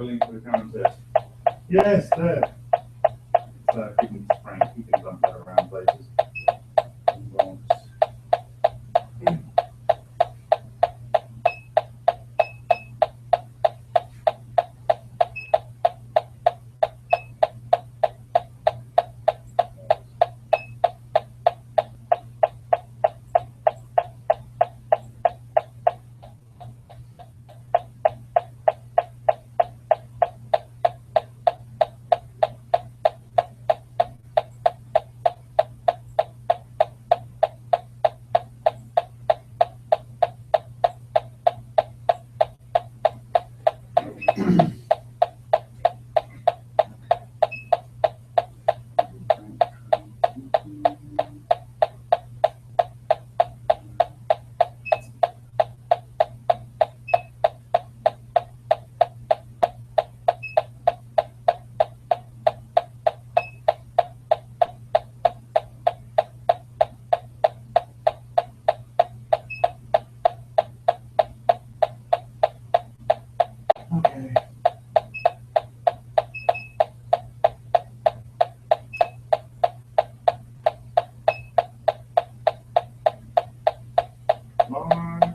have a link to the current test? Yes, there. So you can Frank, you can dump that around places. Okay. Long.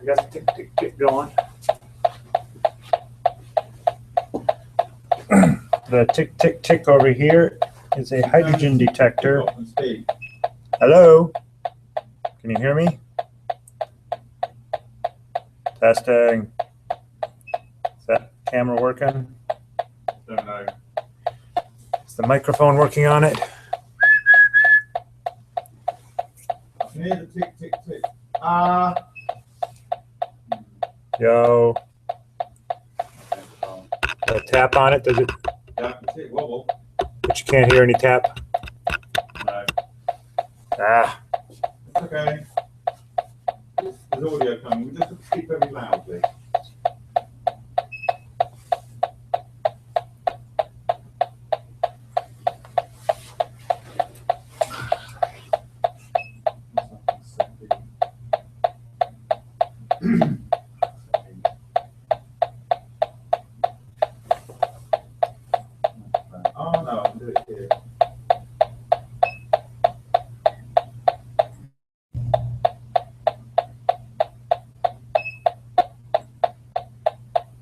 We got the tick, tick, tick going. The tick, tick, tick over here is a hydrogen detector. Hello? Can you hear me? Testing. Is that camera working? Don't know. Is the microphone working on it? I can hear the tick, tick, tick. Yo. Tap on it, does it? Tap, tick, wobble. But you can't hear any tap? No. Ah. It's okay. There's audio coming. We just have to speak very loudly.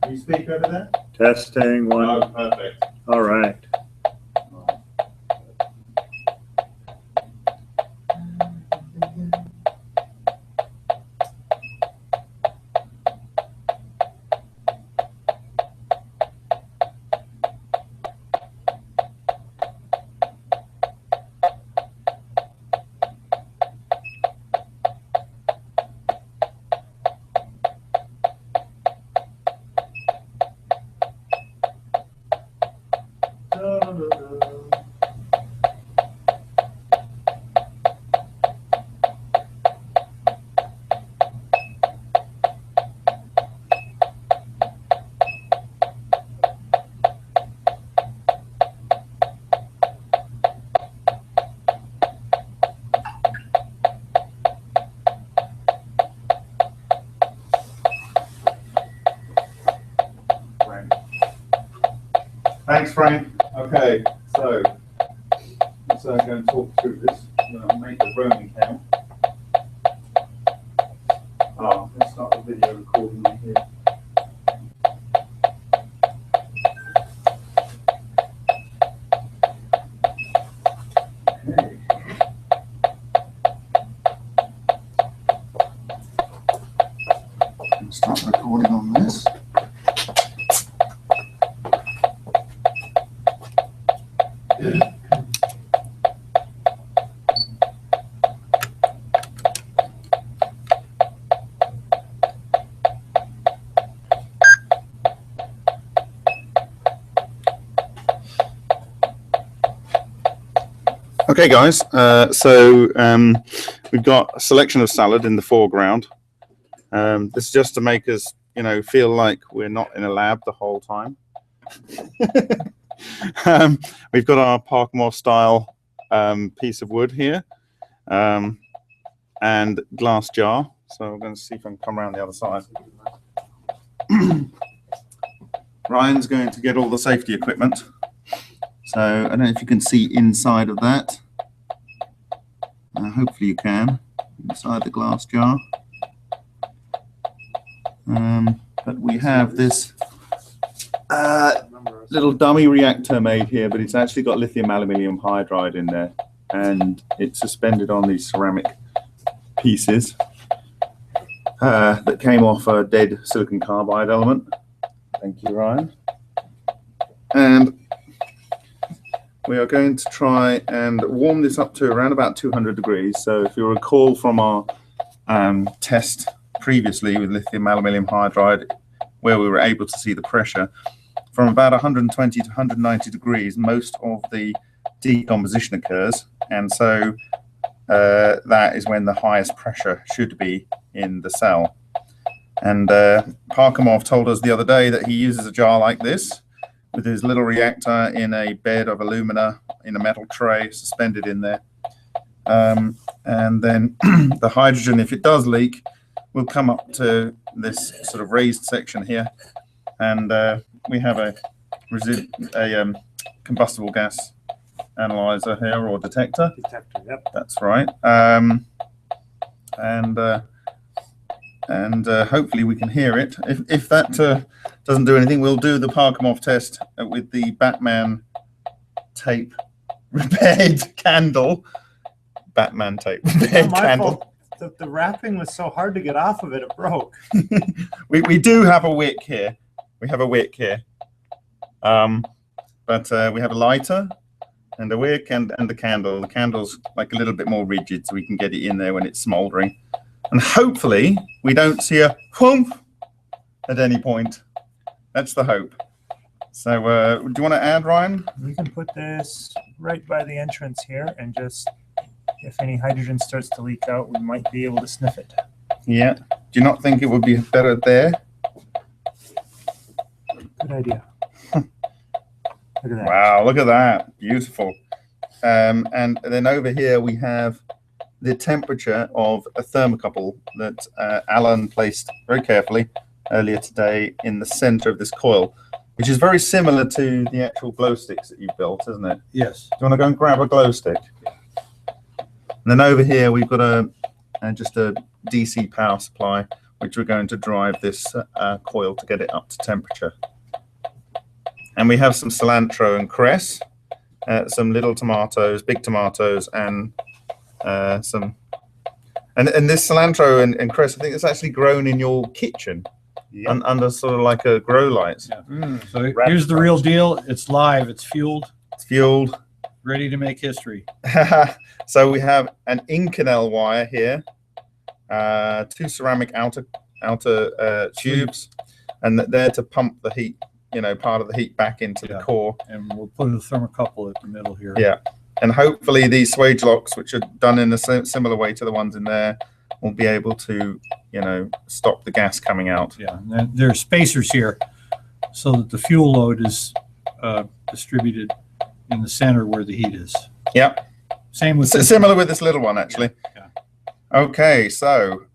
Can you speak over there? Testing one. Oh, perfect. All right. Thanks, Frank. Okay, so let's go and talk through this. I'm going to make the roaming count. Let's start the video recording here. Okay. Start recording on this. Okay, guys, we've got a selection of salad in the foreground. This is just to make us, feel like we're not in a lab the whole time. We've got our Parkmore style piece of wood here and glass jar. So I'm going to see if I can come around the other side. Ryan's going to get all the safety equipment. So I don't know if you can see inside of that. Hopefully you can, inside the glass jar. But we have this little dummy reactor made here, but it's actually got lithium aluminium hydride in there, and it's suspended on these ceramic pieces that came off a dead silicon carbide element. Thank you, Ryan. And we are going to try and warm this up to around about 200 degrees. So if you recall from our test previously with lithium aluminium hydride, where we were able to see the pressure, from about 120 to 190 degrees, most of the decomposition occurs. And so that is when the highest pressure should be in the cell. And Parkamov told us the other day that he uses a jar like this, with his little reactor in a bed of alumina in a metal tray suspended in there. And then the hydrogen, if it does leak, will come up to this sort of raised section here. And we have a combustible gas analyzer here, or detector. Detector, yep. That's right. And hopefully we can hear it. If that doesn't do anything, we'll do the Parkamov test with the Batman tape repaired candle. Batman tape repaired candle. The wrapping was so hard to get off of it, it broke. we do have a wick here. We have a wick here. But we have a lighter and a wick and the candle. The candle's like a little bit more rigid, so we can get it in there when it's smoldering. And hopefully we don't see a whoomp at any point. That's the hope. So do you want to add, Ryan? We can put this right by the entrance here, and just, if any hydrogen starts to leak out, we might be able to sniff it. Yeah. Do you not think it would be better there? Good idea. Look at that. Wow, look at that. Beautiful. And then over here we have the temperature of a thermocouple that Alan placed very carefully earlier today in the center of this coil, which is very similar to the actual glow sticks that you've built, isn't it? Yes. Do you want to go and grab a glow stick? And then over here we've got just a DC power supply, which we're going to drive this coil to get it up to temperature. And we have some cilantro and cress, some little tomatoes, big tomatoes, and some. And this cilantro and cress, I think it's actually grown in your kitchen. Yep. Under sort of like a grow lights. Yeah. So here's the real deal. It's live. It's fueled. It's fueled. Ready to make history. So we have an Inconel wire here, 2 ceramic outer tubes, and they're to pump the heat, part of the heat back into the core. And we'll put a thermocouple at the middle here. Yeah. And hopefully these Swageloks, which are done in a similar way to the ones in there, will be able to, stop the gas coming out. Yeah, and there are spacers here so that the fuel load is distributed in the center where the heat is. Yep. Same with similar with this little one, actually. Yeah. Okay, so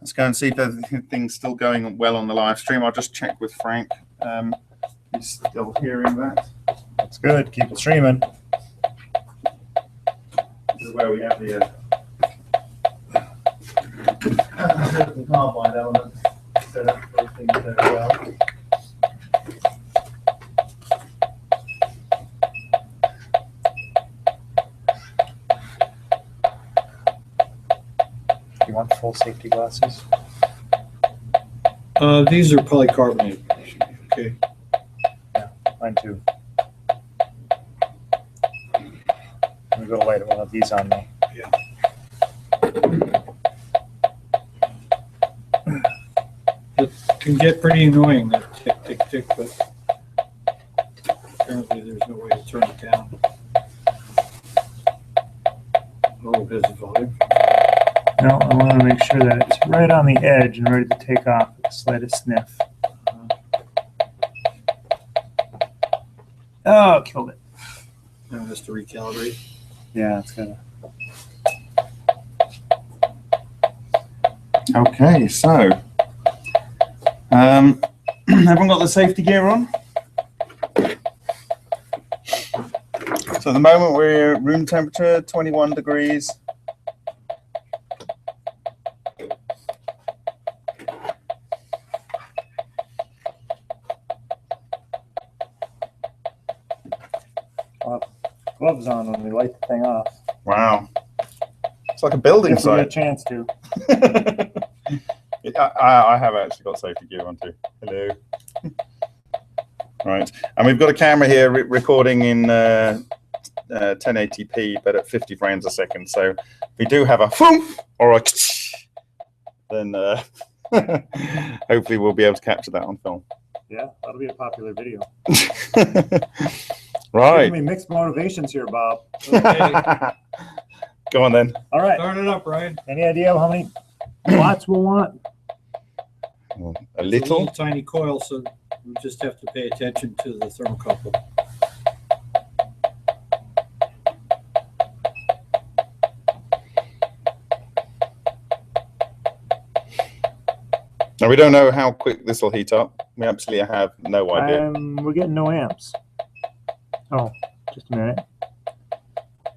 let's go and see if everything's still going well on the live stream. I'll just check with Frank. You still hearing that? That's good. Keep it streaming. This is where we have the carbide element set up for things very well. You want full safety glasses? These are polycarbonate. Okay. Mine too. I'm gonna go light one of these on me. It can get pretty annoying, that tick, tick, tick, but apparently there's no way to turn it down. Oh, it has a volume. No, I want to make sure that it's right on the edge and ready to take off with the slightest sniff. Oh, killed it. Now it has to recalibrate. Yeah, it's gonna. Okay, so everyone got the safety gear on? So at the moment we're room temperature 21 degrees. Gloves on when we light the thing off. Wow. It's like a building If we get a site. chance to. I have actually got safety gear on too. Hello. Right. And we've got a camera here recording in 1080p, but at 50 frames a second. So if we do have a boom or a then hopefully we'll be able to capture that on film. Yeah, that'll be a popular video. Right. Giving me mixed motivations here, Bob. Okay, Go on then. All right. start it up, Ryan. Any idea how many watts we'll want? A It's a little. little tiny coil, so we just have to pay attention to the thermocouple. Now we don't know how quick this will heat up. We absolutely have no idea. We're getting no amps. Oh, just a minute.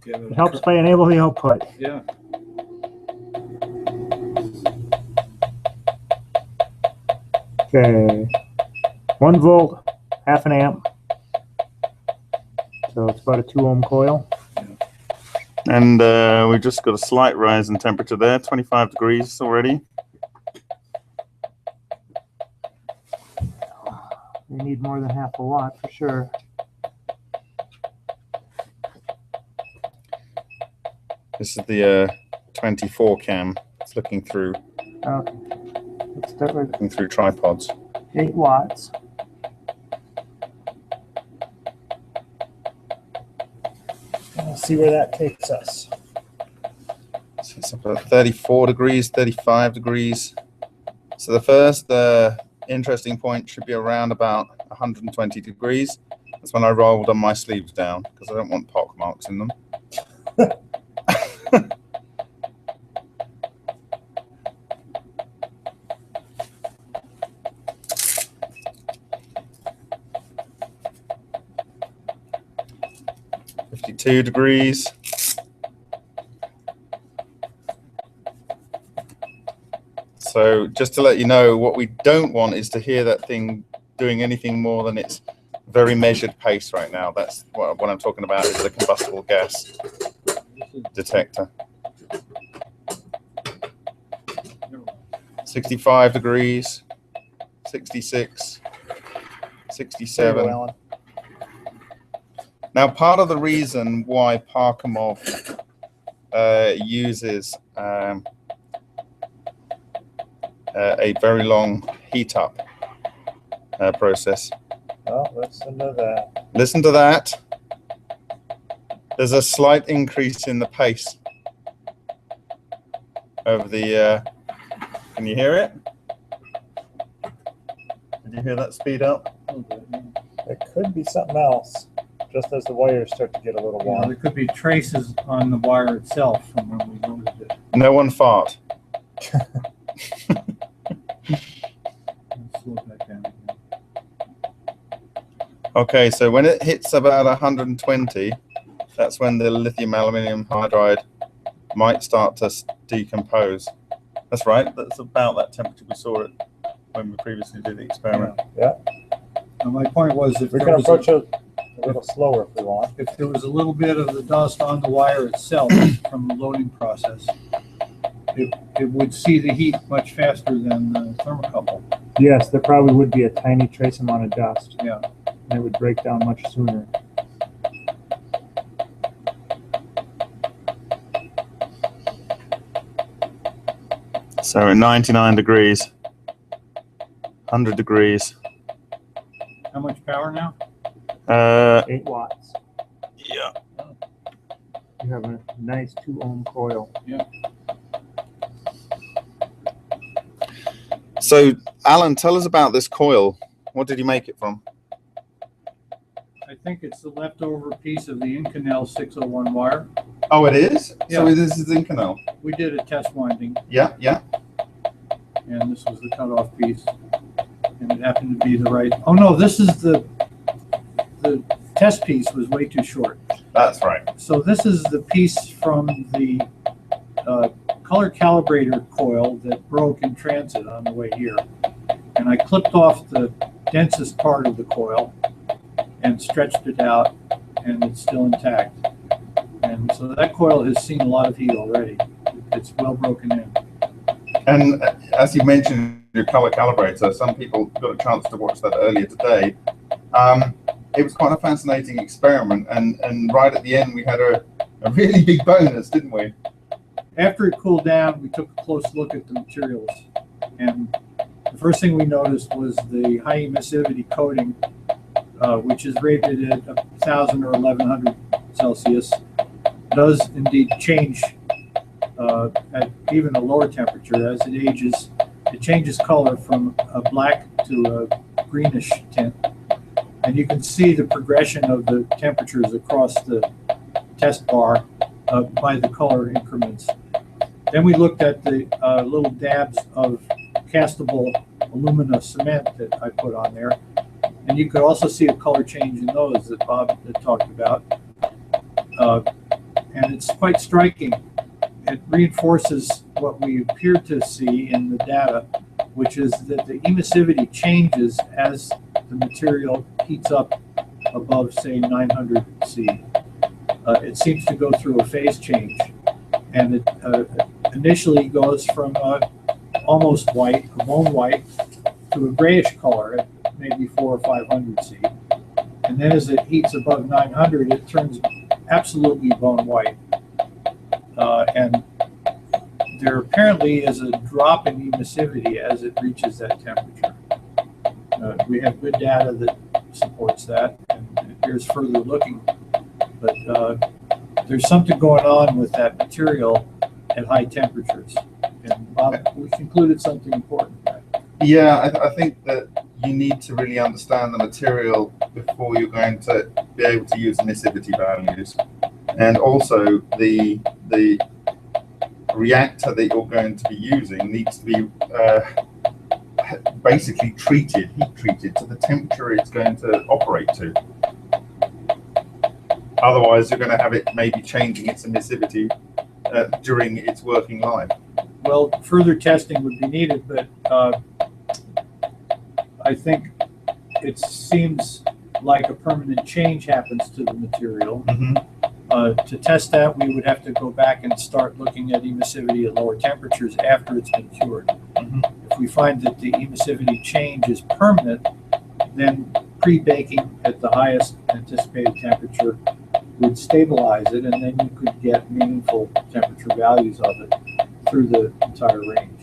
Do you have It a helps if I enable the output. Yeah. Okay. 1 volt, half an amp. So it's about a 2 ohm coil. And we've just got a slight rise in temperature there, 25 degrees already. We need more than half a watt for sure. This is the 24 cam. It's looking through Okay. Let's start with looking through tripods. 8 watts. And we'll see where that takes us. So it's up at 34 degrees, 35 degrees. So the first interesting point should be around about 120 degrees. That's when I rolled on my sleeves down because I don't want pock marks in them. 52 degrees. So just to let you know, what we don't want is to hear that thing doing anything more than its very measured pace right now. That's what I'm talking about, is the combustible gas detector. 65 degrees, 66, 67. Alan. Now, part of the reason why Parkhomov uses a very long heat up process. Oh, listen to that. Listen to that. There's a slight increase in the pace of the. Can you hear it? Did you hear that speed up? It could be something else, just as the wires start to get a little Well, warm. there could be traces on the wire itself from when we loaded it. No one fart. Let's slow that down again. Okay, so when it hits about 120, that's when the lithium aluminium hydride might start to decompose. That's right. That's about that temperature we saw it when we previously did the experiment. Yeah. And my point was, if We there can was approach it a little slower if we want. if there was a little bit of the dust on the wire itself from the loading process, it would see the heat much faster than the thermocouple. Yes, there probably would be a tiny trace amount of dust. Yeah. And it would break down much sooner. So at 99 degrees, 100 degrees. How much power now? 8 watts. Yeah. You have a nice 2-ohm coil. Yeah. So, Alan, tell us about this coil. What did you make it from? I think it's the leftover piece of the Inconel 601 wire. Oh, it is? Yeah. So this is Inconel. We did a test winding, Yeah, yeah. and this was the cutoff piece, and it happened to be the right. Oh no, this is the test piece was way too short. That's right. So this is the piece from the color calibrator coil that broke in transit on the way here, and I clipped off the densest part of the coil and stretched it out, and it's still intact. And so that coil has seen a lot of heat already. It's well broken in. And as you mentioned, your color calibrator, some people got a chance to watch that earlier today. It was quite a fascinating experiment, and right at the end we had a really big bonus, didn't we? After it cooled down, we took a close look at the materials, and the first thing we noticed was the high emissivity coating, which is rated at 1,000 or 1,100 Celsius, does indeed change at even a lower temperature. As it ages, it changes color from a black to a greenish tint. And you can see the progression of the temperatures across the test bar by the color increments. Then we looked at the little dabs of castable alumina cement that I put on there. And you could also see a color change in those that Bob had talked about. And it's quite striking. It reinforces what we appear to see in the data, which is that the emissivity changes as the material heats up above, say, 900 C. It seems to go through a phase change, and it initially goes from almost white, a bone white, to a grayish color at maybe 400 or 500 C. And then as it heats above 900, it turns absolutely bone white. And there apparently is a drop in emissivity as it reaches that temperature. We have good data that supports that, and it bears further looking. But there's something going on with that material at high temperatures. And Bob, we concluded something important. Yeah, I think that you need to really understand the material before you're going to be able to use emissivity values. And also the reactor that you're going to be using needs to be basically heat treated to the temperature it's going to operate to. Otherwise, you're going to have it maybe changing its emissivity during its working life. Well, further testing would be needed, but I think it seems like a permanent change happens to the material. Mm-hmm. To test that, we would have to go back and start looking at emissivity at lower temperatures after it's been cured. Mm-hmm. If we find that the emissivity change is permanent, then pre-baking at the highest anticipated temperature would stabilize it, and then you could get meaningful temperature values of it through the entire range.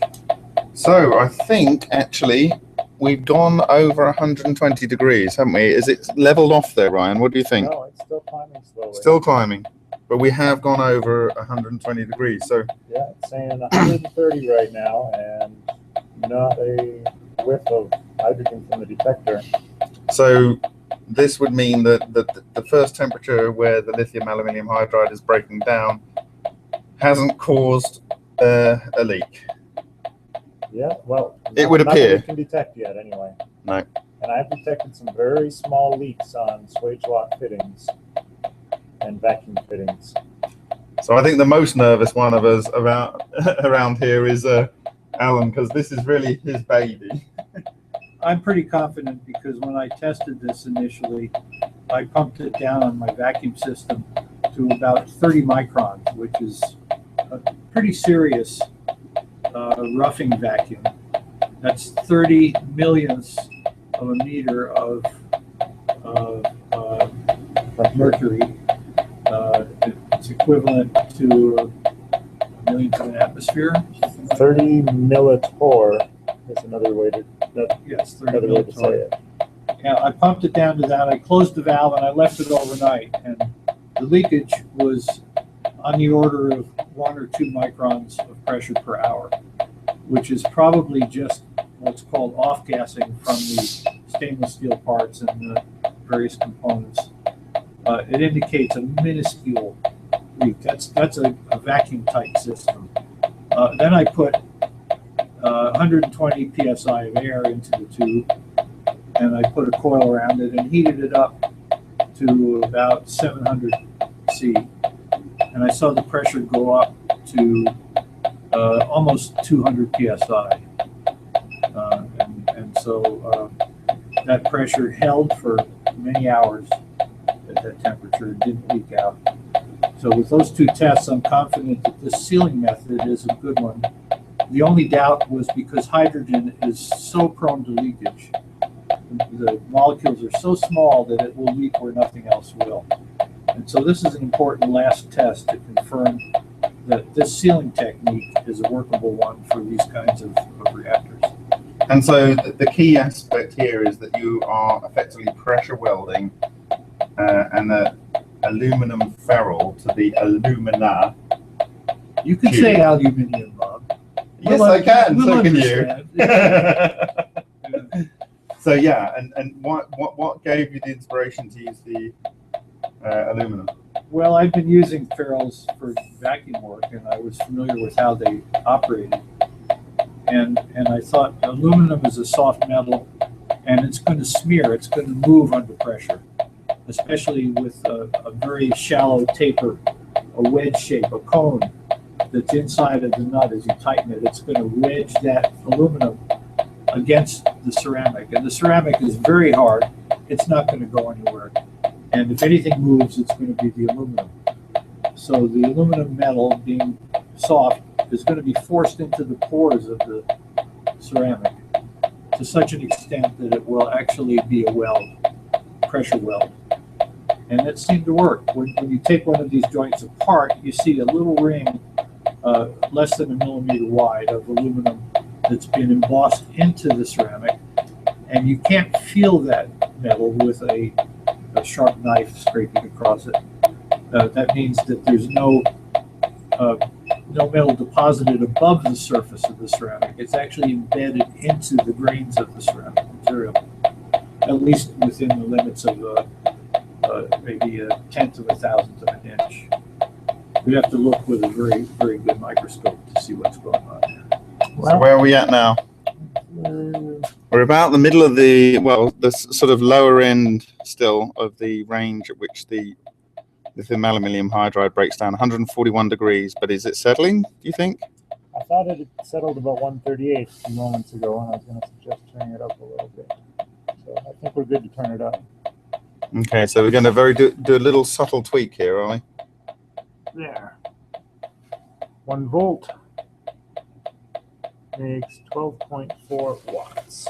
So I think actually we've gone over 120 degrees, haven't we? Is it leveled off there, Ryan? What do you think? No, it's still climbing slowly. Still climbing, but we have gone over 120 degrees. So Yeah, it's saying 130 right now, and not a whiff of hydrogen from the detector. So this would mean that the first temperature where the lithium aluminium hydride is breaking down hasn't caused a leak. Yeah, well, It would not that appear. we can detect yet, anyway. No. And I've detected some very small leaks on Swagelok fittings and vacuum fittings. So I think the most nervous one of us around here is Alan, because this is really his baby. I'm pretty confident because when I tested this initially, I pumped it down on my vacuum system to about 30 microns, which is a pretty serious roughing vacuum. That's 30 millionths of a meter of mercury. It's equivalent to a millionth of an atmosphere. 30 millitorr is another way to, Yes, 30 another way to say millitorr. it. Yeah, I pumped it down to that. I closed the valve and I left it overnight, and the leakage was on the order of 1 or 2 microns of pressure per hour, which is probably just what's called off-gassing from the stainless steel parts and the various components. It indicates a minuscule leak. That's a vacuum-tight system. Then I put 120 psi of air into the tube, and I put a coil around it and heated it up to about 700 C. And I saw the pressure go up to almost 200 psi. And so that pressure held for many hours at that temperature. It didn't leak out. So with those 2 tests, I'm confident that this sealing method is a good one. The only doubt was because hydrogen is so prone to leakage. The molecules are so small that it will leak where nothing else will. And so this is an important last test to confirm that this sealing technique is a workable one for these kinds of reactors. And so the key aspect here is that you are effectively pressure welding an aluminum ferrule to the alumina. You could tube. say aluminium, Bob. Yes, I can. We'll So can understand. you. So yeah, and what gave you the inspiration to use the aluminum? Well, I've been using ferrules for vacuum work, and I was familiar with how they operated. And I thought aluminum is a soft metal, and it's going to smear. It's going to move under pressure, especially with a very shallow taper, a wedge shape, a cone that's inside of the nut. As you tighten it, it's going to wedge that aluminum against the ceramic. And the ceramic is very hard. It's not going to go anywhere. And if anything moves, it's going to be the aluminum. So the aluminum metal, being soft, is going to be forced into the pores of the ceramic to such an extent that it will actually be a weld, pressure weld. And that seemed to work. When you take one of these joints apart, you see a little ring less than a millimeter wide of aluminum that's been embossed into the ceramic, and you can't feel that metal with a sharp knife scraping across it. That means that there's no metal deposited above the surface of the ceramic. It's actually embedded into the grains of the ceramic material, at least within the limits of maybe 1/10 of a thousandth of an inch. We have to look with a very, very good microscope to see what's going on there. So where are we at now? We're about the middle of the sort of lower end still of the range at which the lithium aluminium hydride breaks down. 141 degrees, but is it settling, do you think? I thought it had settled about 138 a few moments ago, and I was going to suggest turning it up a little bit. So I think we're good to turn it up. Okay, so we're going to do a little subtle tweak here, are we? There. 1 volt makes 12.4 watts,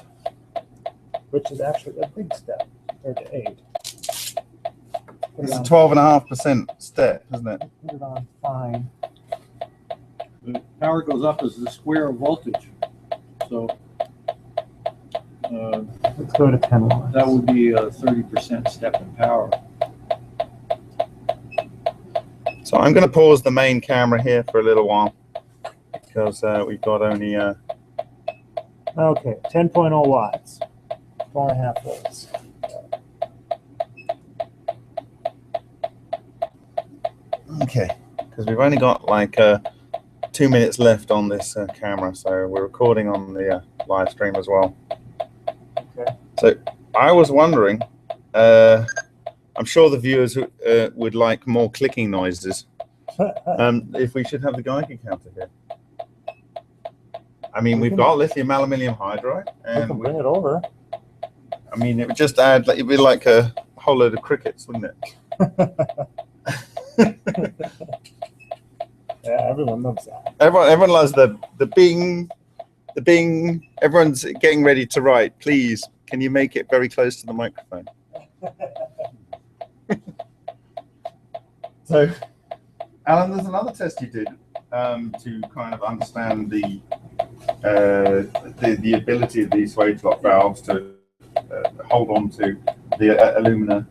which is actually a big step compared to 8. It's a 12.5% step, isn't it? Put it on fine. The power goes up as the square of voltage. So Let's go to 10 watts. that would be a 30% step in power. So I'm going to pause the main camera here for a little while because we've got only Okay, 10.0 watts, 4.5 volts. okay, because we've only got like 2 minutes left on this camera, so we're recording on the live stream as well. Okay. So I was wondering, I'm sure the viewers would like more clicking noises. If we should have the Geiger counter here. I mean, we've got lithium aluminium hydride, We and can bring it over. I mean, it would just add, like, it'd be like a whole load of crickets, wouldn't it? Yeah, everyone loves that. Everyone loves the bing, the bing. Everyone's getting ready to write. Please, can you make it very close to the microphone? So, Alan, there's another test you did to kind of understand the ability of these Swagelok valves to hold on to the alumina.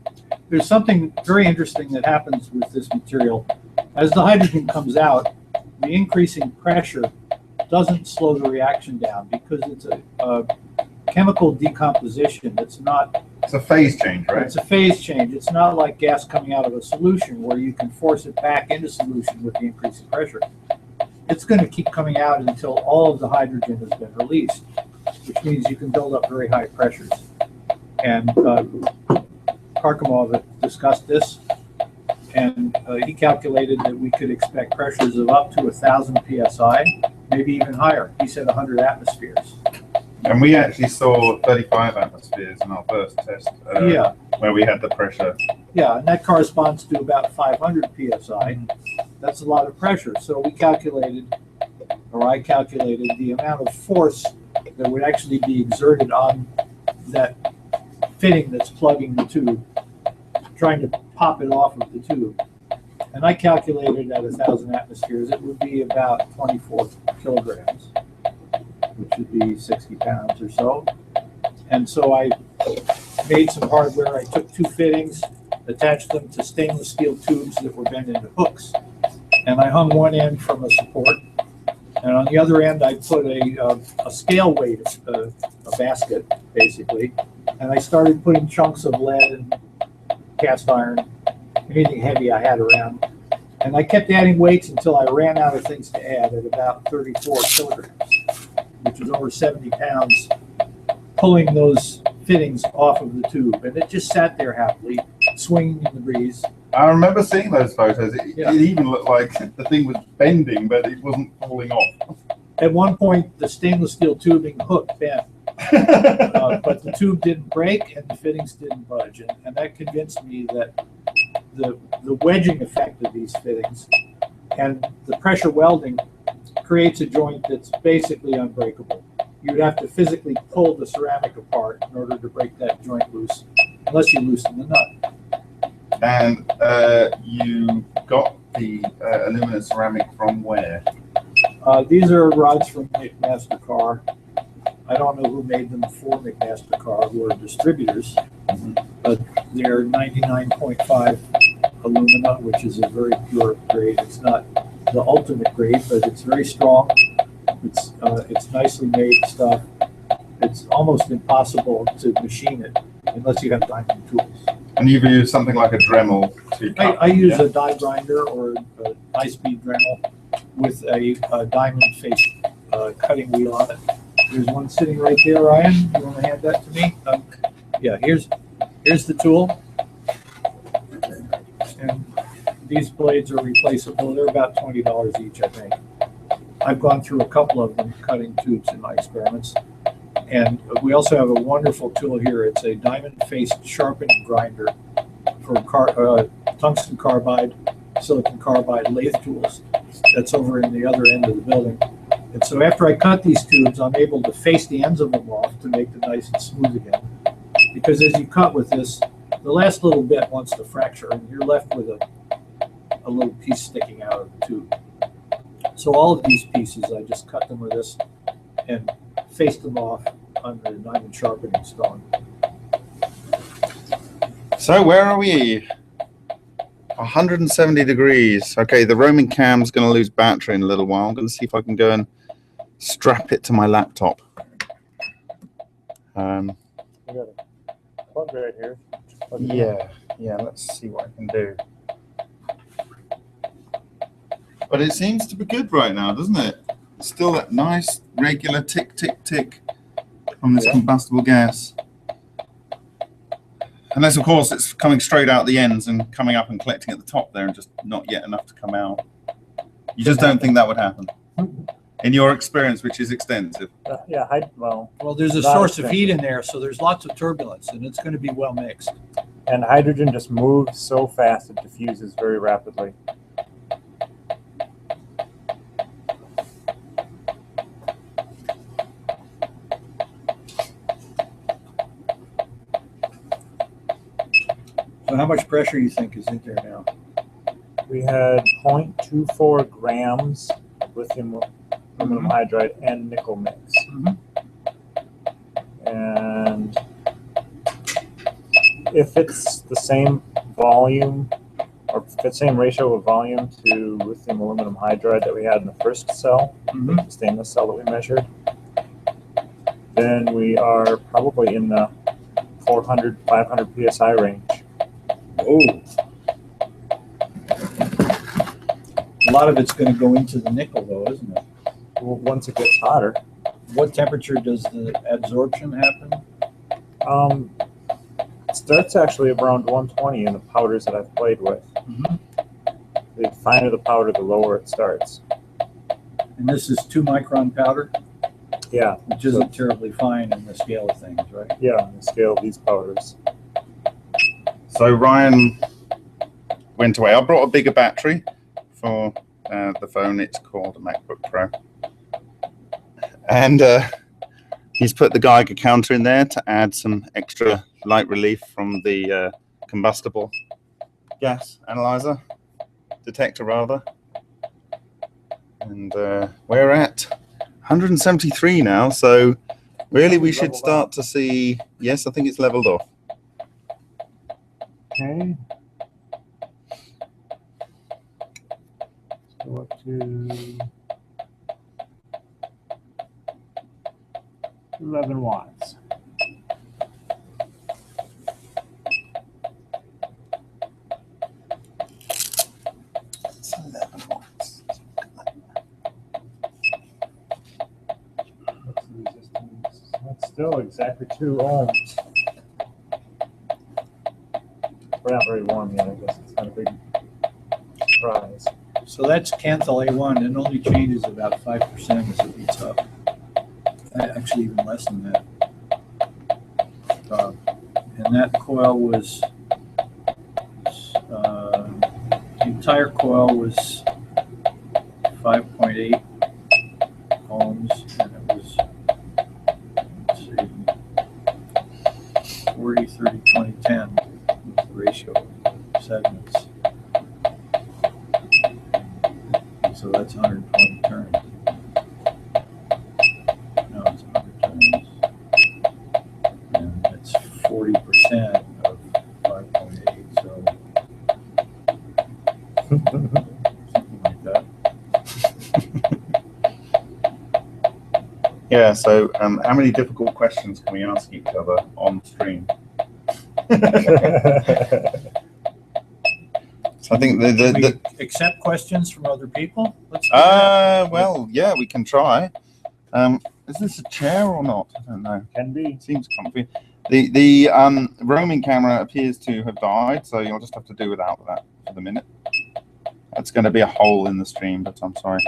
There's something very interesting that happens with this material. As the hydrogen comes out, the increasing pressure doesn't slow the reaction down because it's a chemical decomposition. It's a phase change, right? It's a phase change. It's not like gas coming out of a solution where you can force it back into solution with the increasing pressure. It's going to keep coming out until all of the hydrogen has been released, which means you can build up very high pressures. And Karkamov discussed this, and he calculated that we could expect pressures of up to 1,000 psi, maybe even higher. He said 100 atmospheres. And we actually saw 35 atmospheres in our first test, where we had the pressure. Yeah, and that corresponds to about 500 psi. That's a lot of pressure. So we calculated, or I calculated, the amount of force that would actually be exerted on that fitting that's plugging the tube, trying to pop it off of the tube. And I calculated at 1,000 atmospheres, it would be about 24 kilograms, which would be 60 pounds or so. And so I made some hardware. I took two fittings, attached them to stainless steel tubes that were bent into hooks. And I hung one end from a support. And on the other end, I put a scale weight, a basket, basically. And I started putting chunks of lead and cast iron, anything heavy I had around. And I kept adding weights until I ran out of things to add at about 34 kilograms, which is over 70 pounds, pulling those fittings off of the tube. And it just sat there happily, swinging in the breeze. I remember seeing those photos. It even looked like the thing was bending, but it wasn't falling off. At one point, the stainless steel tubing hook bent, but the tube didn't break and the fittings didn't budge. And that convinced me that the wedging effect of these fittings and the pressure welding creates a joint that's basically unbreakable. You would have to physically pull the ceramic apart in order to break that joint loose, unless you loosen the nut. And you got the aluminum ceramic from where? These are rods from McMaster-Carr. I don't know who made them for McMaster-Carr, who are distributors, but they're 99.5 alumina, which is a very pure grade. It's not the ultimate grade, but it's very strong. It's nicely made stuff. It's almost impossible to machine it unless you have diamond tools. And you've used something like a Dremel to cut? I use a die grinder or a high-speed Dremel with a diamond face cutting wheel on it. There's one sitting right there, Ryan. You want to hand that to me? Yeah, here's the tool. And these blades are replaceable. They're about $20 each, I think. I've gone through a couple of them cutting tubes in my experiments. And we also have a wonderful tool here. It's a diamond-faced sharpening grinder for tungsten carbide, silicon carbide lathe tools. That's over in the other end of the building. And so after I cut these tubes, I'm able to face the ends of them off to make them nice and smooth again. Because as you cut with this, the last little bit wants to fracture, and you're left with a little piece sticking out of the tube. So all of these pieces, I just cut them with this and faced them off on the diamond sharpening stone. So where are we? 170 degrees. Okay, the roaming cam's going to lose battery in a little while. I'm going to see if I can go and strap it to my laptop. We got a plug right here. Yeah, let's see what I can do. But it seems to be good right now, doesn't it? It's still that nice, regular tick, tick, tick from this combustible gas. Unless, of course, it's coming straight out the ends and coming up and collecting at the top there and just not yet enough to come out. You just don't think that would happen? In your experience, which is extensive. Yeah, well, there's a Not source of expensive. heat in there, so there's lots of turbulence, and it's going to be well mixed. and hydrogen just moves so fast it diffuses very rapidly. So how much pressure do you think is in there now? We had 0.24 grams of lithium aluminum hydride and nickel mix. And if it's the same volume or the same ratio of volume to lithium aluminum hydride that we had in the first cell, the stainless cell that we measured, then we are probably in the 400, 500 psi range. Oh. A lot of it's going to go into the nickel, though, isn't it? Well, once it gets hotter. What temperature does the adsorption happen? It starts actually around 120 in the powders that I've played with. The finer the powder, the lower it starts. And this is 2-micron powder, Yeah, which isn't terribly fine in the scale of things, right? yeah, on the scale of these powders. So Ryan went away. I brought a bigger battery for the phone. It's called a MacBook Pro. And he's put the Geiger counter in there to add some extra light relief from the combustible gas analyzer, detector rather. And we're at 173 now, so really we should start to see, yes, I think it's leveled off. Okay. Let's go up to 11 watts. It's 11 watts. What's the resistance? That's still exactly 2 ohms. We're not very warm yet, I guess. It's not a big surprise. So that's Canthal A1. It only changes about 5% as it heats up. Actually, even less than that. And that coil was, the entire coil was 5.8 ohms, and it was, let's see, 40, 30, 20, 10 was the ratio of segments. So that's 120 turns. No, it's 100 turns. And it's 40% of 5.8, so something like that. Yeah, so how many difficult questions can we ask each other on stream? So I think Can we accept questions from other people? Let's do that. well, yeah, we can try. Is this a chair or not? I don't know. Can be. It seems comfy. The roaming camera appears to have died, so you'll just have to do without that for the minute. That's going to be a hole in the stream, but I'm sorry.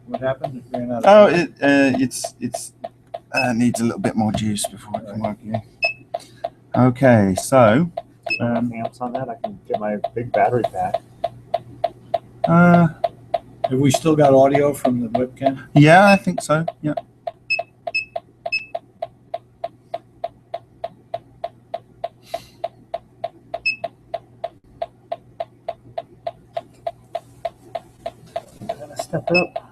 What happened? It ran out Oh, of it's needs a little bit more juice before it can work again. Okay, so Amps on that. I can get my big battery pack. Have we still got audio from the webcam? yeah, I think so. Yeah. I'm gonna step up.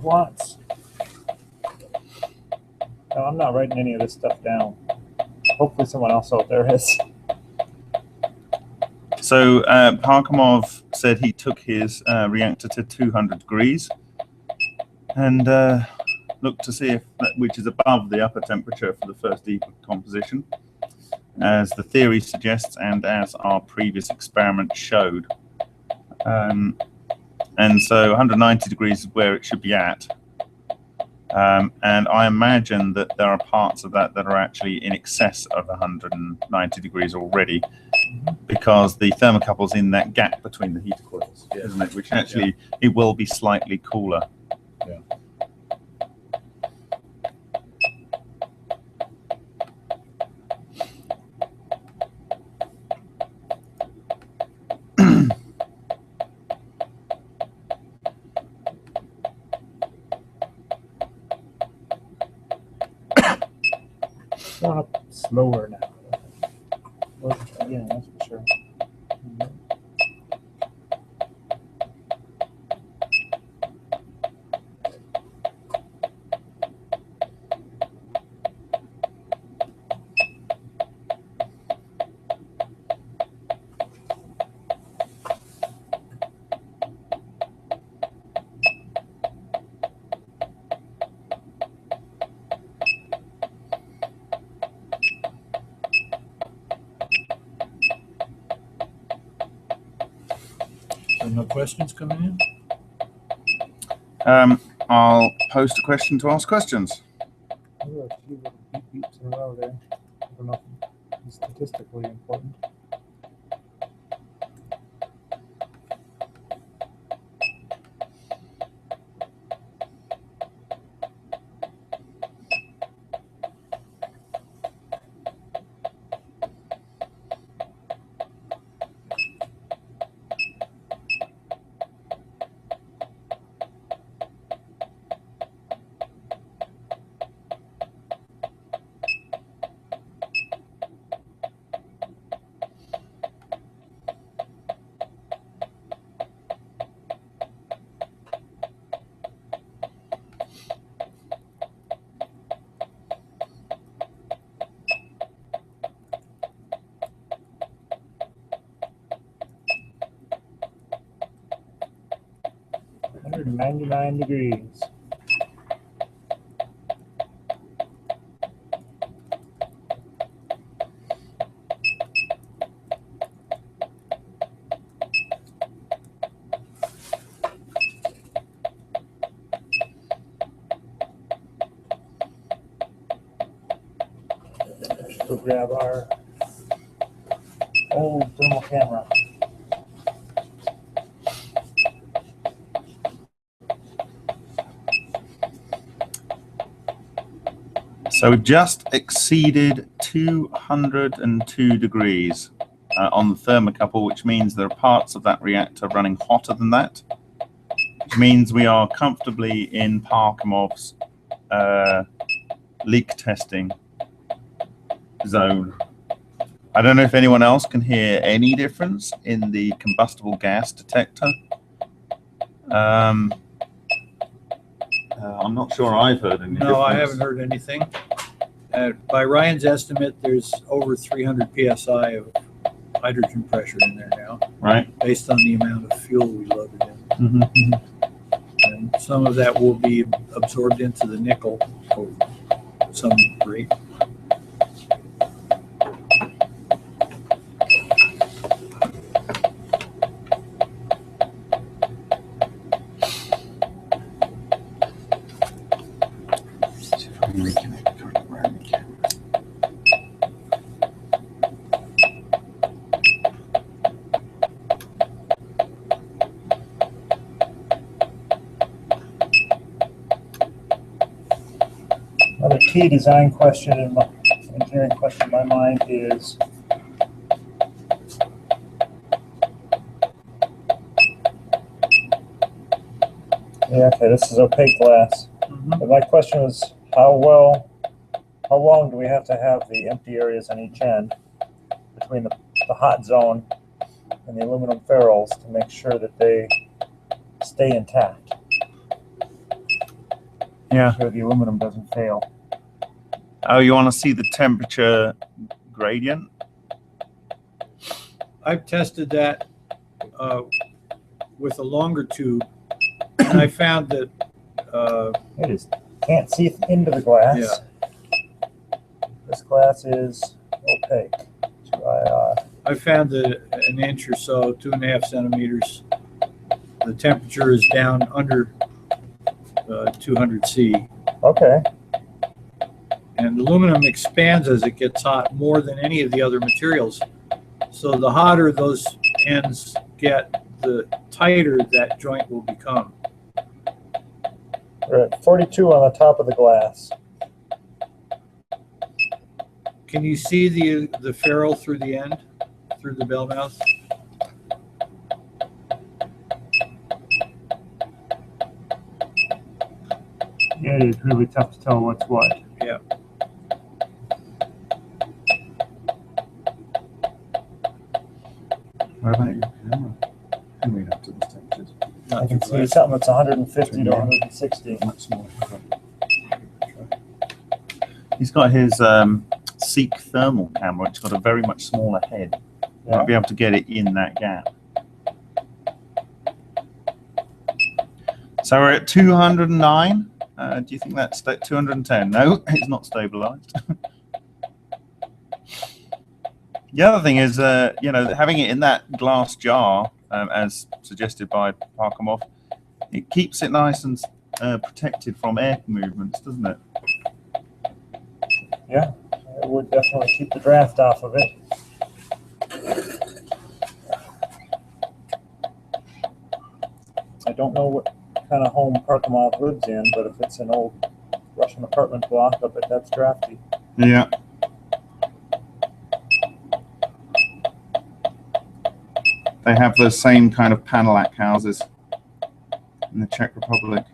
Watts. No, I'm not writing any of this stuff down. Hopefully someone else out there is. So Parkhomov said he took his reactor to 200 degrees and looked to see if which is above the upper temperature for the first decomposition, as the theory suggests and as our previous experiment showed. And so 190 degrees is where it should be at. And I imagine that there are parts of that that are actually in excess of 190 degrees already, because the thermocouple's in that gap between the heater coils, isn't it? Which actually, it will be slightly cooler. Yeah. Going up slower now. Well, yeah, that's for sure. So no questions coming in? I'll post a question to ask questions. There were a few little beep beeps in a row there. I don't know if it's statistically important. $199 degrees. We'll grab our old thermal camera. So we've just exceeded 202 degrees on the thermocouple, which means there are parts of that reactor running hotter than that, which means we are comfortably in Parkhomov's leak testing zone. I don't know if anyone else can hear any difference in the combustible gas detector. I'm not sure I've heard any difference. No, I haven't heard anything. By Ryan's estimate, there's over 300 psi of hydrogen pressure in there now, Right. based on the amount of fuel we loaded in. Mm-hmm. And some of that will be absorbed into the nickel to some degree. Another key design question in my engineering question in my mind is this is opaque glass. But my question was how long do we have to have the empty areas on each end between the hot zone and the aluminum ferrules to make sure that they stay intact? Yeah. So the aluminum doesn't fail. Oh, you want to see the temperature gradient? I've tested that with a longer tube, and I found that It is can't see into the glass. Yeah. This glass is opaque. I found that an inch or so, 2.5 centimeters, the temperature is down under 200 C. Okay. And aluminum expands as it gets hot more than any of the other materials. So the hotter those ends get, the tighter that joint will become. We're at 42 on the top of the glass. Can you see the ferrule through the end, through the bell mouth? Yeah, it's really tough to tell what's what. Yeah. What about your camera? Can we have to these temperatures? I can see something that's 150 to 160. Much smaller. He's got his Seek thermal camera, which has got a very much smaller head. Yeah. Might be able to get it in that gap. So we're at 209. Do you think that's 210? No, it's not stabilized. The other thing is, you know, having it in that glass jar, as suggested by Parkamoff, it keeps it nice and protected from air movements, doesn't it? Yeah, it would definitely keep the draft off of it. I don't know what kind of home Parkamov lives in, but if it's an old Russian apartment block, I bet that's drafty. Yeah. They have the same kind of panelak houses in the Czech Republic.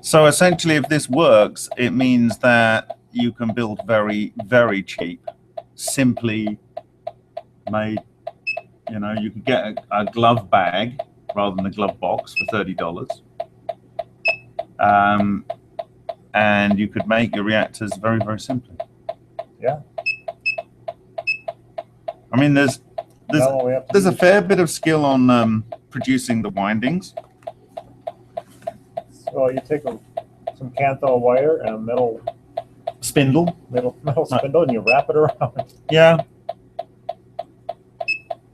So essentially, if this works, it means that you can build very, very cheap, simply made. You know, you could get a glove bag rather than a glove box for $30, and you could make your reactors very, very simply. Yeah. I mean, there's a fair bit of skill on producing the windings. So you take some Kanthal wire and a metal Spindle. spindle, and you wrap it around. Yeah.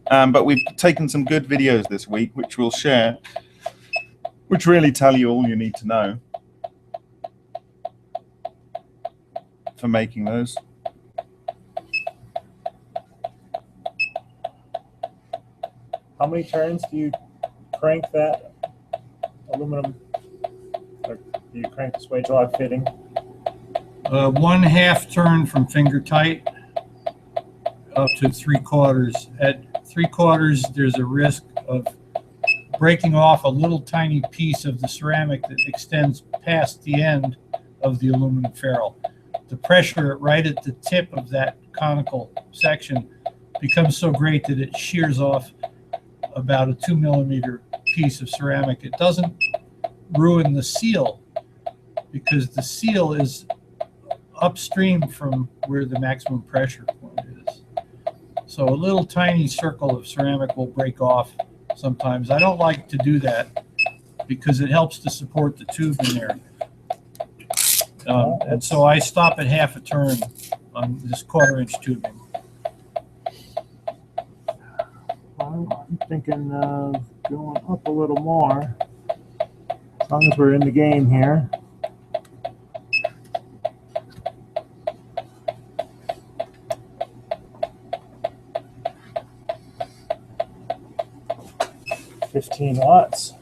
But we've taken some good videos this week, which we'll share, which really tell you all you need to know for making those. How many turns do you crank that aluminum? Or do you crank the Swagelok fitting? 1/2 turn from finger tight up to 3/4. At 3/4, there's a risk of breaking off a little tiny piece of the ceramic that extends past the end of the aluminum ferrule. The pressure right at the tip of that conical section becomes so great that it shears off about a 2 millimeter piece of ceramic. It doesn't ruin the seal because the seal is upstream from where the maximum pressure point is. So a little tiny circle of ceramic will break off sometimes. I don't like to do that because it helps to support the tube in there. And so I stop at 1/2 turn on this 1/4-inch tubing. I'm thinking of going up a little more, as long as we're in the game here. $15 watts.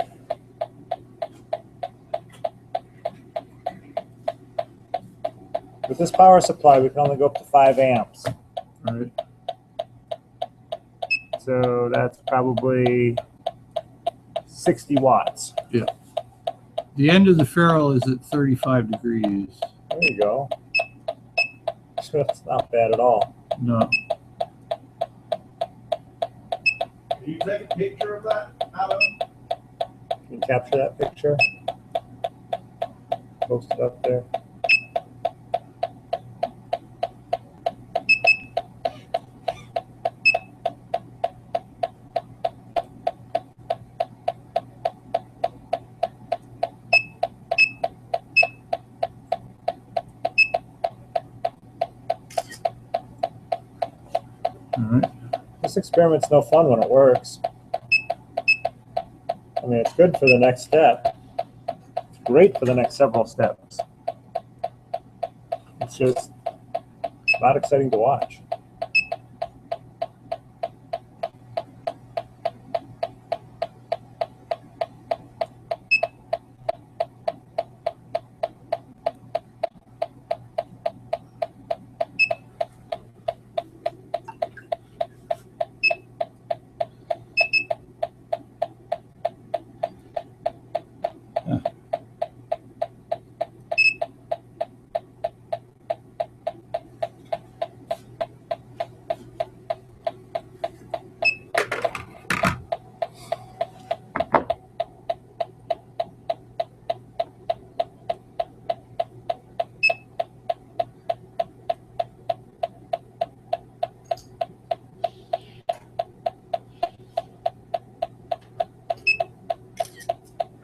With this power supply, we can only go up to 5 amps. Right. So that's probably 60 watts. Yeah. The end of the ferrule is at 35 degrees. There you go. So that's not bad at all. No. Can you take a picture of that, Alan? Can you capture that picture? posted up there. All right. This experiment's no fun when it works. I mean, it's good for the next step. It's great for the next several steps. It's just not exciting to watch.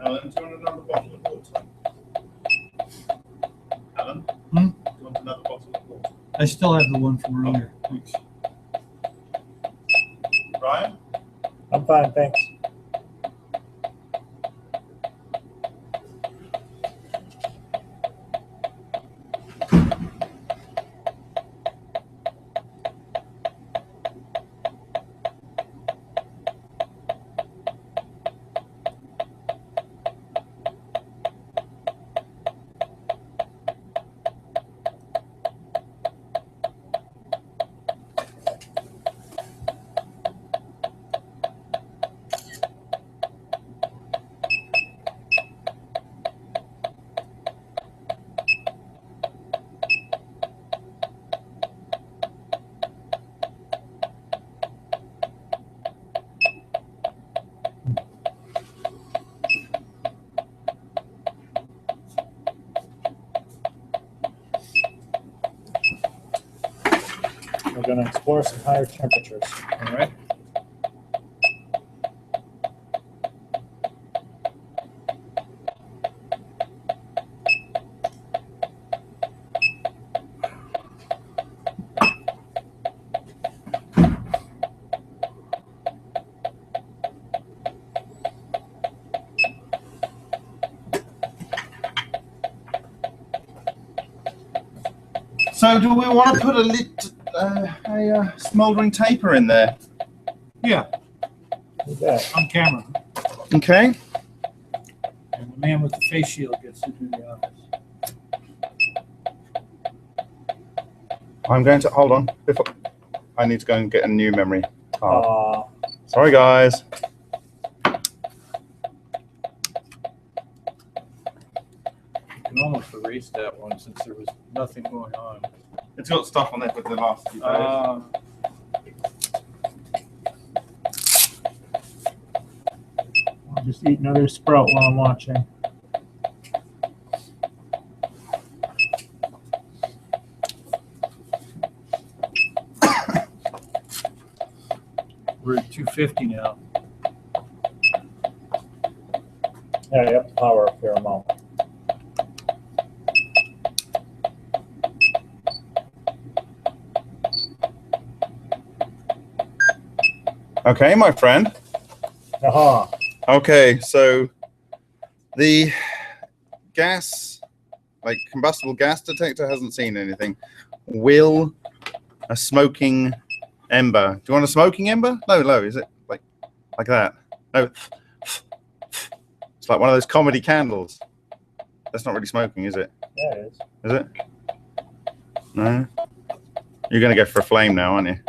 Alan, do you want another bottle of water? Alan? Hmm? Do you want another bottle of water? I still have the one from earlier. Thanks. Brian? I'm fine, thanks. We're going to explore some higher temperatures. All right. So do we want to put a smouldering taper in there? Yeah, You bet. on camera. Okay. And the man with the face shield gets to do the honors. I'm going to, hold on. Before, I need to go and get a new memory card. Sorry, guys. You can almost erase that one since there was nothing going on. It's got stuff on it with the last few days. I'll just eat another sprout while I'm watching. We're at 250 now. Yeah, you have to power up here a moment. Okay, my friend. Aha. Okay, so the gas, like combustible gas detector hasn't seen anything. Will a smoking ember? Do you want a smoking ember? No, is it like that? No. It's like one of those comedy candles. That's not really smoking, is it? Yeah, it is. Is it? No. You're going to go for a flame now, aren't you?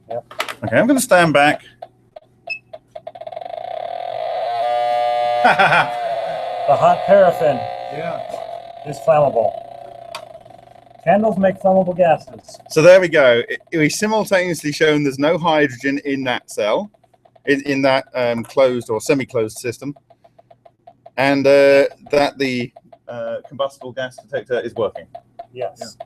Yep. Okay, I'm going to stand back. The hot paraffin Yeah. is flammable. Candles make flammable gases. So there we go. We simultaneously shown there's no hydrogen in that cell, in that closed or semi-closed system, and that the combustible gas detector is working. Yes.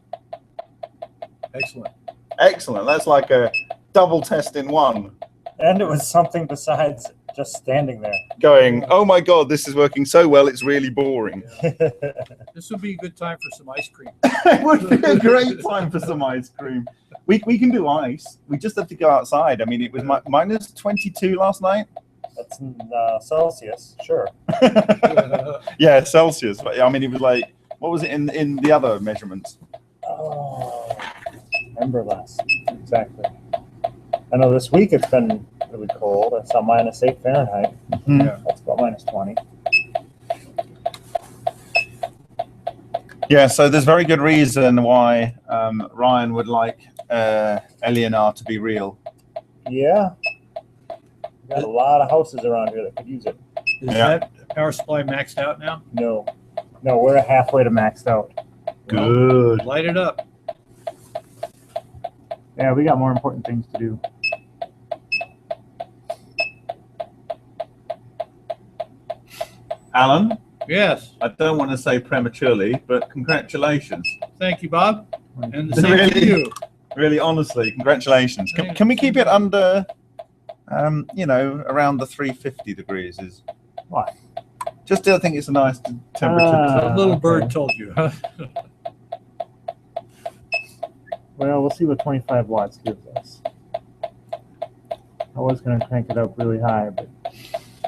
Excellent. Excellent. That's like a double test in one. And it was something besides just standing there. Going, oh my God, this is working so well, it's really boring. This would be a good time for some ice cream. It would be a great time for some ice cream. We can do ice. We just have to go outside. I mean, it was minus 22 last night. That's in Celsius, sure. Yeah, Celsius. But I mean, it was like, what was it in the other measurements? Oh, I remember last week, exactly. I know this week it's been really cold. I saw -8 Fahrenheit. Yeah. That's about -20. Yeah, so there's very good reason why Ryan would like Eleanor to be real. Yeah. We got a lot of houses around here that could use it. Is that power supply maxed out now? No, we're halfway to maxed out. Good. Light it up. Yeah, we got more important things to do. Alan, Yes. I don't want to say prematurely, but congratulations. Thank you, Bob. And the same to Really? you. Really, honestly, congratulations. Can we keep it under, around the 350 degrees? Why? Just I think it's a nice temperature. The little okay. bird told you, huh? Well, we'll see what 25 watts gives us. I was going to crank it up really high, but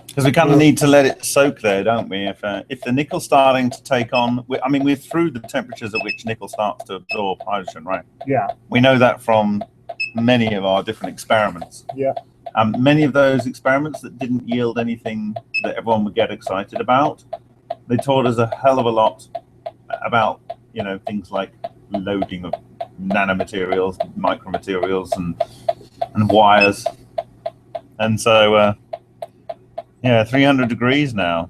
Because we kind of need to let it soak there, don't we? If the nickel's starting to take on, we're through the temperatures at which nickel starts to absorb hydrogen, right? yeah, We know that from many of our different experiments. Yeah. Many of those experiments that didn't yield anything that everyone would get excited about, they taught us a hell of a lot about, things like loading of nanomaterials, micromaterials, and wires. And so, 300 degrees now.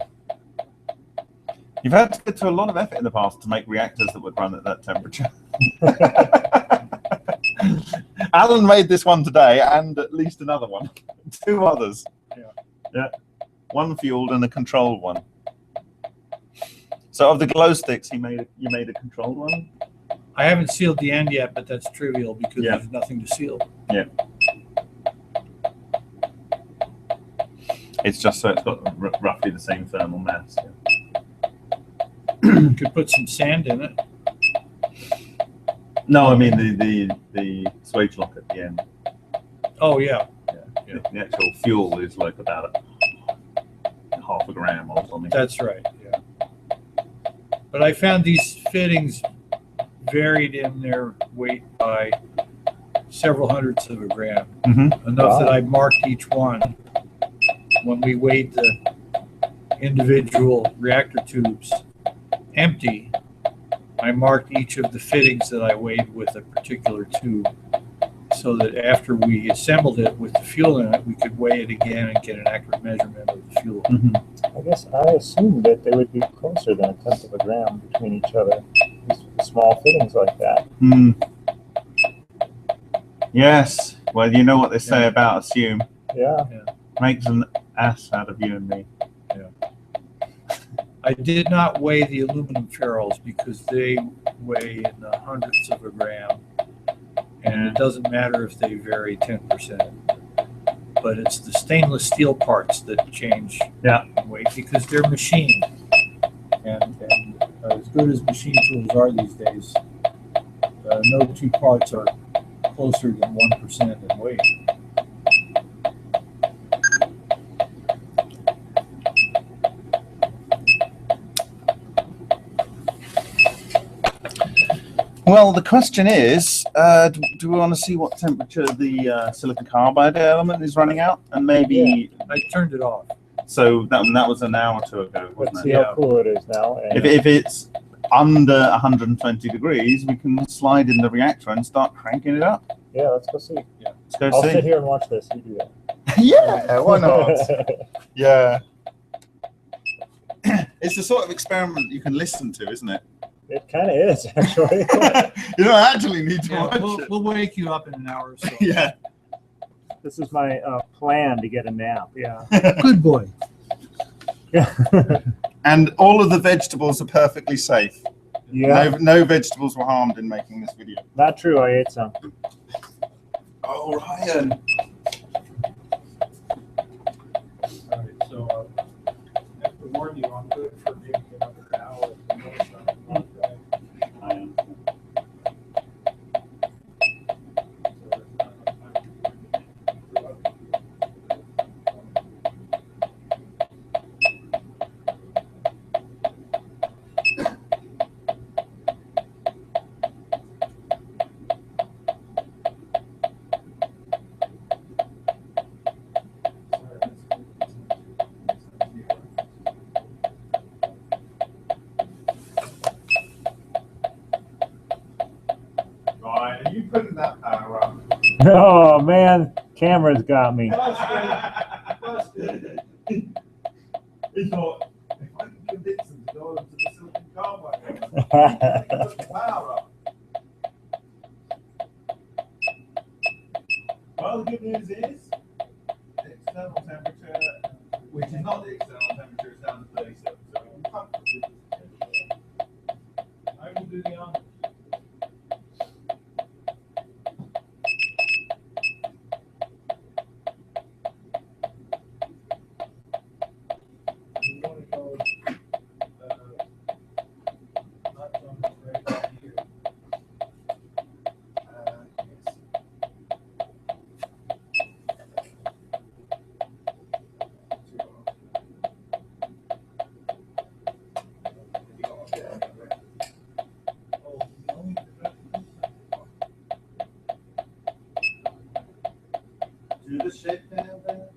You've had to go to a lot of effort in the past to make reactors that would run at that temperature. Alan made this one today, and at least another one. 2 others. Yeah. One fueled and a controlled one. So of the glow sticks, you made a controlled one? I haven't sealed the end yet, but that's trivial because Yeah. there's nothing to seal. Yeah. It's just so it's got roughly the same thermal mass. You could put some sand in it. No, I mean the Swagelok at the end. Oh, yeah. The actual fuel is like about half a gram or something. That's right, yeah. But I found these fittings varied in their weight by several hundredths of a gram. Mm-hmm. Enough that I marked each one when we weighed the individual reactor tubes empty. I marked each of the fittings that I weighed with a particular tube so that after we assembled it with the fuel in it, we could weigh it again and get an accurate measurement of the fuel. Mm-hmm. I guess I assumed that they would be closer than 1/10 of a gram between each other. These small fittings like that. Mm. Yes. Well, you know what they say about assume. Yeah. Makes an ass out of you and me. I did not weigh the aluminum ferrules because they weigh in the hundredths of a gram, and it doesn't matter if they vary 10%. But it's the stainless steel parts that change in weight because they're machined, and as good as machine tools are these days, no 2 parts are closer than 1% in weight. Well, the question is, do we want to see what temperature the silicon carbide element is running out? And maybe, I turned it off. so that was an hour or 2 ago, Let's wasn't see it? how cool it is now. And If it's under 120 degrees, we can slide in the reactor and start cranking it up. yeah, let's go see. Let's go I'll sit see. here and watch this. You do that. Yeah, why not? Yeah. It's the sort of experiment you can listen to, isn't it? It kind of is, actually. You don't actually need to Yeah, watch it. we'll wake you up in an hour or so. Yeah. This is my plan to get a nap. Yeah. Good boy. And all of the vegetables are perfectly safe. Yeah, No vegetables were harmed in making this video. not true. I ate some. Oh, Ryan. All right, so I have to warn you, I'm good for maybe another hour. I am. Ryan, are you putting that power up? Oh man, camera's got me. He thought, if I can convince them to go over to the silicon carbide, put the power up. Well, the good news is the external temperature, which is not the external temperature, is down to 37. So I'm comfortable with this. I will do the honors. You want to go, not on the right here. Yes. Oh, the only Do the shape down there.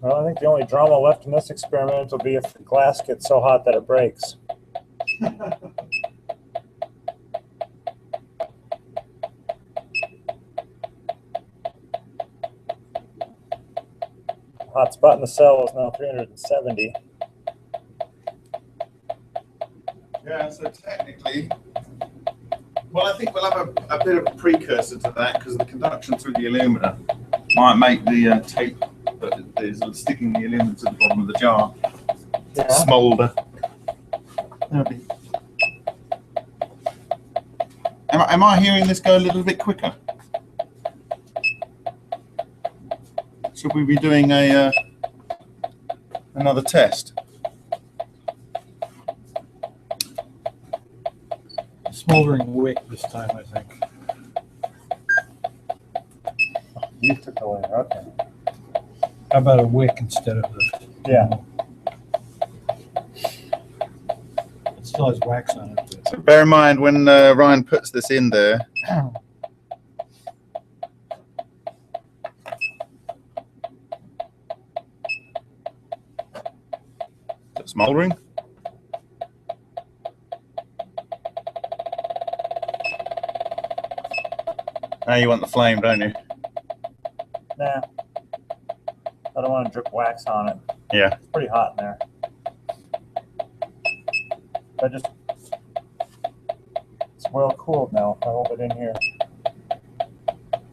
Well, I think the only drama left in this experiment will be if the glass gets so hot that it breaks. Hot spot in the cell is now 370. Yeah, so technically, well, I think we'll have a bit of a precursor to that because the conduction through the alumina might make the tape that is sticking the alumina to the bottom of the jar smolder. Am I hearing this go a little bit quicker? Should we be doing another test? Smoldering wick this time, I think. You took the way. Okay. How about a wick instead of the? Yeah. It still has wax on it. So bear in mind when Ryan puts this in there. Is it smoldering? Now you want the flame, don't you? Nah. I don't want to drip wax on it. Yeah. It's pretty hot in there. It's well cooled now. I hold it in here.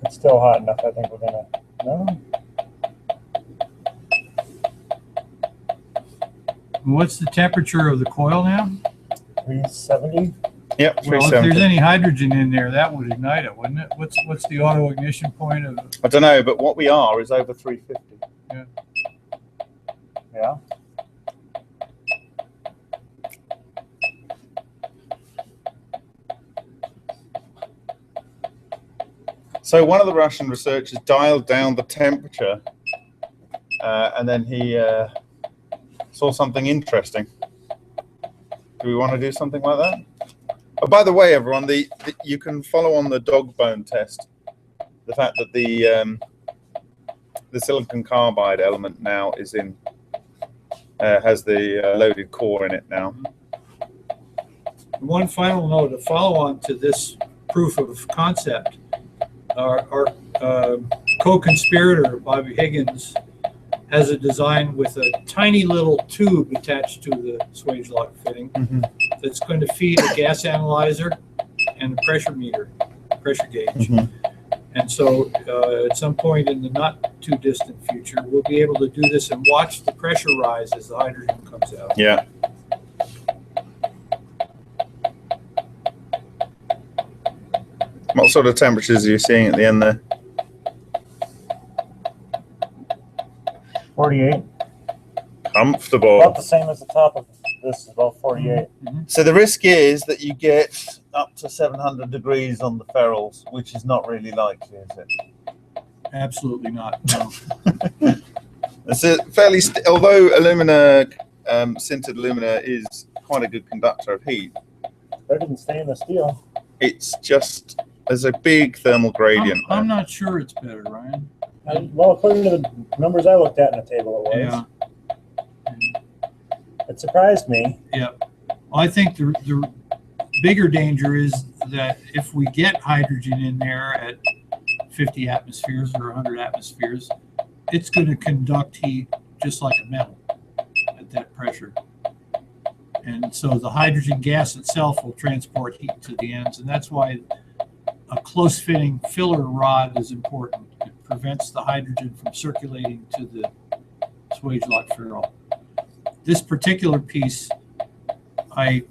It's still hot enough, I think we're gonna, no? What's the temperature of the coil now? 370? Yep, Well, if 370. there's any hydrogen in there, that would ignite it, wouldn't it? What's the auto ignition point of? I don't know, but what we are is over 350. Yeah. So one of the Russian researchers dialed down the temperature, and then he saw something interesting. Do we want to do something like that? Oh, by the way, everyone, you can follow on the dog bone test the fact that the silicon carbide element now is in has the loaded core in it now. One final note, a follow-on to this proof of concept. Our co-conspirator, Bobby Higgins, has a design with a tiny little tube attached to the Swagelok fitting that's going to feed a gas analyzer and a pressure meter, pressure gauge. And so at some point in the not too distant future, we'll be able to do this and watch the pressure rise as the hydrogen comes out. Yeah. What sort of temperatures are you seeing at the end there? 48. Comfortable. About the same as the top of this, is about 48. So the risk is that you get up to 700 degrees on the ferrules, which is not really likely, is it? Absolutely not. No. It's a fairly, although alumina, sintered alumina is quite a good conductor of heat. Better than stainless steel. It's just, there's a big thermal gradient. I'm not sure it's better, Ryan. Well, according to the numbers I looked at in the table, it was. Yeah. It surprised me. Yeah. Well, I think the bigger danger is that if we get hydrogen in there at 50 atmospheres or 100 atmospheres, it's going to conduct heat just like a metal at that pressure. And so the hydrogen gas itself will transport heat to the ends. And that's why a close-fitting filler rod is important. It prevents the hydrogen from circulating to the Swagelok ferrule. This particular piece, I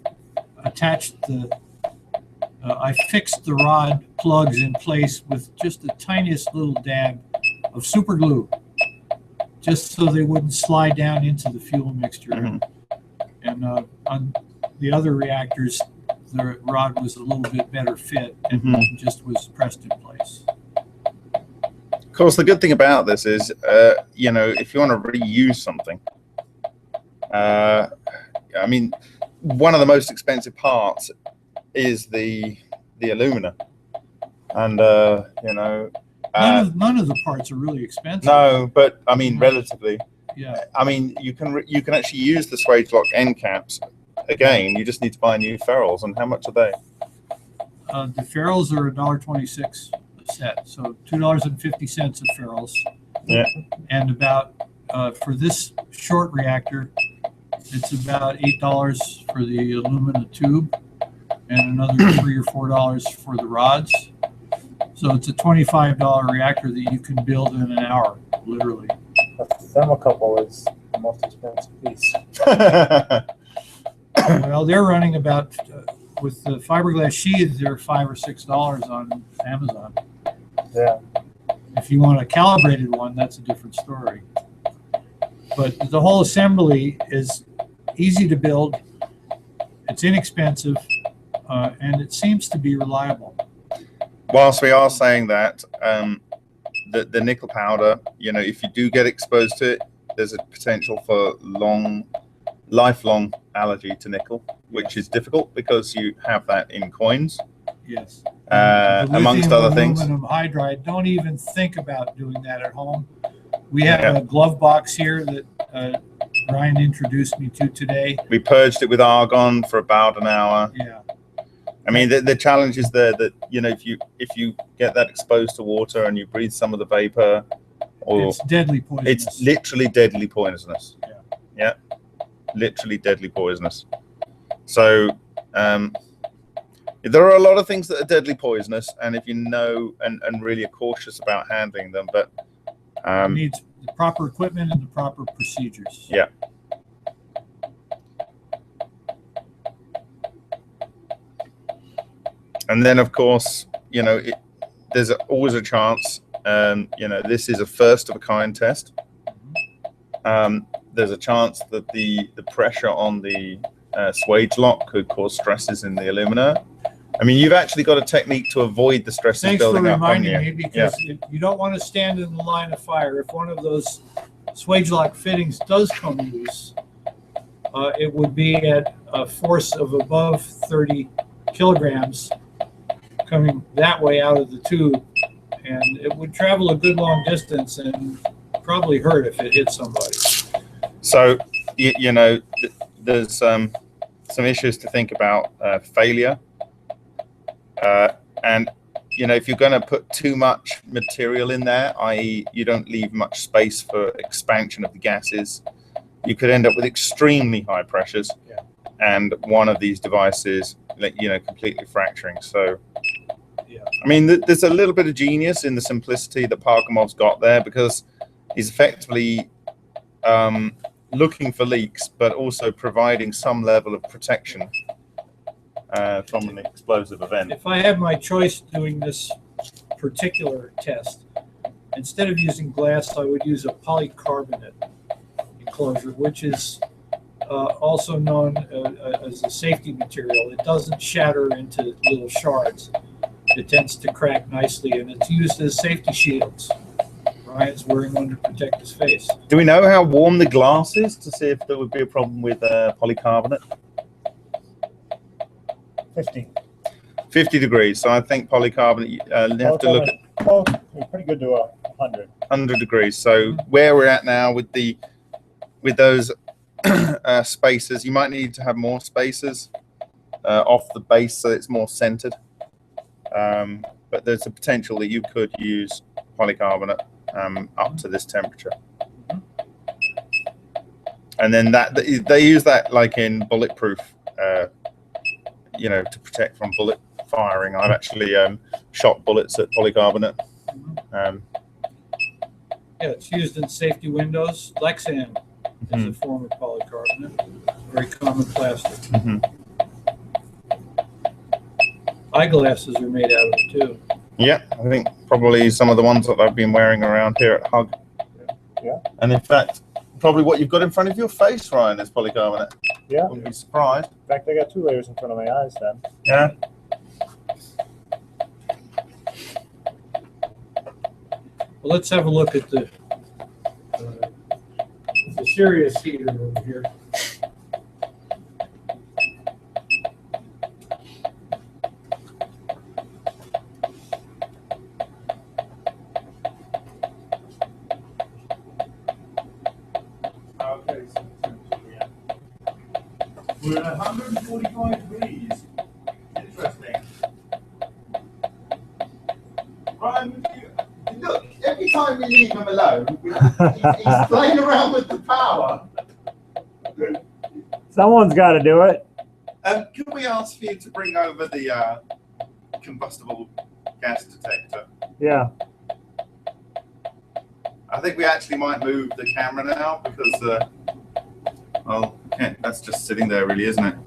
attached I fixed the rod plugs in place with just the tiniest little dab of super glue, just so they wouldn't slide down into the fuel mixture. And on the other reactors, the rod was a little bit better fit and just was pressed in place. Of course, the good thing about this is, you know, if you want to reuse something, I mean, one of the most expensive parts is the alumina, and you know, none of the parts are really expensive. no, but I mean, relatively, Yeah. I mean, you can actually use the Swagelok end caps again. You just need to buy new ferrules. And how much are they? The ferrules are $1.26 a set, so $2.50 a ferrules. Yeah. And about for this short reactor, it's about $8 for the aluminum tube, and another $3 or $4 for the rods. So it's a $25 reactor that you can build in an hour, literally. A thermocouple is the most expensive piece. Well, they're running about with the fiberglass sheaths, they're $5 or $6 on Amazon. Yeah. If you want a calibrated one, that's a different story. But the whole assembly is easy to build. It's inexpensive, and it seems to be reliable. Whilst we are saying that, the nickel powder, you know, if you do get exposed to it, there's a potential for lifelong allergy to nickel, which is difficult because you have that in coins. Yes. Amongst other things. Aluminum hydride. Don't even think about doing that at home. We have a glove box here that Ryan introduced me to today. We purged it with argon for about an hour. Yeah. I mean, the challenge is there that, you know, if you get that exposed to water and you breathe some of the vapor, or It's deadly poisonous. it's literally deadly poisonous. Yeah. Yeah, literally deadly poisonous. So there are a lot of things that are deadly poisonous, and if you know and really are cautious about handling them, but It needs the proper equipment and the proper procedures. Yeah. And then, of course, you know, there's always a chance. You know, this is a first of a kind test. There's a chance that the pressure on the Swagelok could cause stresses in the alumina. I mean, you've actually got a technique to avoid the stresses Thanks for building up on reminding you. me, because you don't want to stand in the line of fire. If one of those Swagelok fittings does come loose, it would be at a force of above 30 kilograms coming that way out of the tube, and it would travel a good long distance and probably hurt if it hit somebody. So, you know, there's some issues to think about failure. And, you know, if you're going to put too much material in there, i.e. you don't leave much space for expansion of the gases, you could end up with extremely high pressures. Yeah. And one of these devices, you know, completely fracturing. So, Yeah. I mean, there's a little bit of genius in the simplicity that Parkamov's got there, because he's effectively looking for leaks, but also providing some level of protection from an explosive event. If I had my choice doing this particular test, instead of using glass, I would use a polycarbonate enclosure, which is also known as a safety material. It doesn't shatter into little shards. It tends to crack nicely, and it's used as safety shields. Ryan's wearing one to protect his face. Do we know how warm the glass is to see if there would be a problem with polycarbonate? 50 degrees. So I think polycarbonate, you have to look at Well, it's pretty good to 100. 100 degrees. So where we're at now with those spacers, you might need to have more spacers off the base so it's more centered. But there's a potential that you could use polycarbonate up to this temperature. And then they use that like in bulletproof, you know, to protect from bullet firing. I've actually shot bullets at polycarbonate. Yeah, it's used in safety windows. Lexan is a form of polycarbonate, very common plastic. Eyeglasses are made out of it too. Yeah, I think probably some of the ones that I've been wearing around here at Hug. Yeah. And in fact, probably what you've got in front of your face, Ryan, is polycarbonate. Yeah. Wouldn't be surprised. In fact, I got 2 layers in front of my eyes then. Yeah. Well, let's have a look at the serious heater over here. We're at 145 degrees. Interesting. Ryan, look, every time we leave him alone, he's playing around with the power. Someone's got to do it. Could we ask for you to bring over the combustible gas detector? Yeah. I think we actually might move the camera now because, well, that's just sitting there, really, isn't it?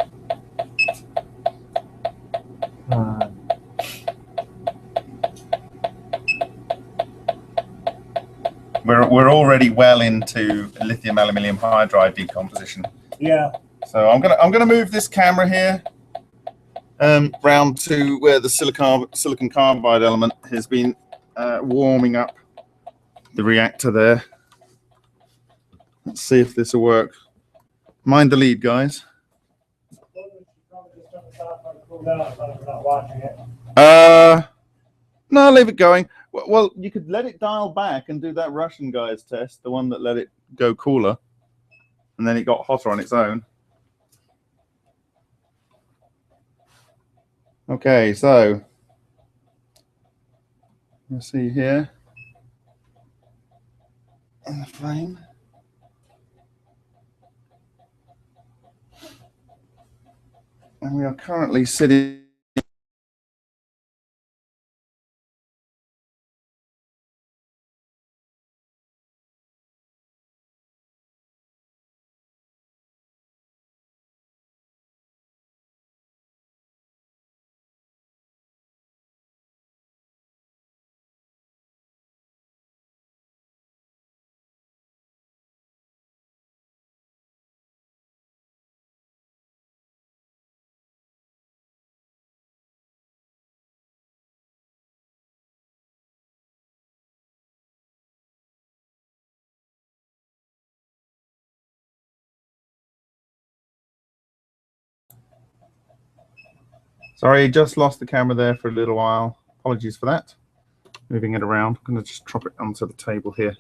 We're already well into lithium aluminium hydride decomposition. Yeah. So I'm gonna move this camera here round to where the silicon carbide element has been warming up the reactor there. Let's see if this will work. Mind the lead, guys. No, leave it going. Well, you could let it dial back and do that Russian guy's test, the one that let it go cooler, and then it got hotter on its own. Okay, so let's see here in the flame. And we are currently sitting Sorry, just lost the camera there for a little while. Apologies for that. Moving it around. I'm going to just drop it onto the table here.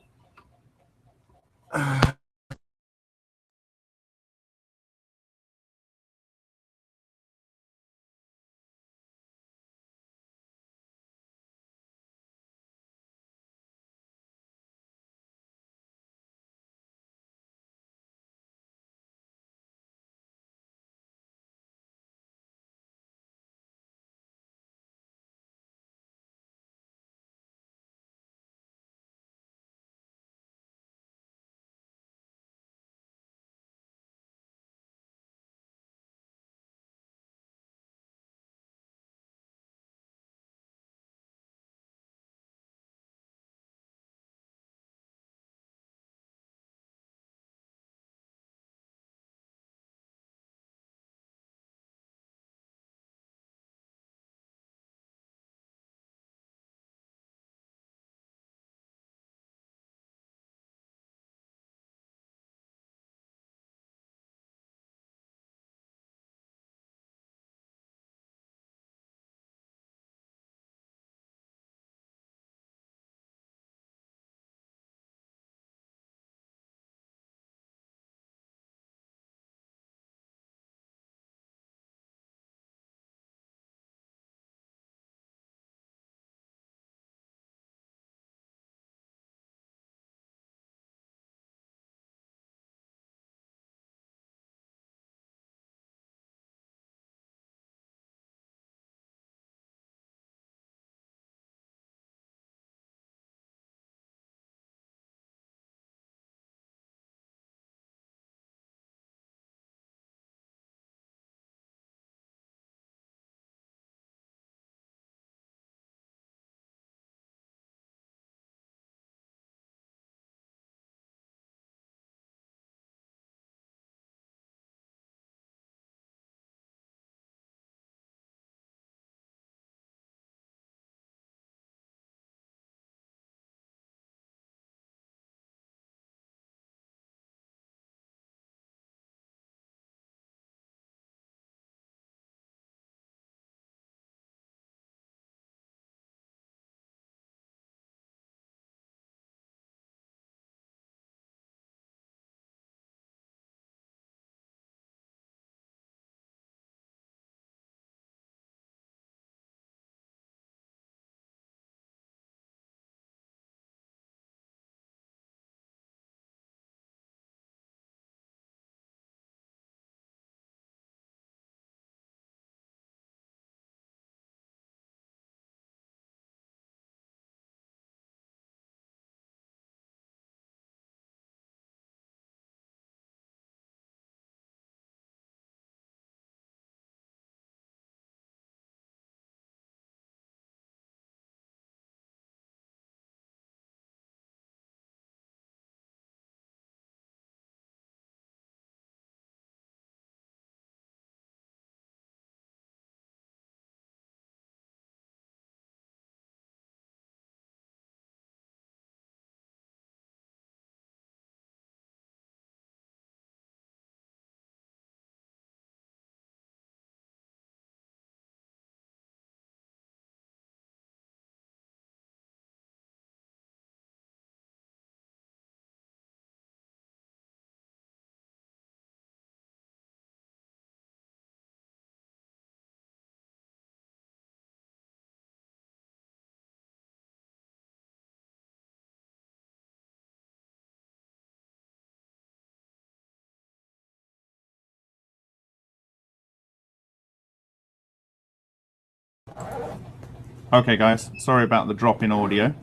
Okay, guys, sorry about the drop in audio.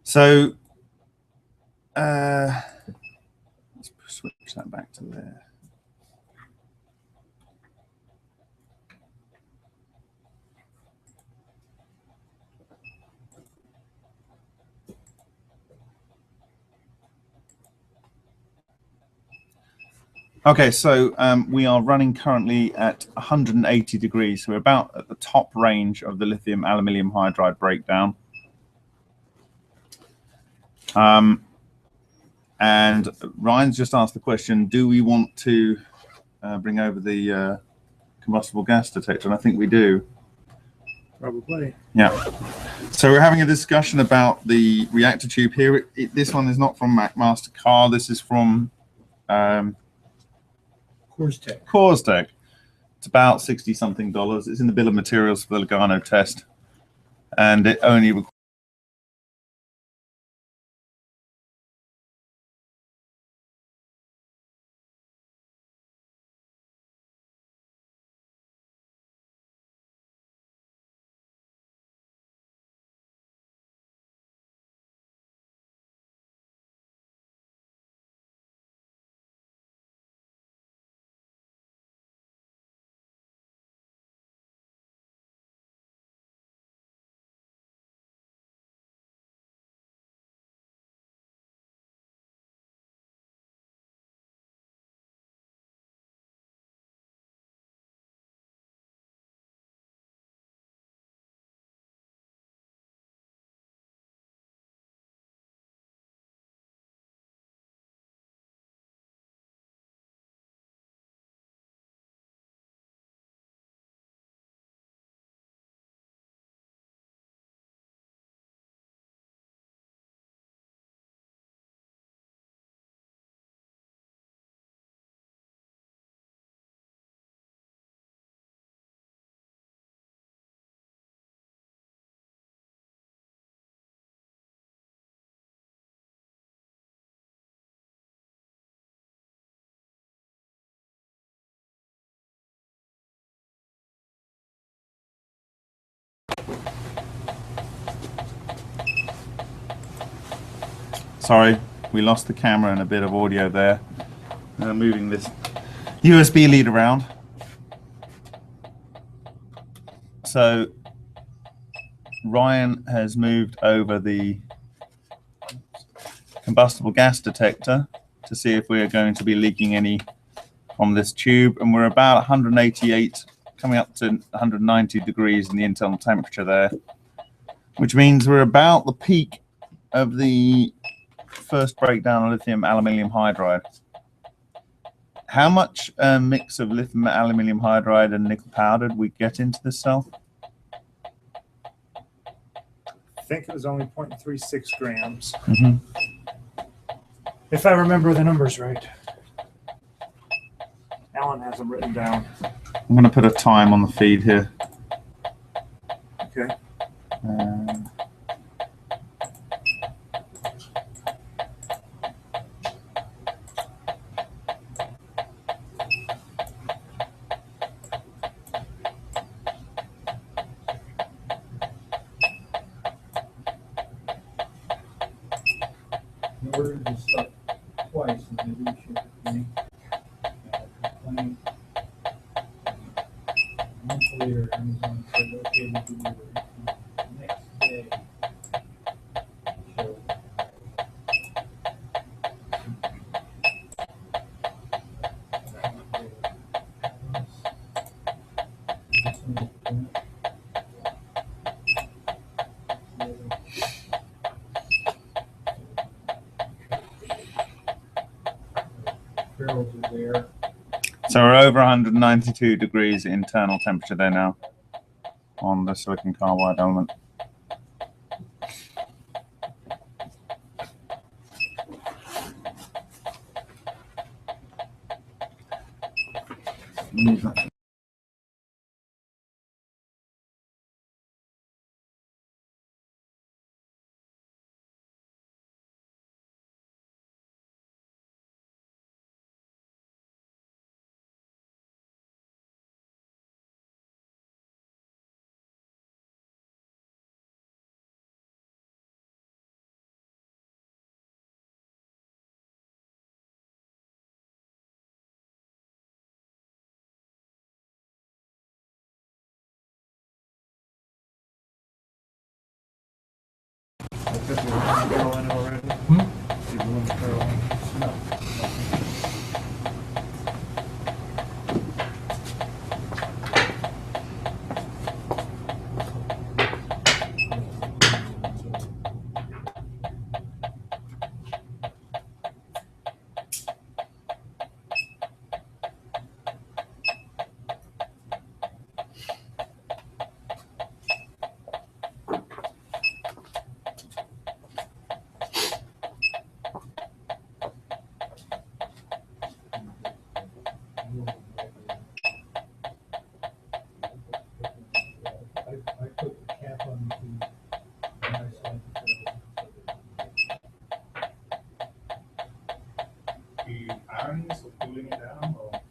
So let's switch that back to there. Okay, so we are running currently at 180 degrees. So we're about at the top range of the lithium aluminium hydride breakdown. And Ryan's just asked the question, do we want to bring over the combustible gas detector? And I think we do. Probably. Yeah. So we're having a discussion about the reactor tube here. This one is not from McMaster-Carr. This is from Coors-Tech. It's about $60-something. It's in the bill of materials for the Lugano test. And it only requires sorry, we lost the camera and a bit of audio there. Moving this USB lead around. So Ryan has moved over the combustible gas detector to see if we are going to be leaking any from this tube. And we're about 188, coming up to 190 degrees in the internal temperature there, which means we're about the peak of the first breakdown of lithium aluminium hydride. How much mix of lithium aluminium hydride and nickel powder did we get into this cell? I think it was only 0.36 grams. Mm-hmm. If I remember the numbers right. Alan has them written down. I'm going to put a time on the feed here. Okay. We're going to do stuff twice and maybe we should complain. A month later, Amazon said, okay, we'll do it the next day. Barrels are there. So we're over 192 degrees internal temperature there now on the silicon carbide element. Move that I put the cap on the and I slide Are you powering this or cooling it down, or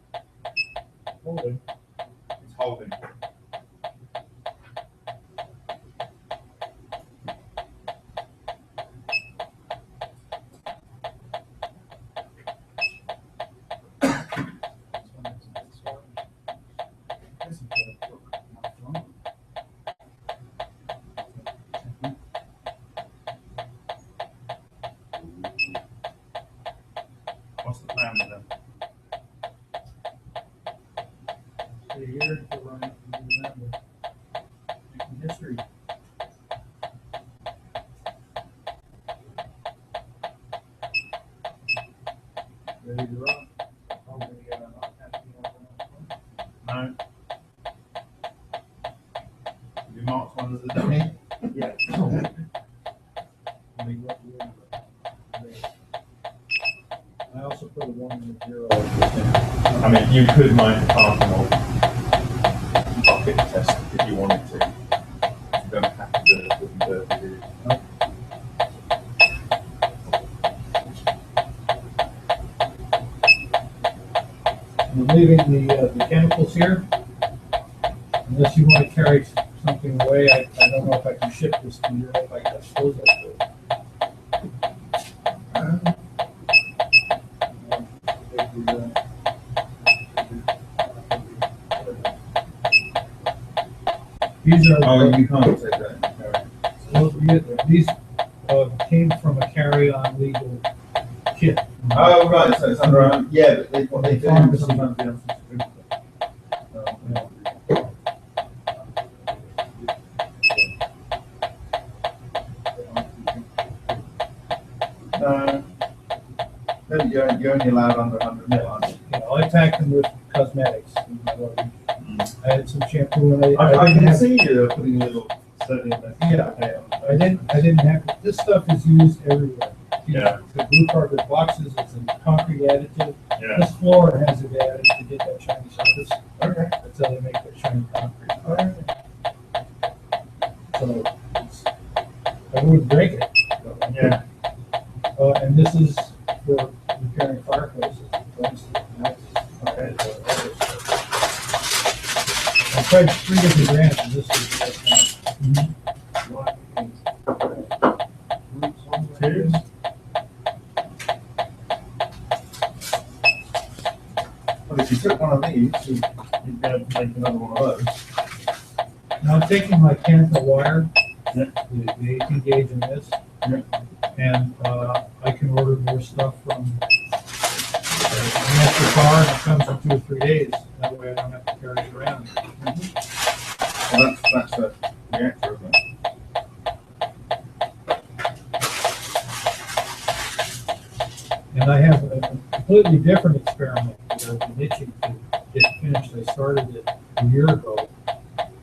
holding. it's holding? What's the plan with them? Stay here to run it and do that with making history. Ready to run. I'm gonna get an No. You marked one as a dummy? Yeah. I also put a 1 and a 0. I mean, you could make a parking bucket test if you wanted to. You don't have to do it with the dirty. I'm leaving the chemicals here. Unless you want to carry something away, I don't know if I can ship this to you, if I suppose I could. These are Oh, you can't take that. these came from a carry-on legal kit. Oh, right, so it's under, yeah, but what they do Pharmacy. sometimes they have you're only allowed under 100 mil, aren't you? You know, I packed them with cosmetics. I had some shampoo and I didn't can have- see you putting a little study in there. Yeah, I didn't have, this stuff is used everywhere. Yeah. The blue cardboard boxes, it's a concrete additive. Yeah. This floor has it added to get that shiny surface. Okay. That's how they make that shiny concrete. So, I wouldn't drink it. but- Yeah. And this is for repairing fireplaces. for instance. And that's- Okay. I tried 3 different brands, and this is the best one. Cheers. Well, if you took one of these, you'd be able to make another one of those. Now I'm taking my Canfa wire, Yeah. the 18 gauge in this, Yeah. and I can order more stuff from an extra car, and it comes in 2 or 3 days. That way I don't have to carry it around. Well, that's a reactor, isn't it? And I have a completely different experiment that I've been itching to get finished. I started it a year ago.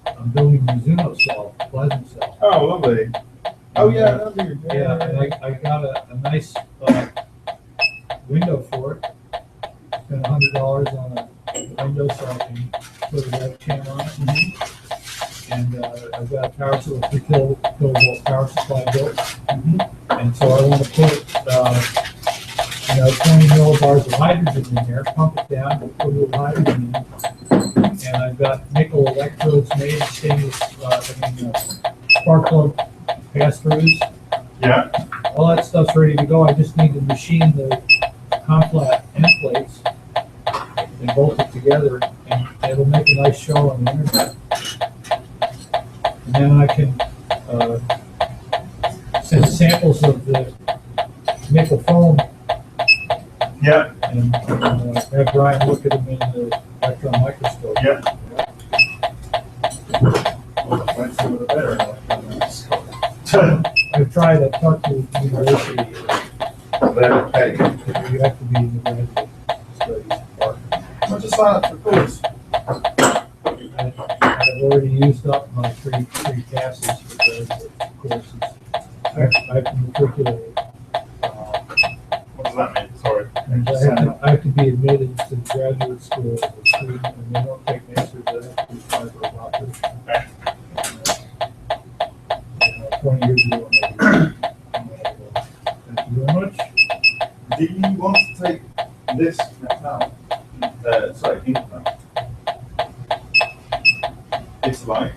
I'm building a Mizuno cell, plasma cell. Oh, lovely. Oh, yeah, lovely. Yeah, and I got a nice window for it. Spent $100 on a window so I can put a webcam on it. And I've got a power supply, 3 kilovolt power supply built. And so I want to put 20 millibars of hydrogen in there, pump it down, put a little hydrogen in. And I've got nickel electrodes made, stainless, spark plug pass-throughs. Yeah. All that stuff's ready to go. I just need to machine the conflat end plates and bolt it together, and it'll make a nice show on the internet. And then I can, since samples of the nickel foam Yeah. and have Brian look at them in the electron microscope. Yeah. That's some of the better electron microscope. I've tried, I've talked to the university, Okay. you have to be in the graduate studies department. I'll just sign up for course. I've already used up my free passes for graduate courses. I've matriculated. What does that mean? Sorry. And I have to be admitted to graduate school as a student, and they don't take masters, I have to be fiber optics. Okay. 20 years ago, maybe. Thank you very much. Do you want to take this now? Sorry, income. It's light.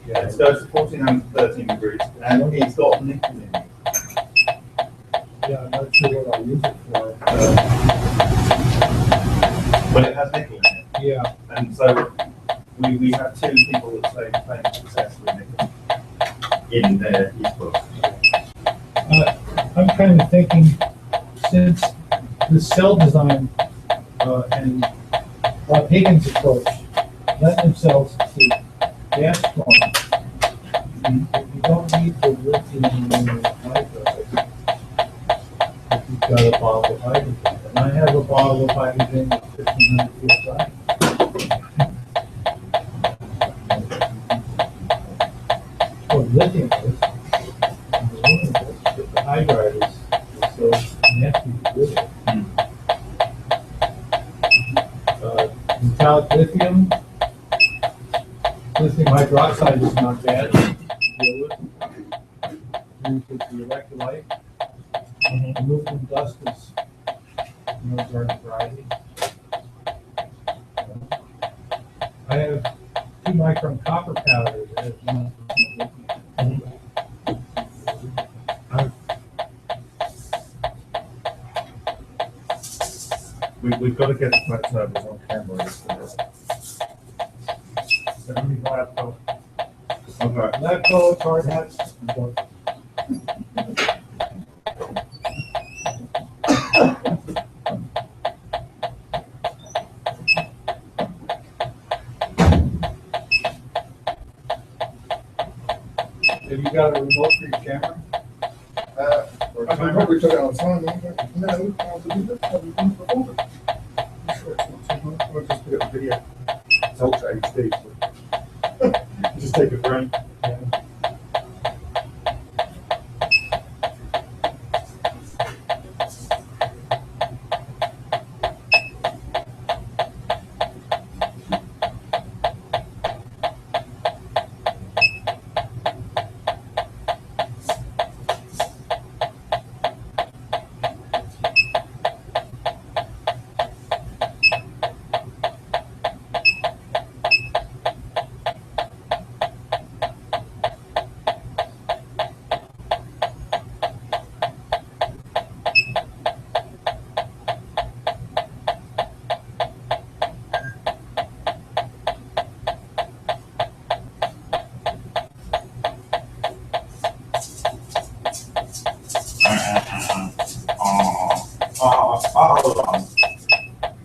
Yeah, It goes to 14 and 13 degrees, and it's got nickel in it. yeah, I'm not sure what I'll use it for. But it has nickel in it. Yeah, And so we have two people that say claim success with nickel in their book. I'm kind of thinking, since the cell design and Bob Higgins' approach lend themselves to gas forming, you don't need the lithium hydride if you've got a bottle of hydrogen. And I have a bottle of hydrogen at 1,500 psi. Well, lithium is, and the aluminum is, but the hydride is so nasty to deal with. Metallic lithium hydroxide is not bad to deal with. Use with the electrolyte. Aluminum dust is, garden variety. I have 2 micron copper powder that has 1% lithium. We've got to get the flat servers on camera. Okay. Lab coats, hard hats. Have you got a remote for your camera? I can probably took it on time. No, I'll do this. I'll do this before. I'll just put it on video. It's ultra HD. So. Just take a frame. Yeah.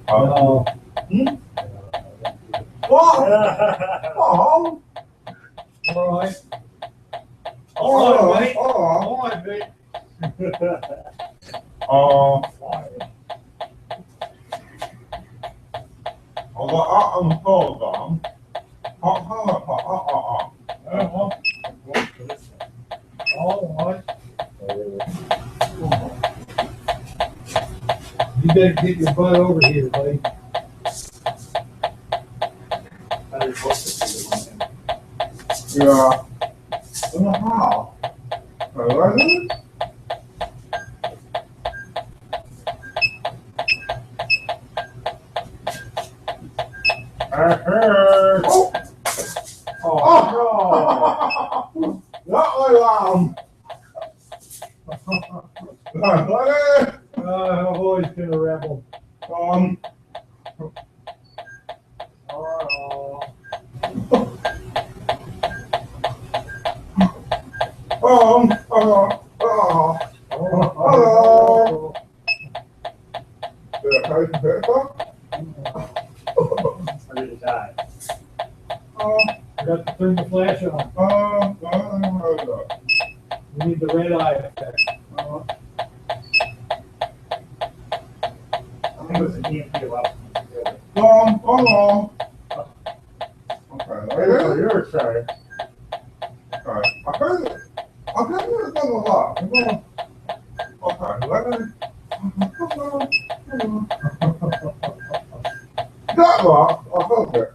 No. Oh, All right. oh, mate. oh, All right, mate. oh, All right. You better get your butt over here, buddy. yeah. How? Really? I heard. Oh, Oh, no. What was I've always been a rebel. Oh. We need the red eye effect. I think it was an EMP level. Long. Okay. Oh, you're excited. Okay. I heard it. Okay, it's not a lot. Okay, let me. That lot, I heard it.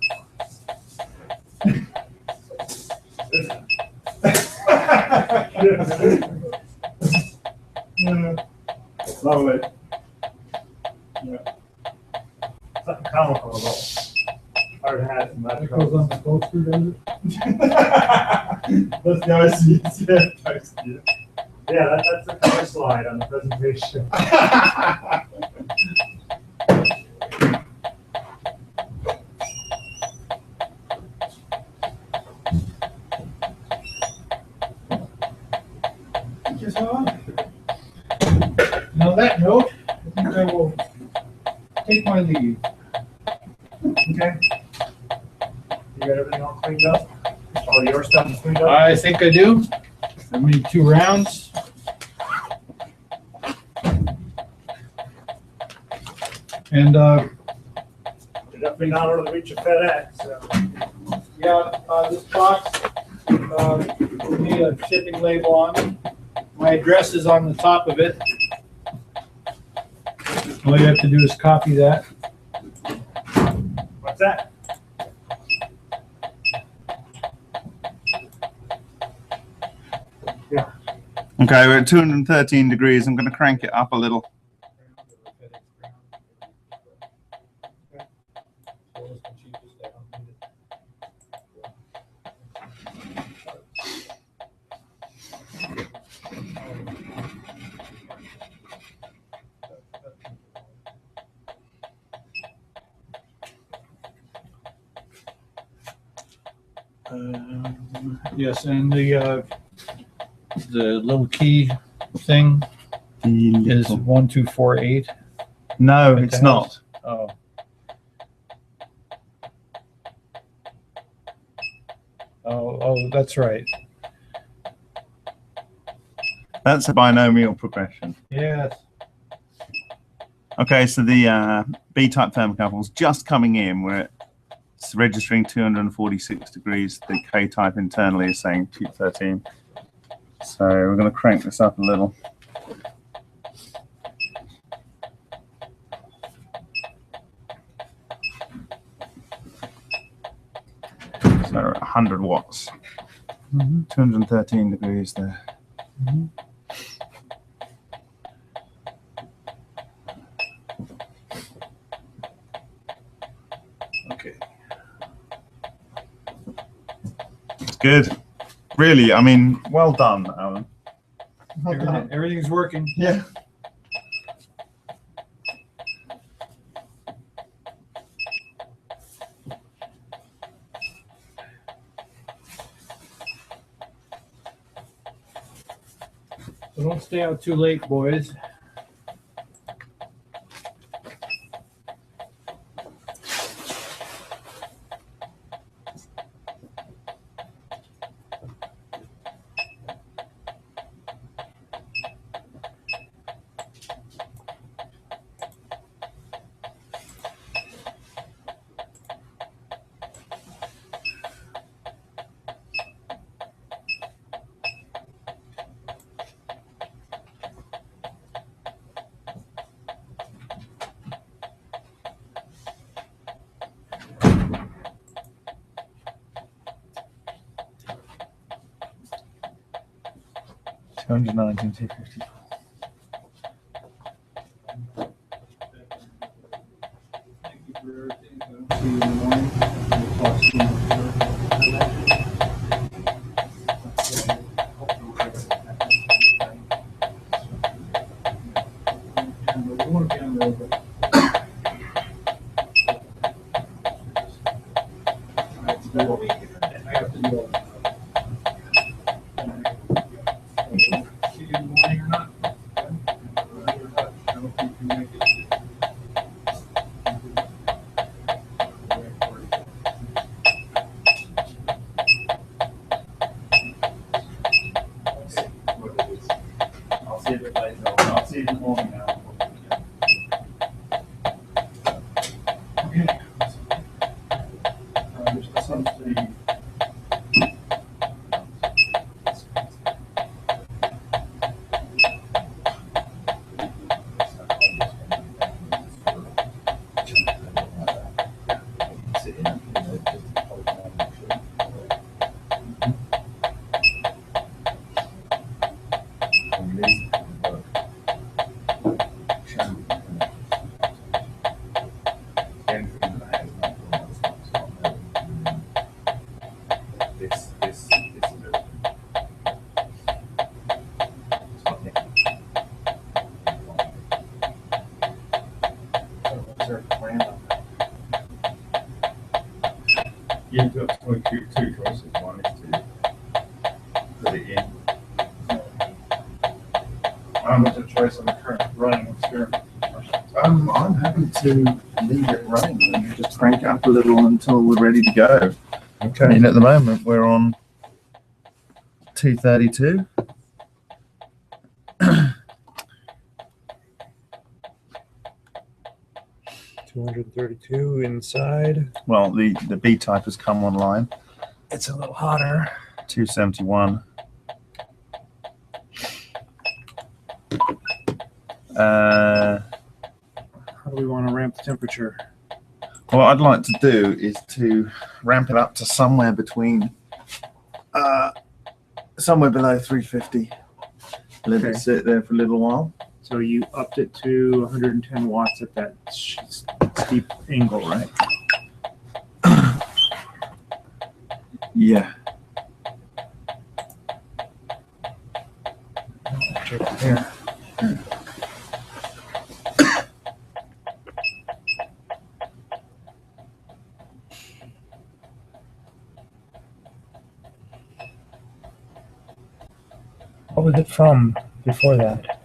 Lovely. Yeah. Something comical about hard hat and That goes on the poster, does it? That's the IC. Yeah, that's the cover slide on the presentation. And on that note, I think I will take my leave. Okay. You got everything all cleaned up? All your stuff is cleaned up? I think I do. I need 2 rounds. And You're definitely not out of the reach of FedEx, so. yeah, this box will need a shipping label on it. My address is on the top of it. All you have to do is copy that. What's that? Okay, we're at 213 degrees. I'm going to crank it up a little. Yes, and the little key thing is 1248. No, At it's the not. Oh. Oh, that's right. That's a binomial progression. Yes. Okay, so the B-type thermocouple's just coming in. It's registering 246 degrees. The K-type internally is saying 213. So we're going to crank this up a little. So we're at 100 watts. 213 degrees there. Okay. It's good. Really, I mean, well done, Alan. Well done. Everything's working. Yeah. So don't stay out too late, boys. $219, $250. Thank you for everything. I'll see you in the morning. We'll talk soon. We won't be on the road, but- I have to go. See you in the morning or not? I don't think you make it. in the morning now. Okay. This one's the You've got two choices. One is to put it in. what's the choice on the current running experiment? I'm happy to leave it running and just crank it up a little until we're ready to go. I Okay. mean, at the moment we're on 232. 232 inside. Well, the B type has come online. It's a little hotter. 271. How do we want to ramp the temperature? What I'd like to do is to ramp it up to somewhere between, somewhere below 350. Let it sit there for a little while. So you upped it to 110 watts at that steep angle, right? Yeah. Check here. What was it from before that?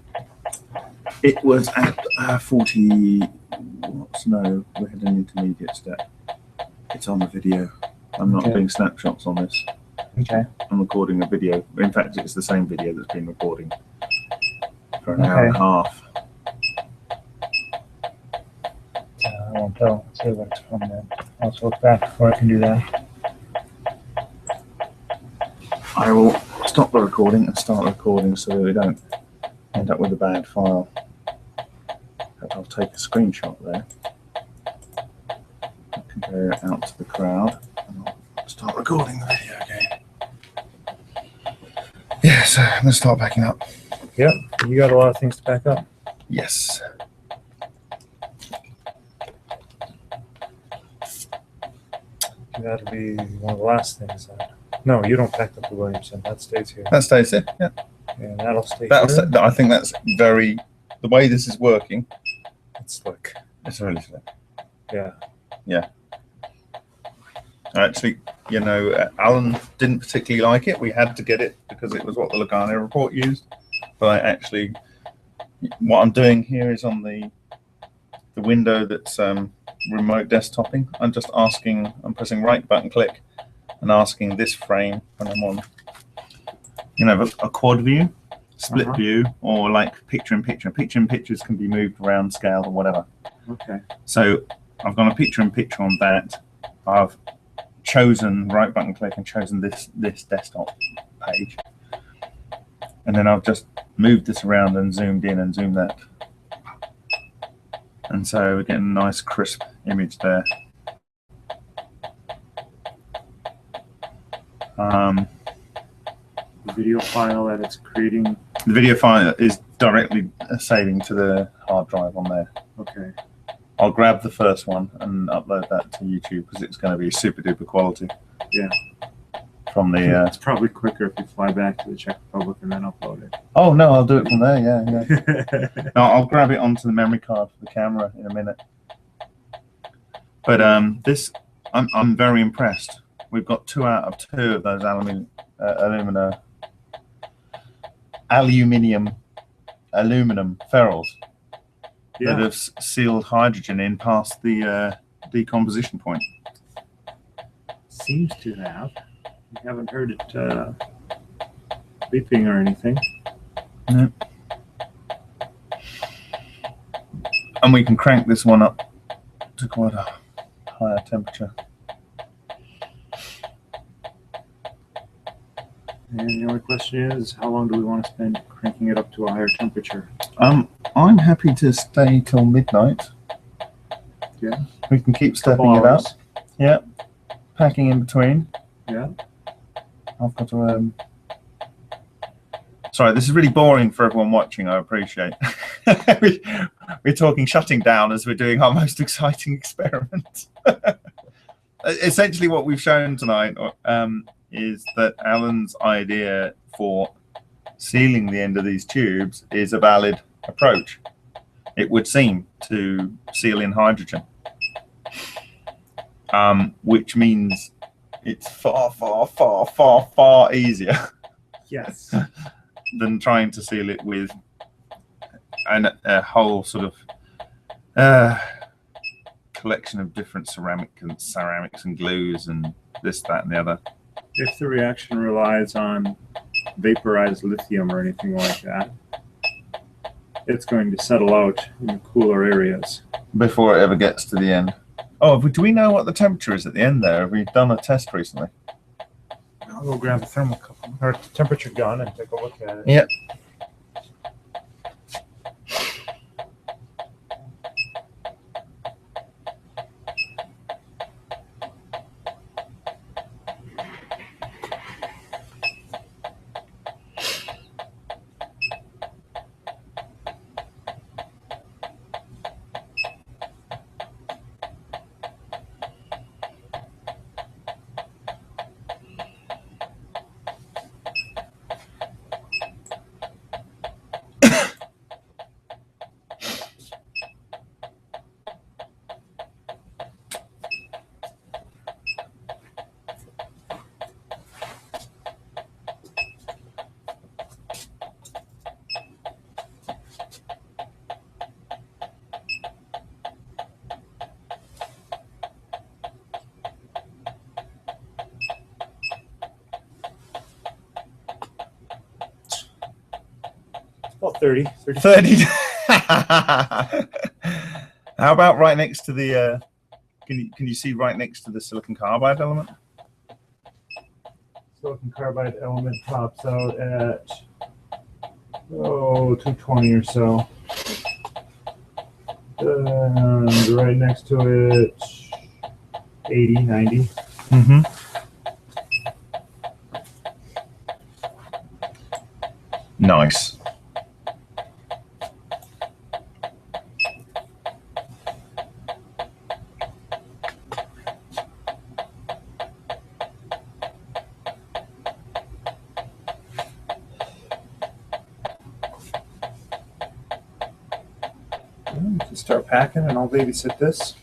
It was at 40 watts. No, we had an intermediate step. It's on the video. I'm not Okay. doing snapshots on this. Okay. I'm recording a video. In fact, it's the same video that's been recording for an hour and a half. I won't tell. Let's see what it's from then. I'll just look back before I can do that. I will stop the recording and start recording so that we don't end up with a bad file. I'll take a screenshot there. Compare it out to the crowd and I'll start recording the video again. Yeah, so I'm going to start backing up. Yep. You got a lot of things to back up. Yes. That'll be one of the last things. No, you don't pack up the Williamson. That stays here. That stays here. Yeah. And that'll stay That's, here. I think that's very, the way this is working, It's slick. it's really slick. Yeah. Actually, you know, Alan didn't particularly like it. We had to get it because it was what the Lugano report used. But actually, what I'm doing here is on the window that's remote desktoping. I'm just asking, I'm pressing right button click and asking this frame when I'm on, you know, a quad view, split view, or like picture in picture. Picture in pictures can be moved around, scaled, or whatever. Okay. So I've gone a picture in picture on that. I've chosen right button click and chosen this desktop page, and then I've just moved this around and zoomed in and zoomed that, and so we're getting a nice crisp image there. The video file that it's creating. The video file is directly saving to the hard drive on there. Okay. I'll grab the first one and upload that to YouTube because it's going to be super duper quality. Yeah. From the. It's probably quicker if you fly back to the Czech Republic and then upload it. Oh no, I'll do it from there. Yeah. No, I'll grab it onto the memory card for the camera in a minute. But this, I'm very impressed. We've got 2 out of 2 of those aluminum ferrules that have sealed hydrogen in past the decomposition point. Seems to have. You haven't heard it beeping or anything. No. And we can crank this one up to quite a higher temperature. And the only question is, how long do we want to spend cranking it up to a higher temperature? I'm happy to stay till midnight. Yeah. We can keep stepping Couple it up. hours. Yeah. Packing in between. Yeah. I've got to. Sorry, this is really boring for everyone watching. I appreciate. We're talking shutting down as we're doing our most exciting experiment. Essentially, what we've shown tonight is that Alan's idea for sealing the end of these tubes is a valid approach. It would seem to seal in hydrogen, which means it's far, far, far, far, far easier. Yes. Than trying to seal it with a whole sort of collection of different ceramics and glues and this, that, and the other. If the reaction relies on vaporized lithium or anything like that, it's going to settle out in the cooler areas. Before it ever gets to the end. Oh, do we know what the temperature is at the end there? Have we done a test recently? I'll go grab a thermocouple or temperature gun and take a look at it. Yep. Well, 30. 30. How about right next to the? Can you see right next to the silicon carbide element? Silicon carbide element tops out at 220 or so. And right next to it, 80, 90. Mm-hmm. Nice. Start packing and I'll babysit this.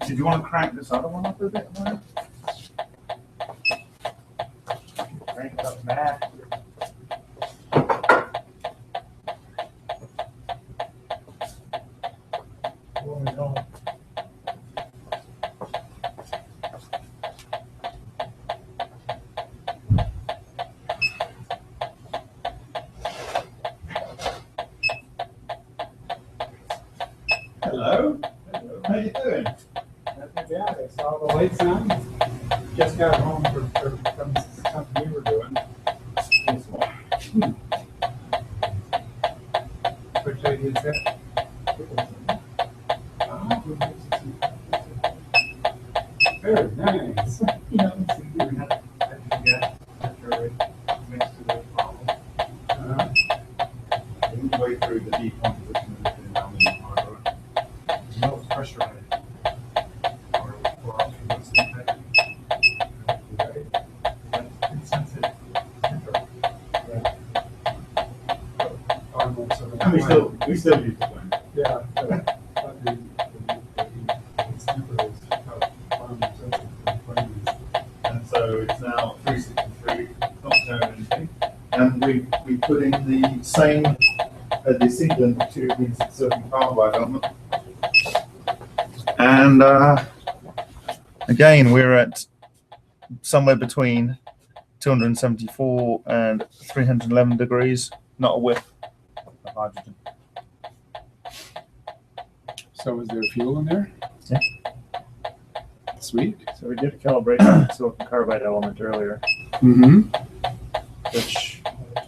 Did you want to crank this other one up a bit more? Crank it up back. Oh, no. Yeah, I saw the lights on. Just got home from something we were doing. Which idea is that? Very nice. You know, so you have to get after it next to the problem. Way through the decomposition of the aluminum hydride. No pressure on it. Or what's the type? It's sensitive. And we still use the flame. Yeah. And so it's now 363, not showing anything. And we put in the same, the sealant tube into the silicon carbide element. And again, we're at somewhere between 274 and 311 degrees, not a whiff of hydrogen. So is there fuel in there? Yeah. Sweet. So we did a calibration of the silicon carbide element earlier, Mm-hmm. which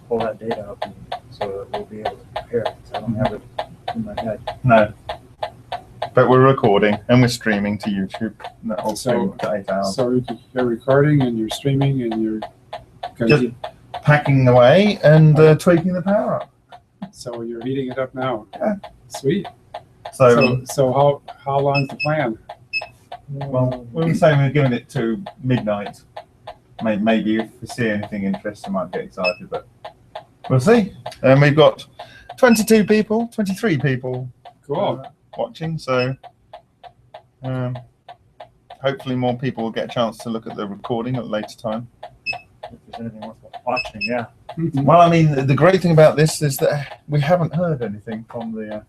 pull that data up so that we'll be able to compare it. 'Cause I don't have it in my head. No. But we're recording and we're streaming to YouTube. And that'll So- stream to 8 hours. So you're recording and you're streaming and you're Just packing away and tweaking the power up. so you're heating it up now. Yeah. Sweet. So, So how long's the plan? well, when we say we're giving it to midnight, maybe if we see anything interesting, I might get excited, but we'll see. And we've got 23 people Cool. watching, so hopefully more people will get a chance to look at the recording at a later time. If there's anything worth watching, yeah. Mhm. Well, I mean, the great thing about this is that we haven't heard anything from the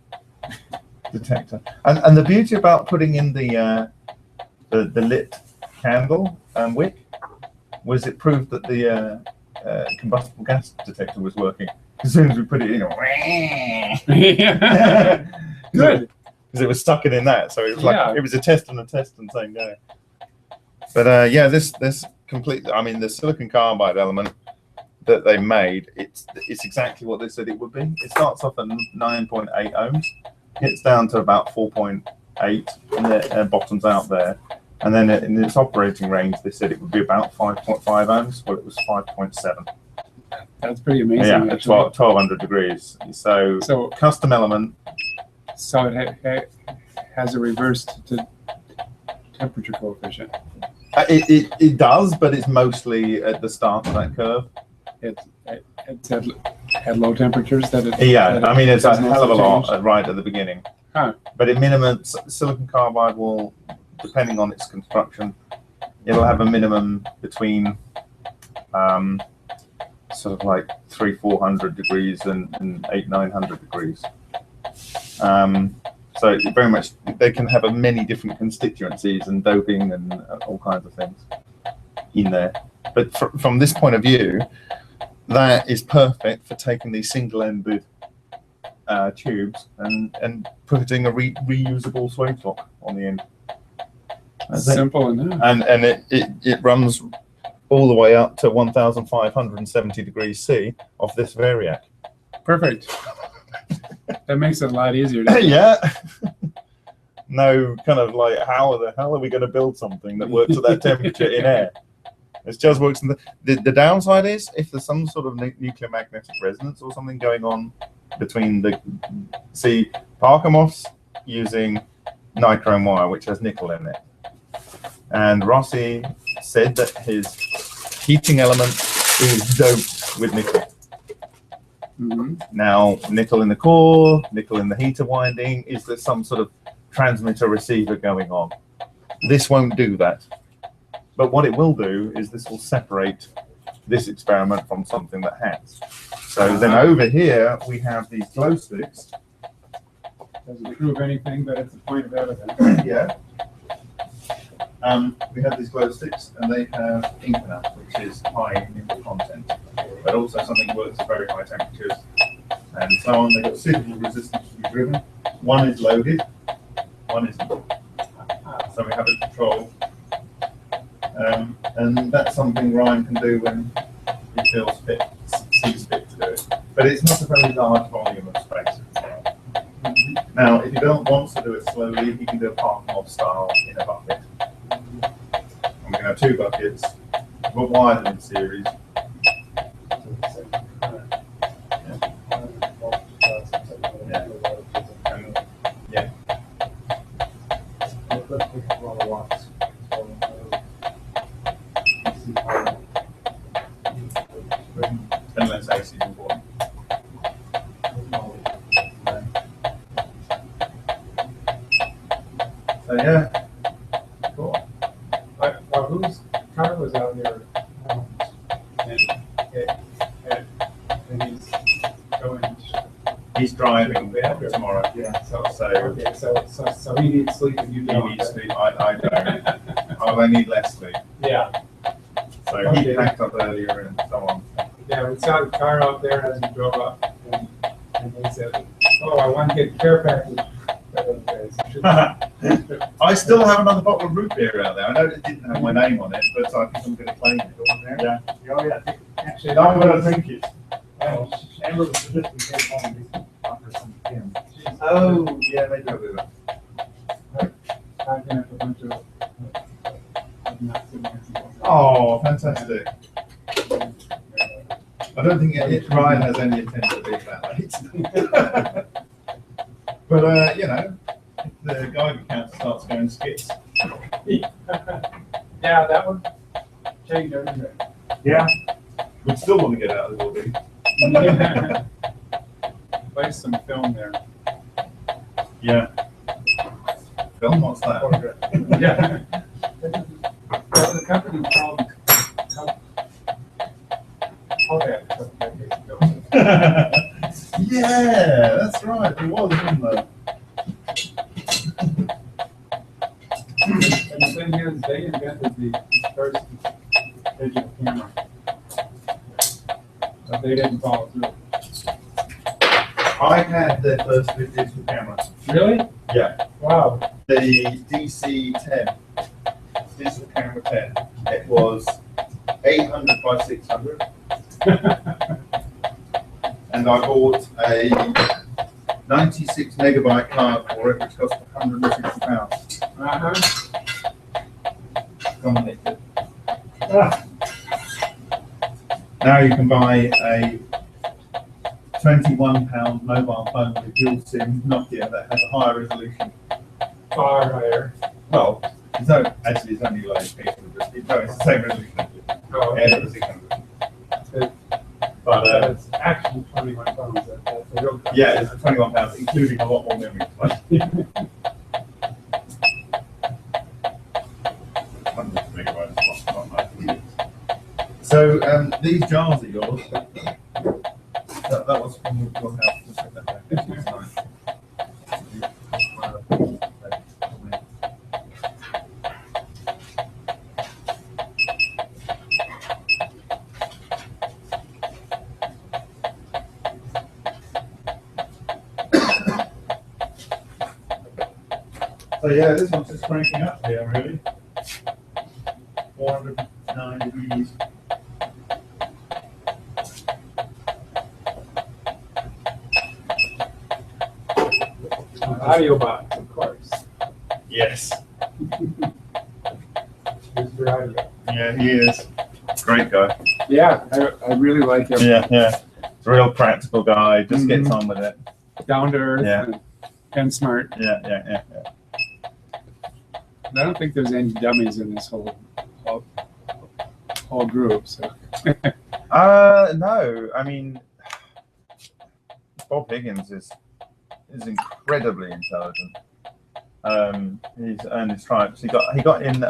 detector, and the beauty about putting in the lit candle wick was it proved that the combustible gas detector was working. As soon as we put it in, Yeah. Good. because it was stuck in that, so it was like Yeah. it was a test and saying go. But yeah, this completely. I mean, the silicon carbide element that they made, it's exactly what they said it would be. It starts off at 9.8 ohms, hits down to about 4.8, and then bottoms out there. And then in its operating range, they said it would be about 5.5 ohms. Well, it was 5.7. That's pretty amazing. Yeah, at actually. 1200 degrees. So So custom element. so it has a reversed temperature coefficient. It does, but it's mostly at the start of that curve. It's at low temperatures that it. Yeah, that I mean, it's a doesn't hell of a also lot change. right at the beginning. Huh. But at minimum, silicon carbide will, depending on its construction, it'll have a minimum between sort of like 300-400 degrees and 800-900 degrees. So it very much, they can have many different constituencies and doping and all kinds of things in there. But from this point of view, that is perfect for taking these single-ended tubes and putting a reusable Swagelok on the end. That's it. Simple enough. And it runs all the way up to 1,570 degrees C off this variac. Perfect. That makes it a lot easier. To Yeah. No kind of like, how the hell are we going to build something that works at that temperature in air? It just works. The downside is if there's some sort of nuclear magnetic resonance or something going on between Parker-Moff's using nichrome wire, which has nickel in it. And Rossi said that his heating element is doped with nickel. Mhm. Now, nickel in the core, nickel in the heater winding, is there some sort of transmitter receiver going on? This won't do that. But what it will do is this will separate this experiment from something that has. So then over here, we have these glow sticks. Doesn't prove anything, but it's a point of evidence. Yeah. We have these glow sticks, and they have inconel, which is high nickel content, but also something that works at very high temperatures, and so on. They've got suitable resistance to be driven. One is loaded, one isn't. So we have it controlled. And that's something Ryan can do when he feels fit, sees fit to do it. But it's not a very large volume of space. Now, if you don't want to do it slowly, you can do a park mod style in a bucket. And we're going to have 2 buckets, but wider in series. Yeah. Unless AC is important. So yeah, cool. Well, whose car was out there? And he's going. He's driving tomorrow. Yeah. So So so he needs sleep and you he don't. needs sleep. I don't. I need less sleep. Yeah. So Okay. he packed up earlier and so on. Yeah, we saw the car out there as we drove up, and he said, "Oh, I want to get care package." I still have another bottle of root beer out there. I know it didn't have my name on it, but I think I'm going to claim it. Yeah. Oh, yeah. Actually, No, I'm gonna drink it. Amber was suggesting take home and offer some to him. Oh, yeah, maybe I'll do that. I've been at a bunch of nuts and Nancy. Oh, fantastic. I don't think Ryan has any intent to be that late. But, you know, if the Geiger counter starts going skits. Yeah, that would change everything. Yeah. We'd still want to get out of the building. Play some film there. Yeah. Film, what's that? Yeah. There's a company called Kodak a couple decades ago. Yeah, that's right. It was, wasn't there? And the thing is, they invented the first digital camera. But they didn't follow through. I had the first digital camera. Really? Yeah. Wow. The DC-10. Digital camera 10. It was 800 by 600. And I bought a 96 megabyte card for it, which cost £160. Uh-huh. Dominated. Now you can buy a £21 mobile phone with dual SIM Nokia that has a higher resolution. Far higher. Well, it's no, actually it's only like 800. No, it's the same resolution. Oh, Yeah, okay. it was 600. It- But It's actually 21 phones. That's the real cost. yeah, it's £21, including a lot more memory. 100 megabytes, not nice. So these jars are yours. That was from your house. Just put that back. It's nice. So yeah, this one's just cranking up here, really. 409 degrees. Audio box, of course. Yes. Mr. Audio. Yeah, he is. Great guy. Yeah, I really like him. Yeah, yeah. Real practical guy. Just gets on with it. Down to earth Yeah. and smart. Yeah. I don't think there's any dummies in this whole group. So No. I mean, Bob Higgins is incredibly intelligent. He's earned his stripes. He got in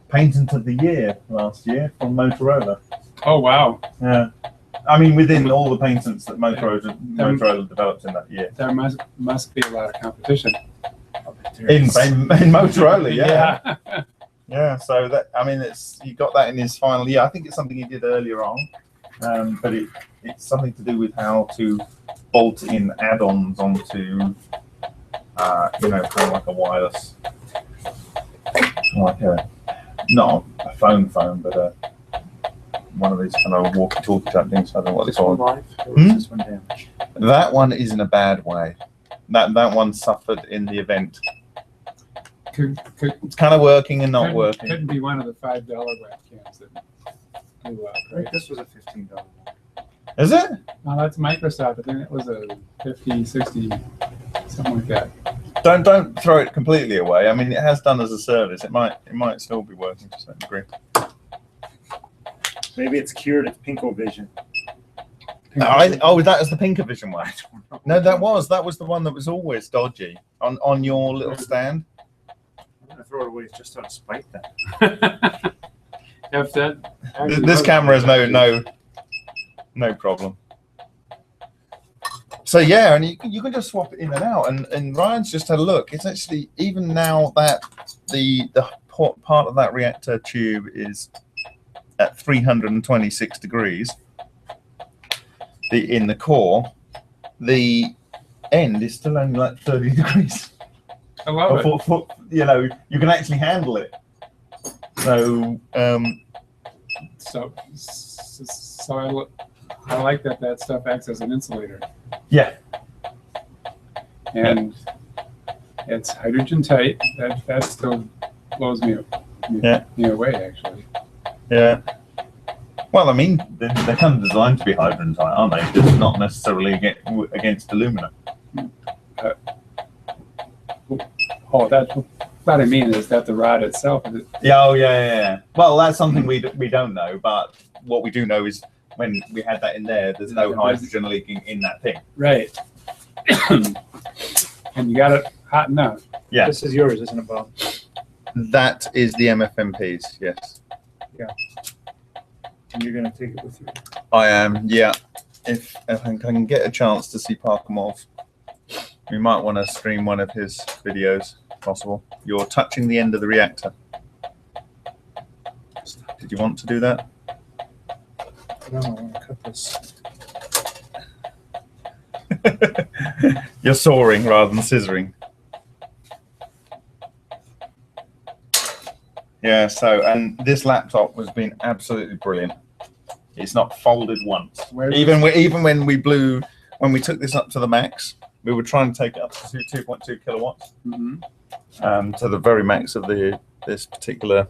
Patent of the Year last year from Motorola. oh wow, Yeah. I mean, within all the patents that Motorola developed in that year. there must be a lot of competition. In Motorola, yeah. Yeah. Yeah, so that, I mean, he got that in his final year. I think it's something he did earlier on, but it's something to do with how to bolt in add-ons onto, kind of like a wireless like a, not a phone, but one of these kind of walkie-talkie type things. I don't know what Is it's this one called. live? Or is this one damaged? That one is in a bad way. That one suffered in the event. It's kind of working and not working. Couldn't be one of the $5 webcams that blew up, I right? think this was a $15 one. Is it? No, that's Microsoft. I think it was a 50, 60, something like that. Don't throw it completely away. I mean, it has done as a service. It might still be working to a certain degree. Maybe it's cured its pinko vision. That was the Pinkervision one. No, that was the one that was always dodgy on your little stand. I'm gonna throw it away just out of spite then. If that This camera has no problem. So yeah, and you can just swap it in and out. And Ryan's just had a look. It's actually, even now that the part of that reactor tube is at 326 degrees, in the core, the end is still only like 30 degrees. I love it. You know, you can actually handle it. So So I like that stuff acts as an insulator. yeah. And it's hydrogen tight. That still blows me away, actually. Yeah. Well, I mean, they're kind of designed to be hydrogen tight, aren't they? Just not necessarily against aluminum. What I mean is that the rod itself. Yeah. Oh, yeah. Well, that's something we don't know, but what we do know is when we had that in there, there's no hydrogen leaking in that thing. Right. And you got it hot enough. Yeah. This is yours, isn't it, Bob? That is the MFMPs. Yes. And you're gonna take it with you. I am. Yeah. If I can get a chance to see Parkamov, we might want to stream one of his videos, if possible. You're touching the end of the reactor. Did you want to do that? No, I want to cut this. You're sawing rather than scissoring. Yeah, so, and this laptop has been absolutely brilliant. It's not folded once. Even when we took this up to the max, we were trying to take it up to 2.2 kilowatts, to the very max of this particular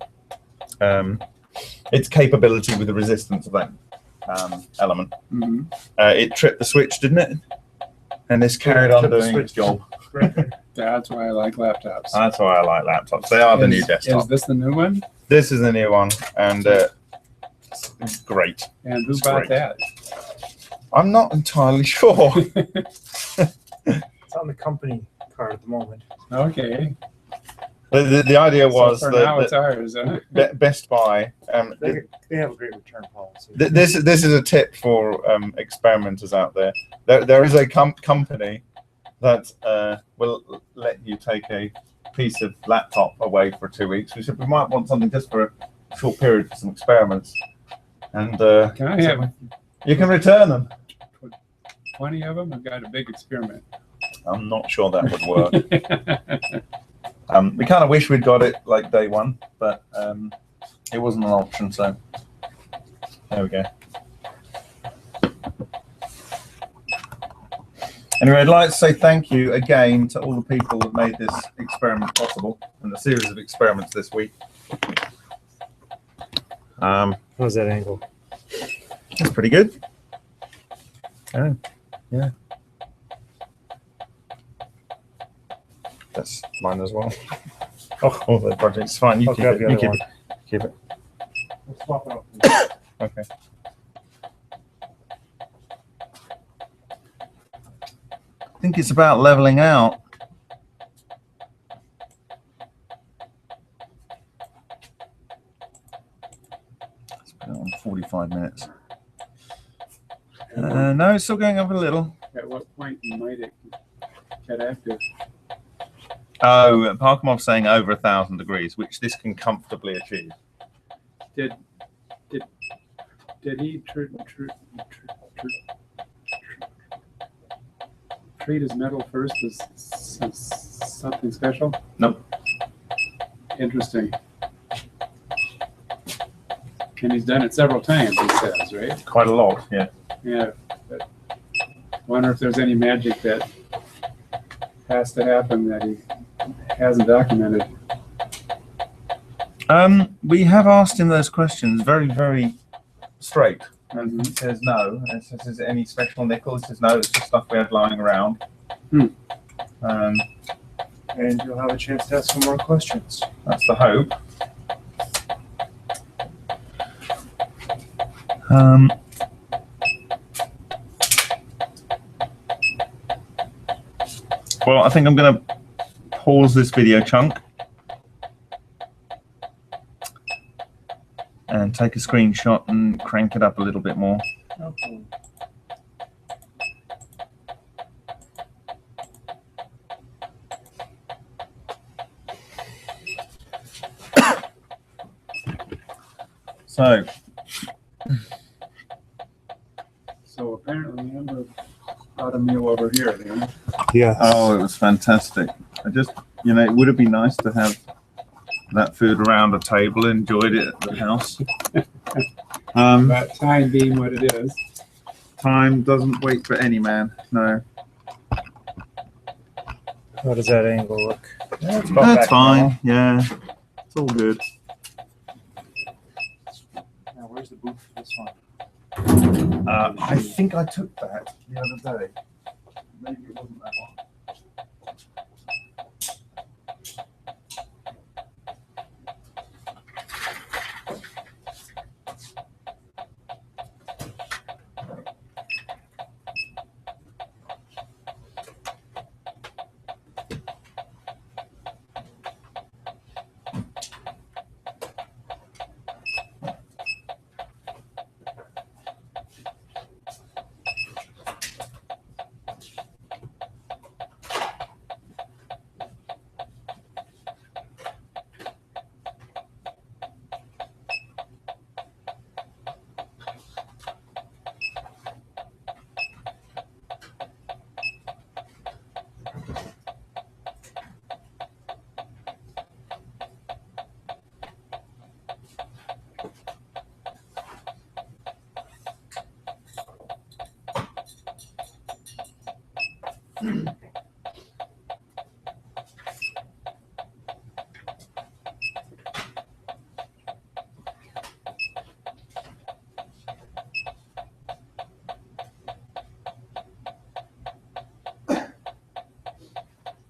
its capability with the resistance of that element. It tripped the switch, didn't it? And this carried on doing its job. That's why I like laptops. That's why I like laptops. They are the new desktop. Is this the new one? This is the new one, and it's great. And who It's bought great. that? I'm not entirely sure. It's on the company card at the moment. Okay. The idea was so for now it's ours. Huh? Best Buy. They have a great return policy. This is a tip for experimenters out there. There is a company that will let you take a piece of laptop away for 2 weeks. We said we might want something just for a short period for some experiments, and Can I have you can return them. 20 of them? I've got a big experiment. I'm not sure that would work. We kind of wish we'd got it like day one, but it wasn't an option. So there we go. Anyway, I'd like to say thank you again to all the people that made this experiment possible and the series of experiments this week. How's that angle? That's pretty good. Oh, yeah. That's mine as well. Oh, the project's fine. You I'll keep grab it. the You other keep one. it. Keep it. We'll swap it out. Okay. I think it's about leveling out. Let's put it on 45 minutes. No, it's still going up a little. At what point might it get active? Oh, Parkamov's saying over 1,000 degrees, which this can comfortably achieve. Did he treat his metal first as something special? Nope. Interesting. And he's done it several times, he says, right? Quite a lot, yeah. Yeah. But I wonder if there's any magic that has to happen that he hasn't documented. We have asked him those questions very, very straight. And he says no. And says, is there any special nickel? He says no, it's just stuff we had lying around. And you'll have a chance to ask some more questions. That's the hope. Well, I think I'm going to pause this video chunk and take a screenshot and crank it up a little bit more. Okay. So apparently Amber got a meal over here then. Yes. Oh, it was fantastic. I just, it would have been nice to have that food around a table, enjoyed it at the house. That time being what it is. Time doesn't wait for any man, no. How does that angle look? Yeah, it's about That's back fine, yeah. It's all good. Now, where's the booth for this one? I think I took that the other day. Maybe it wasn't that one.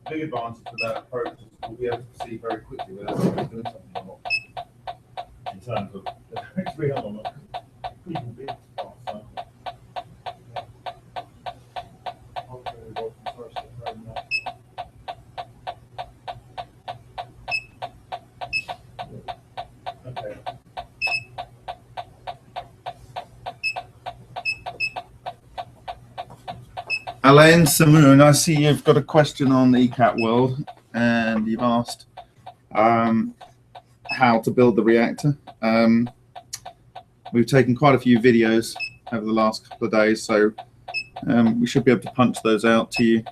Big advantage of that approach is we'll be able to see very quickly whether someone's doing something or not. In terms of actually, I don't know. People being fast, so. Hopefully we go from first to third now. Okay. Alain Samoon, I see you've got a question on the ECAT world, and you've asked how to build the reactor. We've taken quite a few videos over the last couple of days, so we should be able to punch those out to you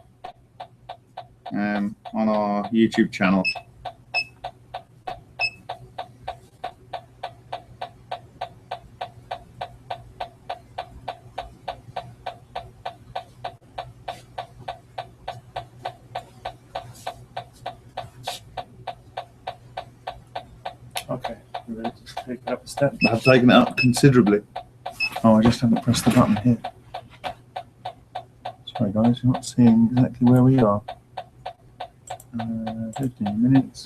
on our YouTube channel. Okay, we're ready to take it up a step. I've taken it up considerably. Oh, I just haven't pressed the button here. Sorry guys, you're not seeing exactly where we are. 15 minutes.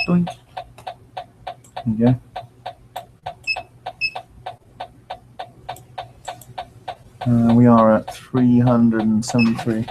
Doink. There you go. We are at 373.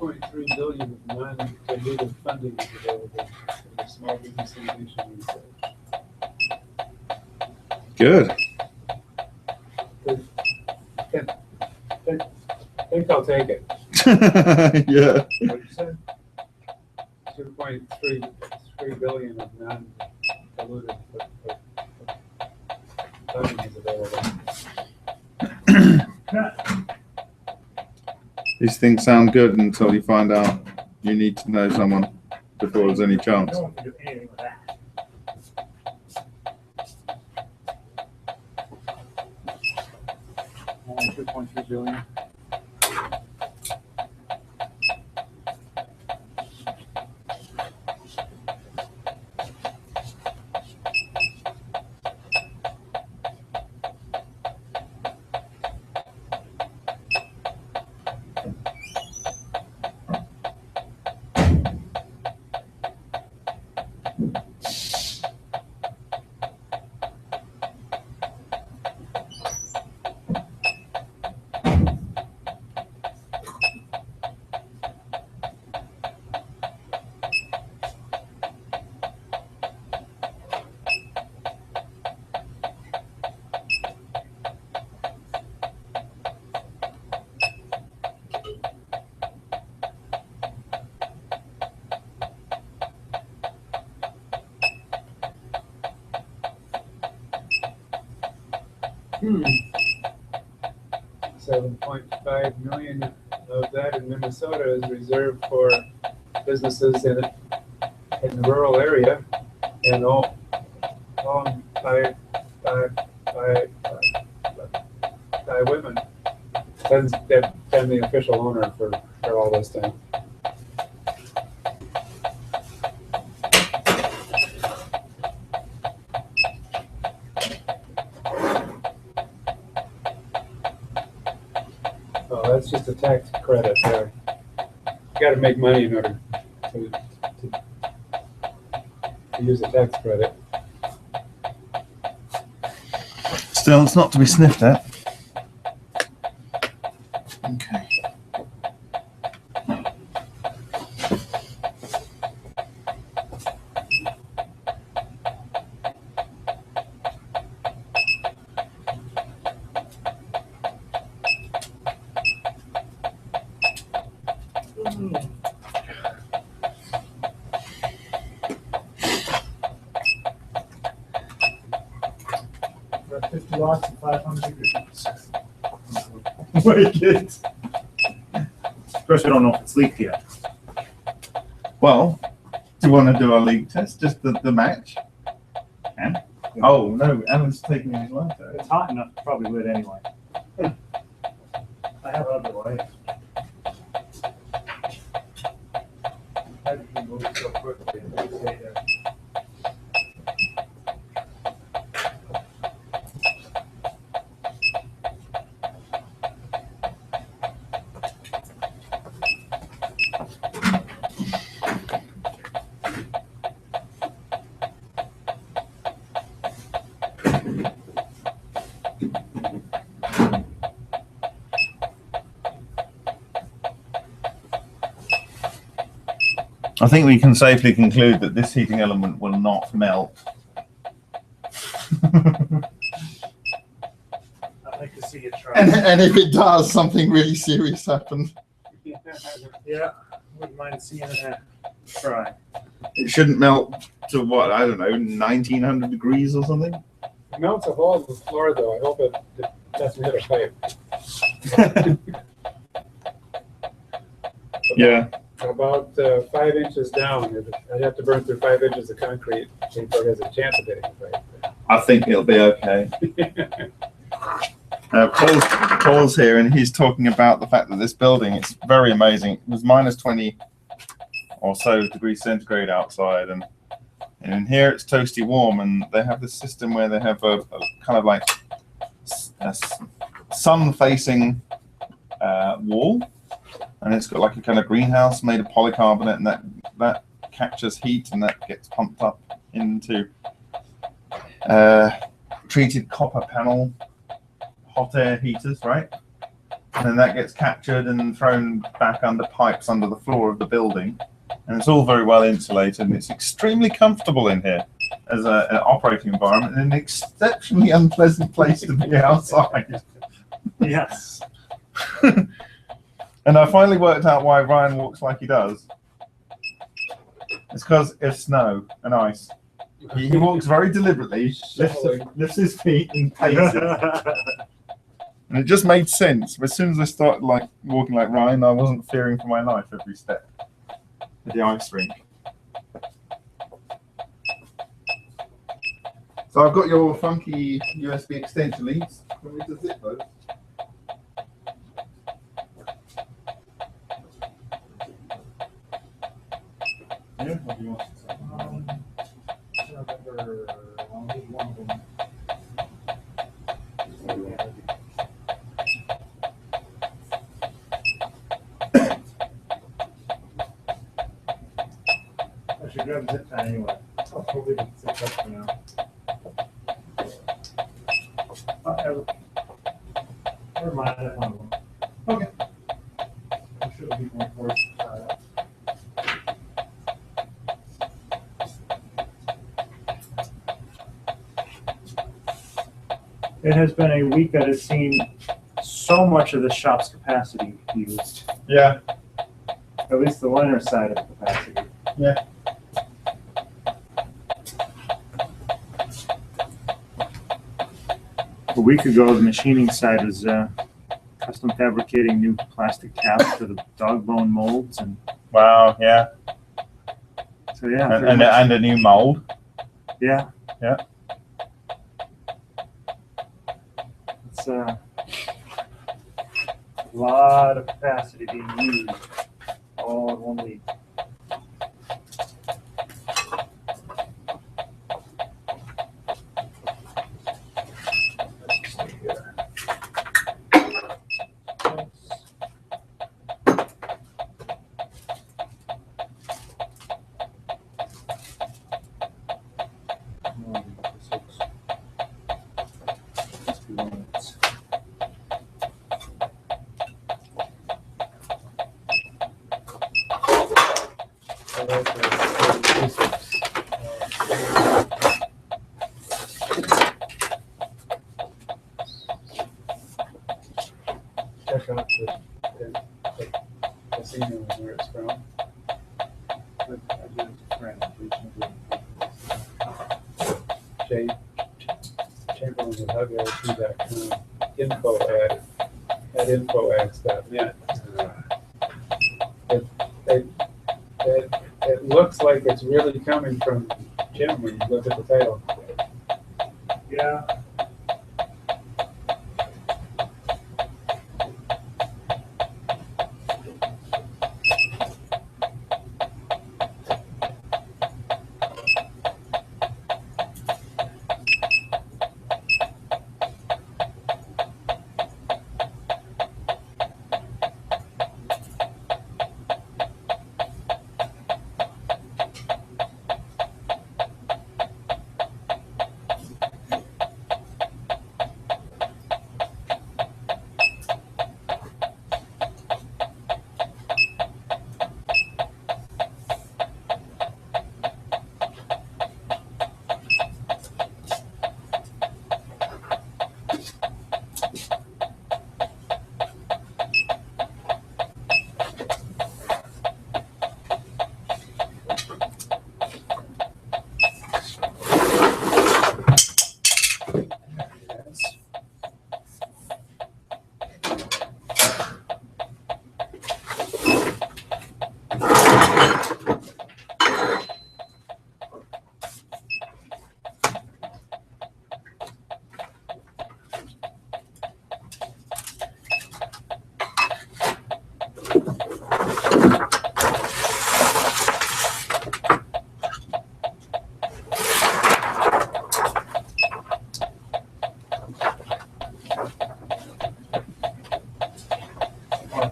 2.3 billion of non-dilutive funding is available for the small business innovation research. Good. I think I'll take it. Yeah. What'd you say? 2.3 billion of non-dilutive funding is available. These things sound good until you find out you need to know someone before there's any chance. No one can do anything with that. Only 2.3 billion. $7.5 million of that in Minnesota is reserved for businesses in the rural area, and all by women. They've been the official owner for all this time. Oh, that's just a tax credit there. You got to make money in order to use a tax credit. Still, it's not to be sniffed at. Okay. We're at 50 watts and 500 degrees. Wicked. Of course, we don't know if it's leaked yet. Well, do you want to do a leak test? Just the match? And Oh, no, Alan's taking his lighter. it's hot enough to probably lit anyway. I have other lights. Hydrogen moves so quickly. They say that. I think we can safely conclude that this heating element will not melt. I'd like to see it try. And if it does, something really serious happens. Yeah, wouldn't mind seeing it try. It shouldn't melt to what, I don't know, 1900 degrees or something? It melts a hole in the floor, though. I hope it doesn't hit a pipe. Yeah. About 5 inches down, I'd have to burn through 5 inches of concrete before it has a chance of hitting a pipe. I think it'll be okay. Paul's here, and he's talking about the fact that this building, it's very amazing. It was minus 20 or so degrees centigrade outside, and in here it's toasty warm, and they have this system where they have a kind of like a sun-facing wall, and it's got like a kind of greenhouse made of polycarbonate, and that captures heat, and that gets pumped up into treated copper panel hot air heaters, right? and then that gets captured and thrown back under pipes under the floor of the building. And it's all very well insulated, and it's extremely comfortable in here as an operating environment, and an exceptionally unpleasant place to be outside. Yes. And I finally worked out why Ryan walks like he does. It's because of snow and ice. He walks very deliberately, lifts his feet and paces. And it just made sense. As soon as I started like walking like Ryan, I wasn't fearing for my life every step at the ice rink. So I've got your funky USB extension leads. Can we just zip those? Yeah, what do you want? I'll need one of them. I should grab a zip tie anyway. I'll probably leave it zipped up for now. Never mind, that's one of them. Okay. I'm sure it'll be more forced to tie up. It has been a week that has seen so much of the shop's capacity used, Yeah. at least the liner side of the capacity. Yeah. A week ago, the machining side was custom fabricating new plastic caps for the dog bone molds, and Wow. Yeah. so yeah, And, pretty and, much- and a new mold. yeah, Yeah. it's a lot of capacity being used all in 1 week. Check out the signal and where it's from. Jay Chamberlain with HugLT.com info@info@net. It looks like it's really coming from Jim when you look at the title. Yeah.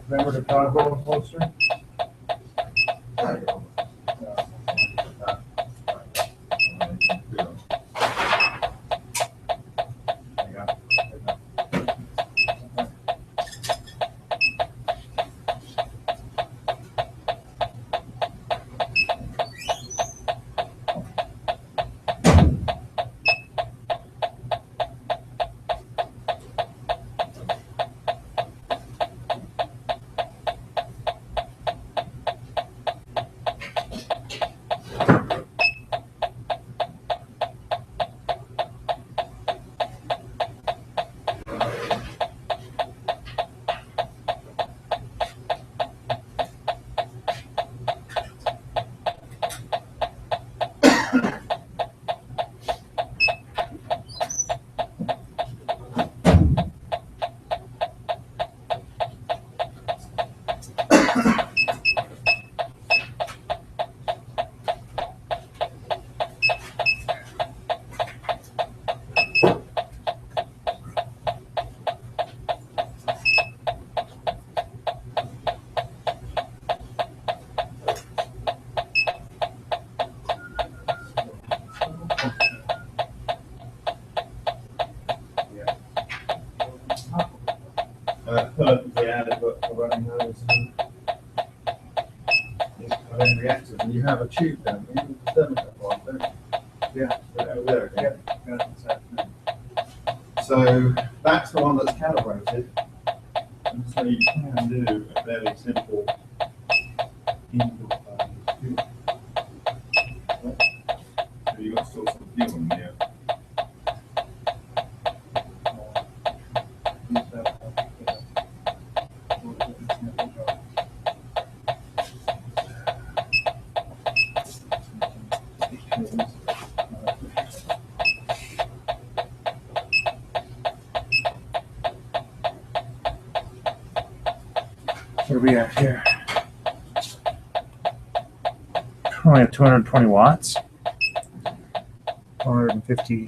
Remember the dog bone poster? then reactors, and you have a tube down here with the thermostat one, don't you? Yeah. Right over there, again. Yeah, that's happening. So that's the one that's calibrated. And so you can do a very simple input value. So you've got to store some fuel in here. What are we at here? Only have 220 watts. 450.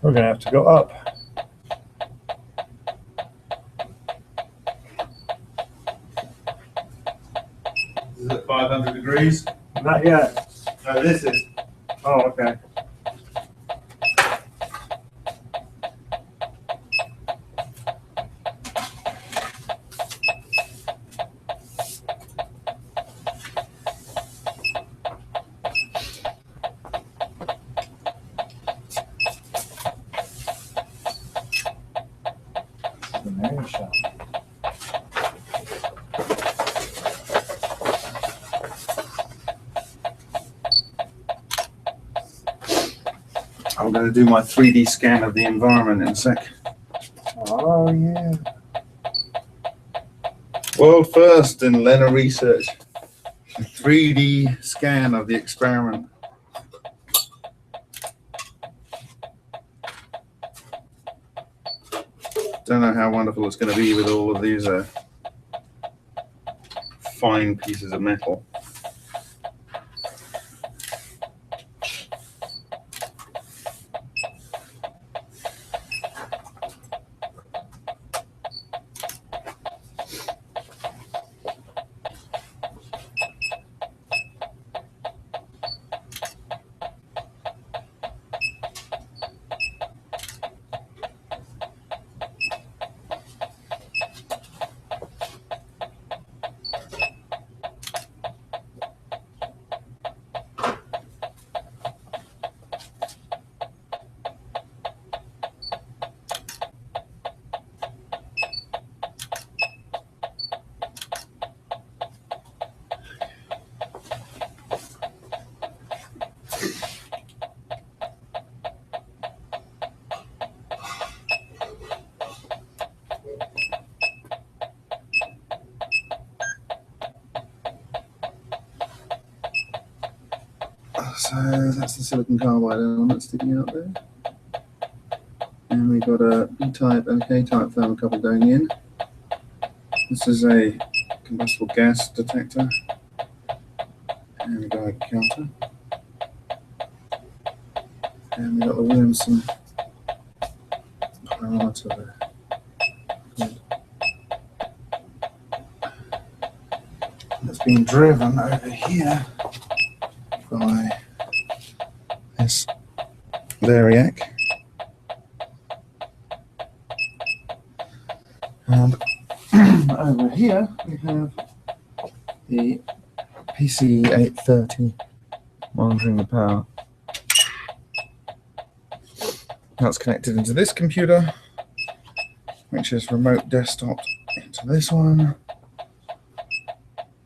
We're gonna have to go up. This is at 500 degrees. Not yet. No, this is. Oh, okay. This is the Mary shop. I'm going to do my 3D scan of the environment in a sec. Oh yeah. World first in Lena research. 3D scan of the experiment. Don't know how wonderful it's going to be with all of these fine pieces of metal. So that's the silicon carbide element sticking out there. And we've got a B-type and a K-type thermocouple going in. This is a combustible gas detector. And we've got a counter. And we've got the Williamson parameter there. Good. That's being driven over here by this variac. And over here we have the PC830 monitoring the power. That's connected into this computer, which is remote desktop into this one,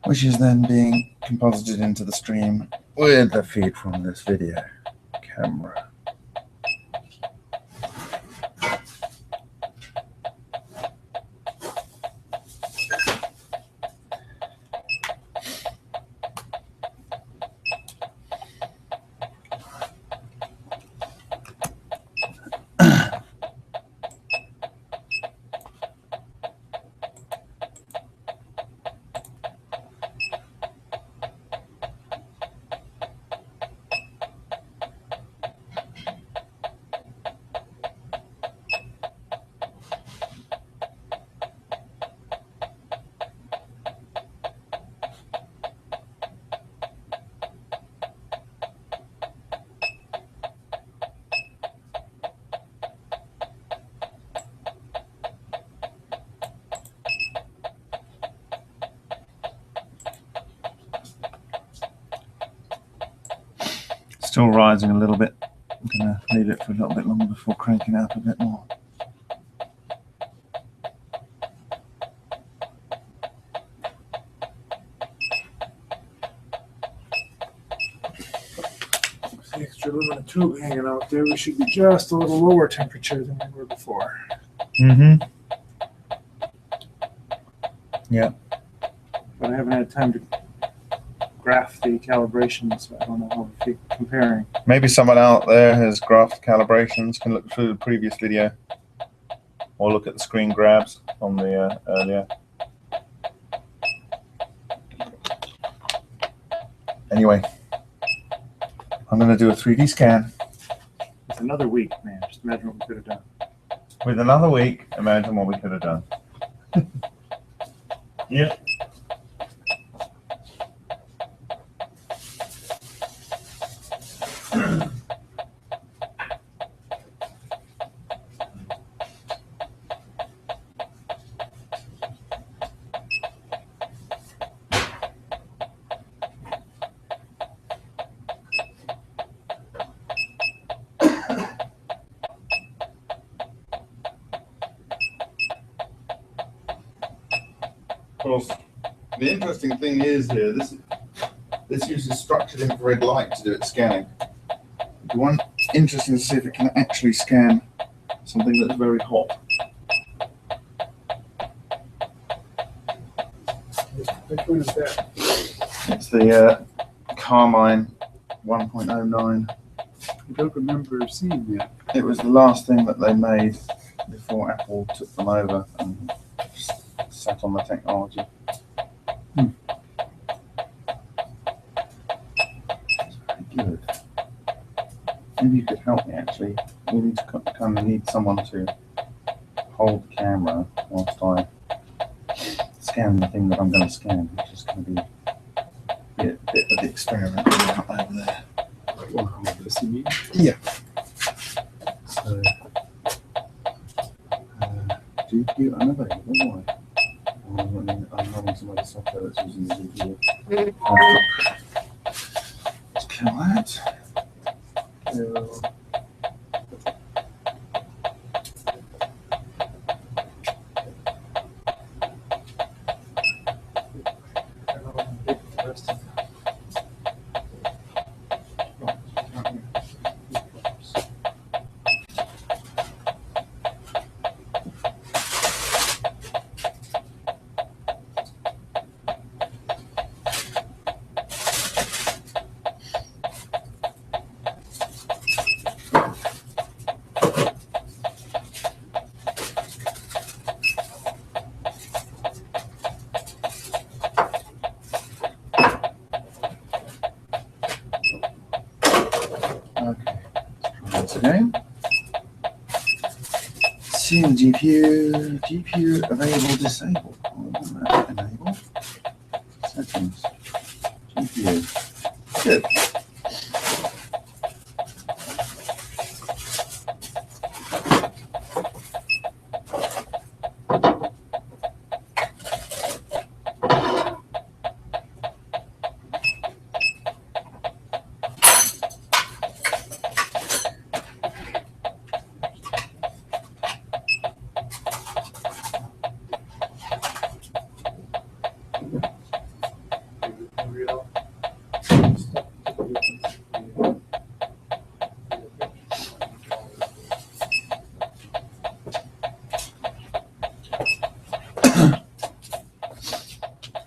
which is then being composited into the stream with the feed from this video camera. Still rising a little bit. I'm going to leave it for a little bit longer before cranking it up a bit more. With the extra aluminum tube hanging out there, we should be just a little lower temperature than we were before. Mm-hmm. But I haven't had time to graph the calibrations, so I don't know how we're comparing. Maybe someone out there has graphed calibrations, can look through the previous video or look at the screen grabs from the earlier. Anyway, I'm going to do a 3D scan. With another week, man, just imagine what we could have done. With another week, imagine what we could have done. Yep. Of course, the interesting thing is here, this uses structured infrared light to do its scanning. The one interesting to see if it can actually scan something that's very hot. Which one is that? It's the Carmine 1.09. I don't remember seeing that. It was the last thing that they made before Apple took them over and sat on the technology. It's very good. Maybe you could help me actually. We need to kind of need someone to hold the camera whilst I scan the thing that I'm going to scan, which is going to be a bit of the experiment over there. Wow, this you mean? Yeah. So, GPU unavailable. Why? I'm running some other software that's using the GPU. Let's kill that. Kill. Again. See the GPU available, disabled. I want that enable. Settings. GPU. Good.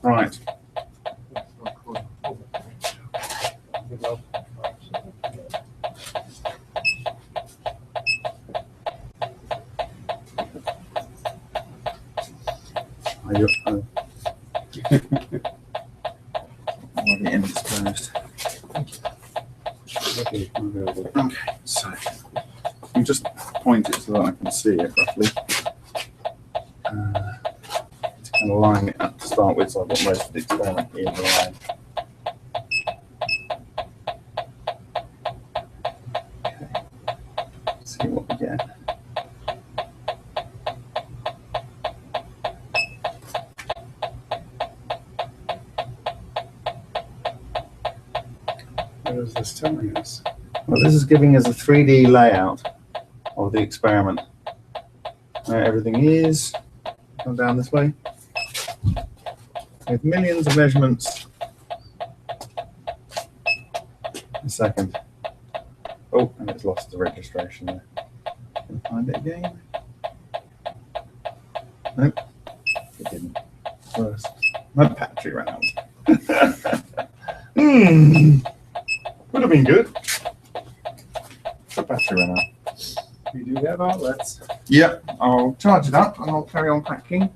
Right. Are you already indisposed? Okay, available. Okay, so you just point it so that I can see it roughly. To kind of line it up to start with, so I've got most of the experiment in line. Okay, see what we get. What is this telling us? Well, this is giving us a 3D layout of the experiment. Everything is. Come down this way. With millions of measurements a second. Oh, and it's lost the registration there. Can I find it again? Nope, it didn't. First, my battery ran out. Would have been good. The battery ran out. We do have outlets. Yep, I'll charge it up and I'll carry on packing.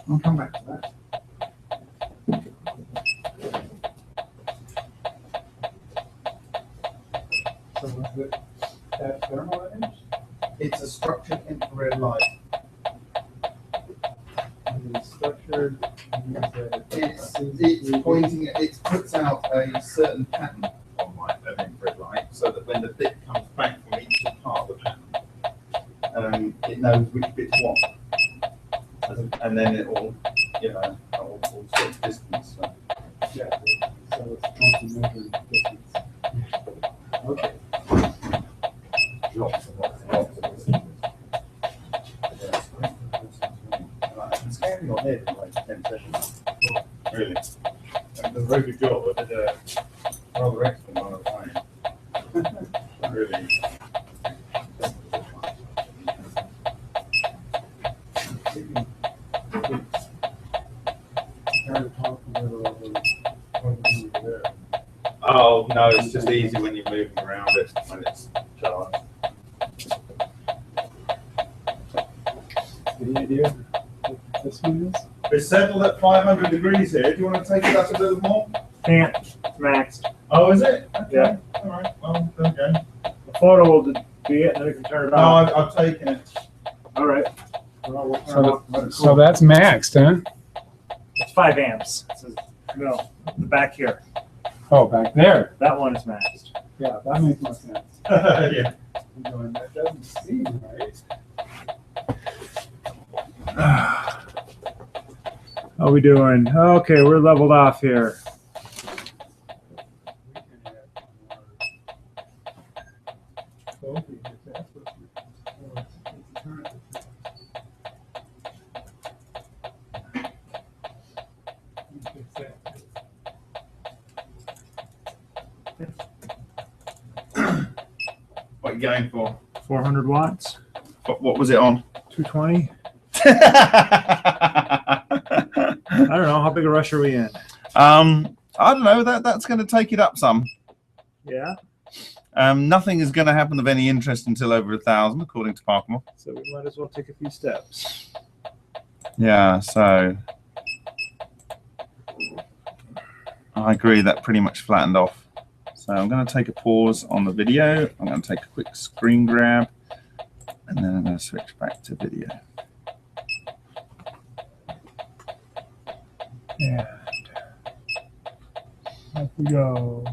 I'll come back to that. So is it that thermal image? It's a structured infrared light. It's structured. It's pointing. It puts out a certain pattern on light, of infrared light, so that when the bit comes back from each part of the pattern, it knows which bit's what, and then it will, will set distance. So. Yeah, so it's multi-measured distance. Okay. I'm scanning your head in like 10 seconds. Really? And a very good job. I did a Rather excellent one of time. Really. Oh, no, it's just easy when you're moving around it when it's charged. Any idea what this one is? It's settled at 500 degrees here. Do you want to take it up a little more? Can't. It's maxed. Oh, is it? Okay. Yeah. All right. Well, okay. The photo will be it, and then we can turn it No, off. I've taken it. All right. So that's maxed, huh? It's 5 amps. It says, no, the back here. Oh, back there. That one is maxed. Yeah, that makes more sense. Yeah. I'm going, that doesn't seem right. How we doing? Okay, we're leveled off here. What are you going for? 400 watts, What was it on? 220. I don't know. How big a rush are we in? I don't know. That's going to take it up some. Yeah. Nothing is going to happen of any interest until over 1,000, according to Parkmore. So we might as well take a few steps. Yeah, so I agree that pretty much flattened off. So I'm going to take a pause on the video. I'm going to take a quick screen grab, and then I'm going to switch back to video. And up we go.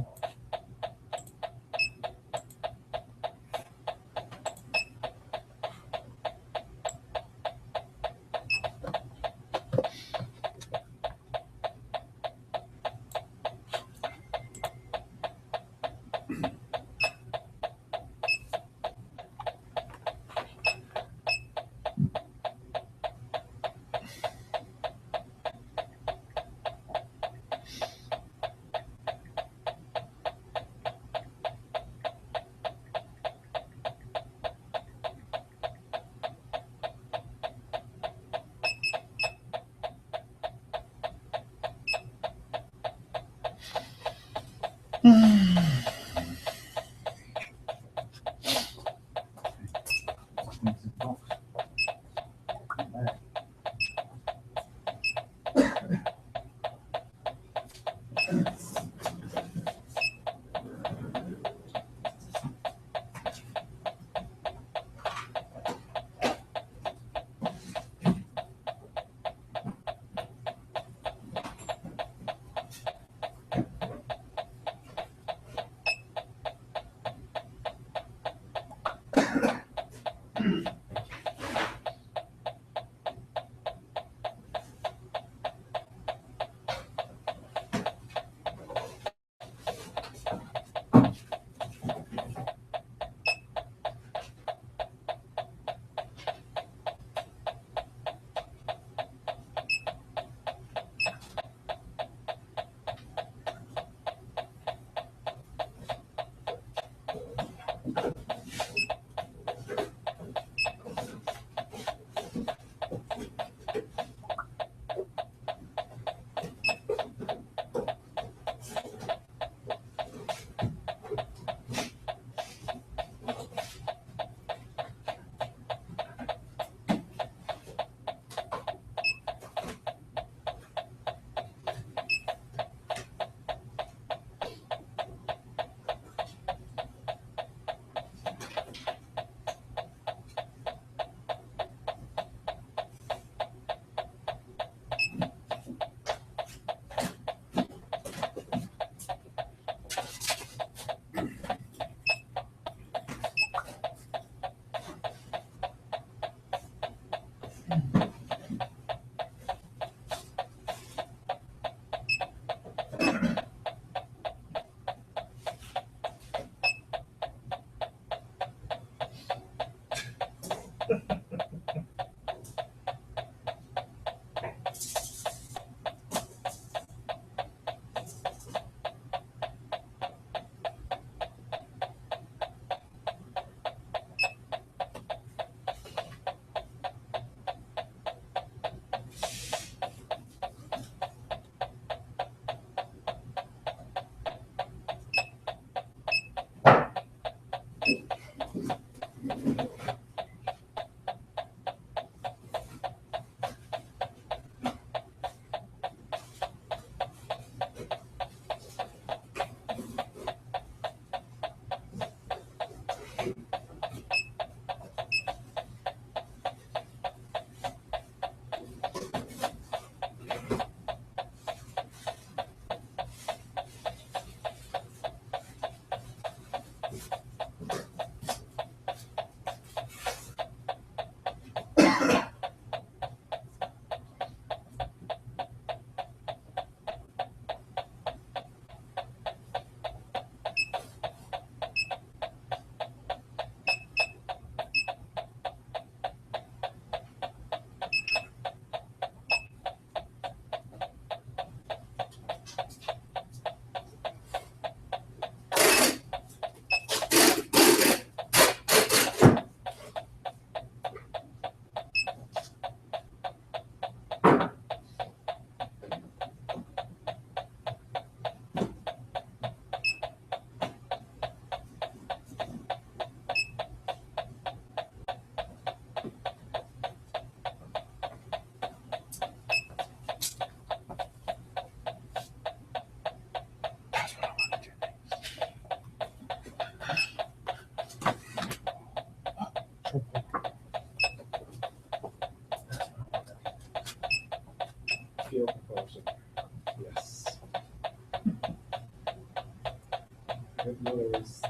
didn't know there was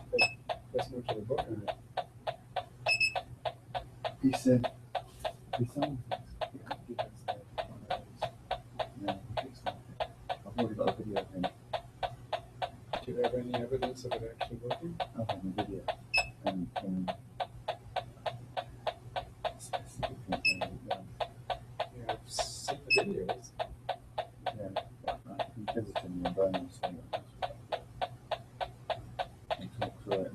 this much of a book on it. He said, "There's some things. Yeah, he has that one of those. No, it's not. I've already got a video of him. Do you have any evidence of it actually working? I've had a video. And specific things I haven't done. Yeah, I've seen the videos. Yeah, but I can visit him in bonus and talk through it.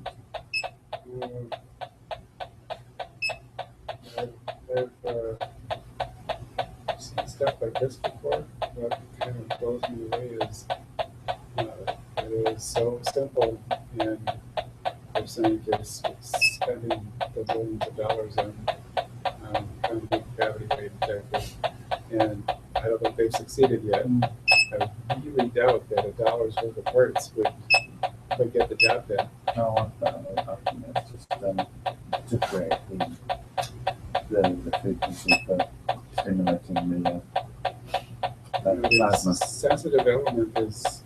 I've seen stuff like this before. What kind of blows me away is it is so simple, and they're saying they're spending the billions of dollars on trying to make gravity wave detectors, and I don't think they've succeeded yet. I really doubt that $1's worth of parts would get the job done. No, I think that's just to create the frequency for stimulating the plasma. Its sensitive element is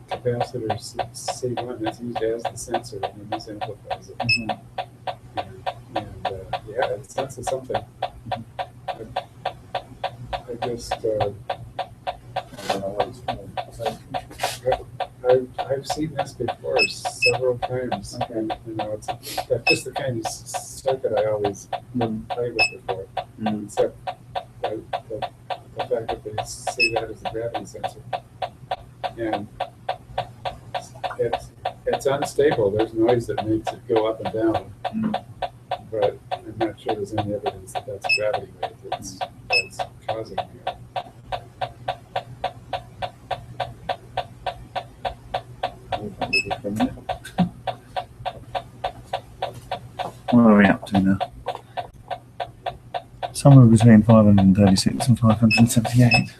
capacitor C1 that's used as the sensor, and this amplifies it. Mhm. And yeah, it senses something. I just I don't know what it's called. I've seen this before several times. Okay. And, it's that's just the kind of circuit I always play with before. Except the fact that they see that as a gravity sensor. And it's unstable. There's noise that makes it go up and down. But I'm not sure there's any evidence that that's a gravity wave that's causing it. What are we up to now? Somewhere between 536 and 578.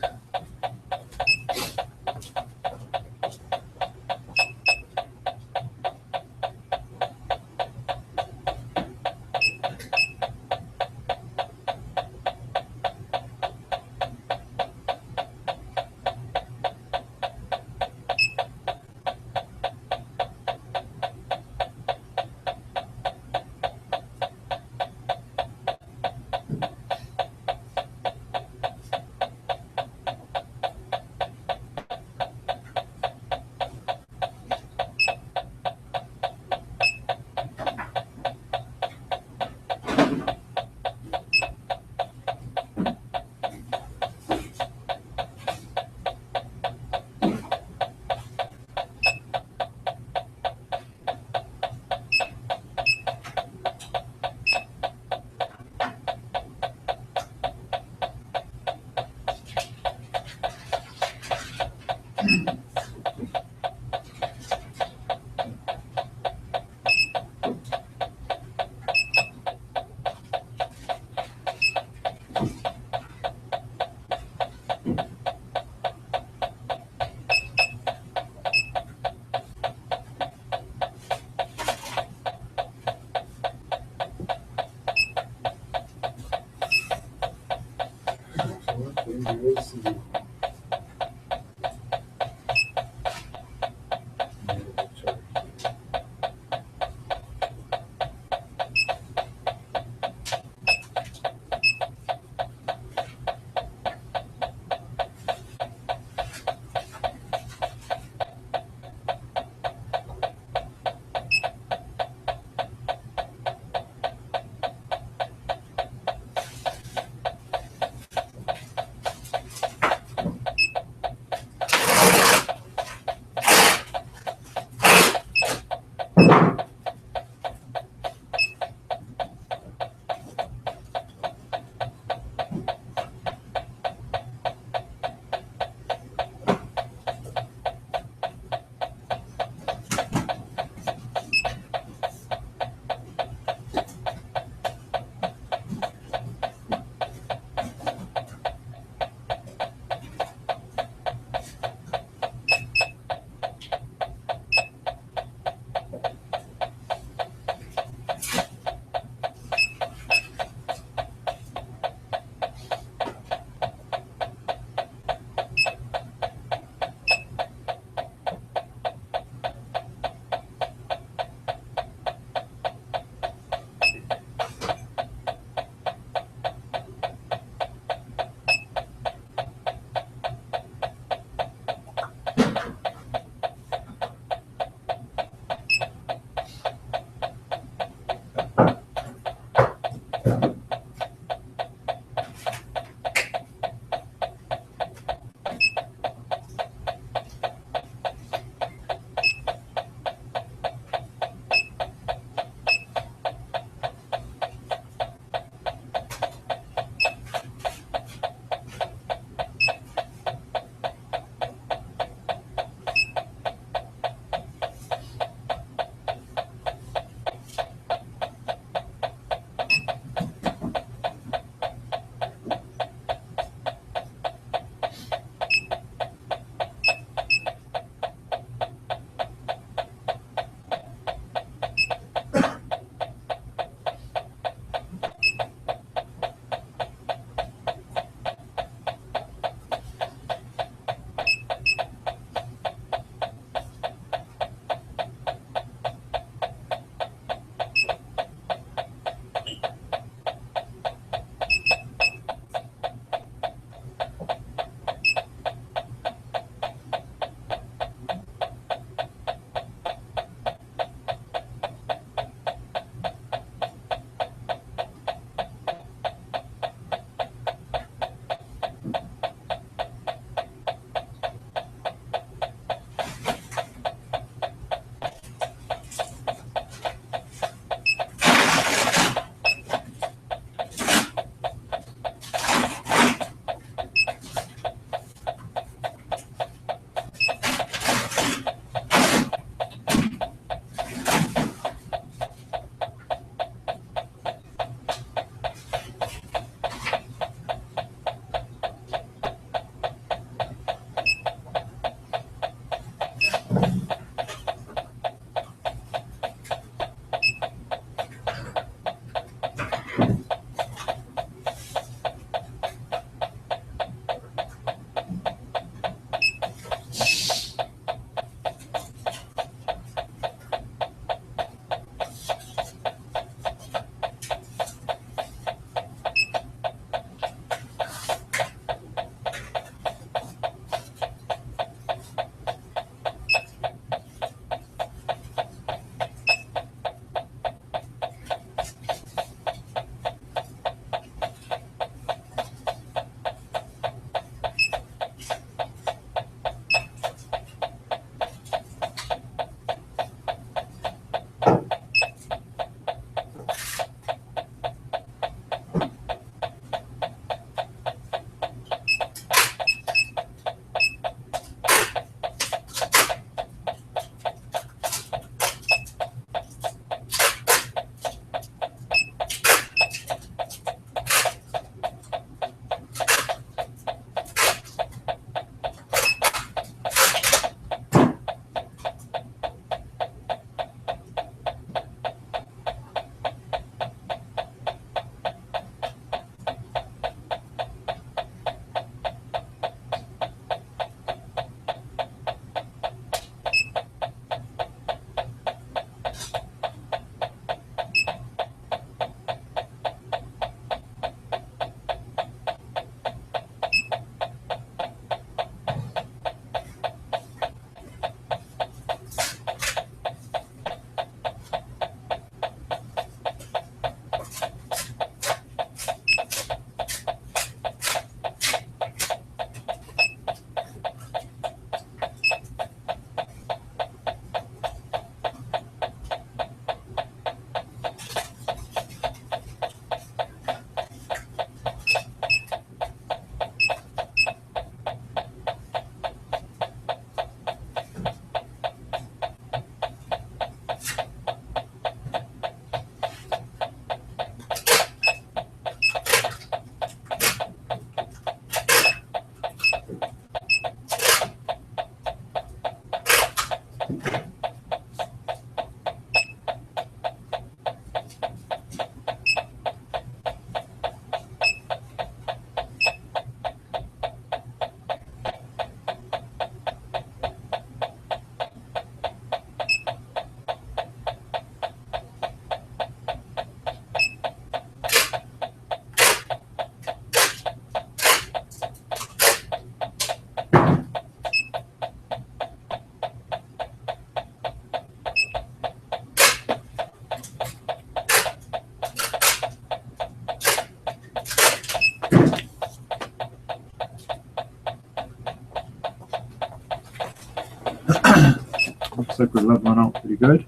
Looks like we're leveling out pretty good.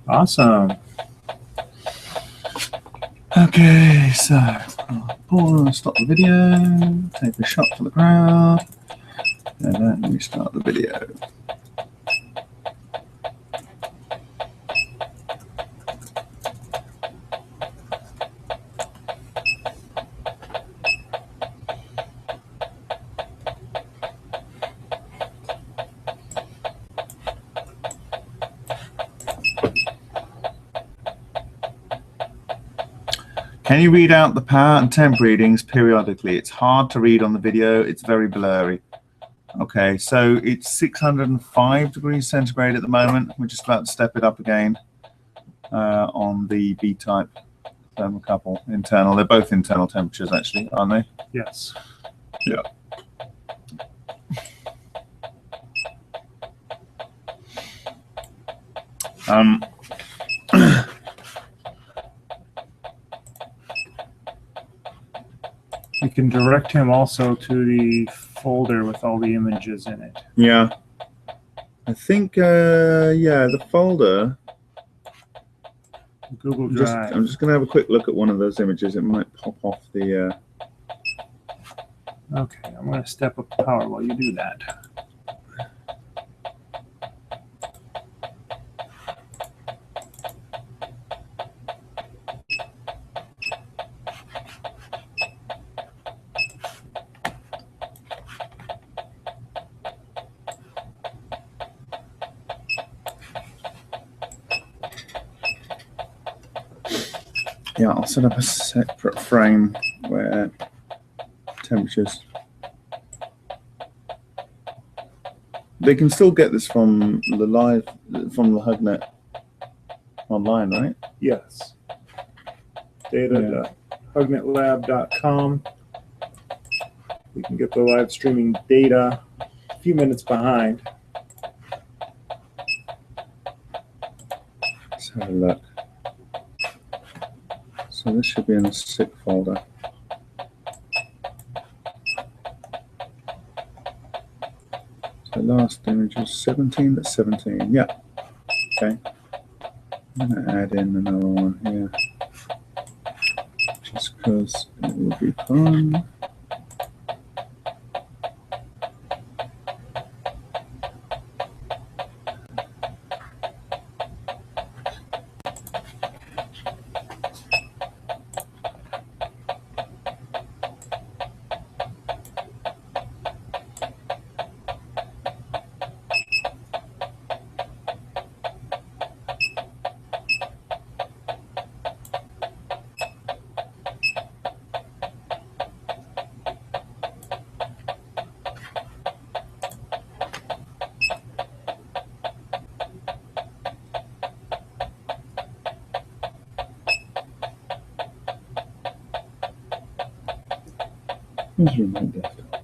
Awesome. Okay, so I'll pause, stop the video, take a shot for the crowd, and then we start the video. Can you read out the power and temp readings periodically? It's hard to read on the video. It's very blurry. Okay, so it's 605 degrees centigrade at the moment. We're just about to step it up again on the B-type thermocouple internal. They're both internal temperatures, actually, aren't they? Yes. Yeah. You can direct him also to the folder with all the images in it. Yeah. I think, yeah, the folder. Google Drive. I'm just going to have a quick look at one of those images. It might pop off the. Okay, I'm going to step up power while you do that. Yeah, I'll set up a separate frame where temperatures. They can still get this from the HugNet online, right? Yes. Data.hugnetlab.com. We can get the live streaming data a few minutes behind. Let's have a look. So this should be in a SIP folder. So last image was 17, that's 17, yeah. Okay. I'm going to add in another one here. Just because it will be fun. Where's remote desktop?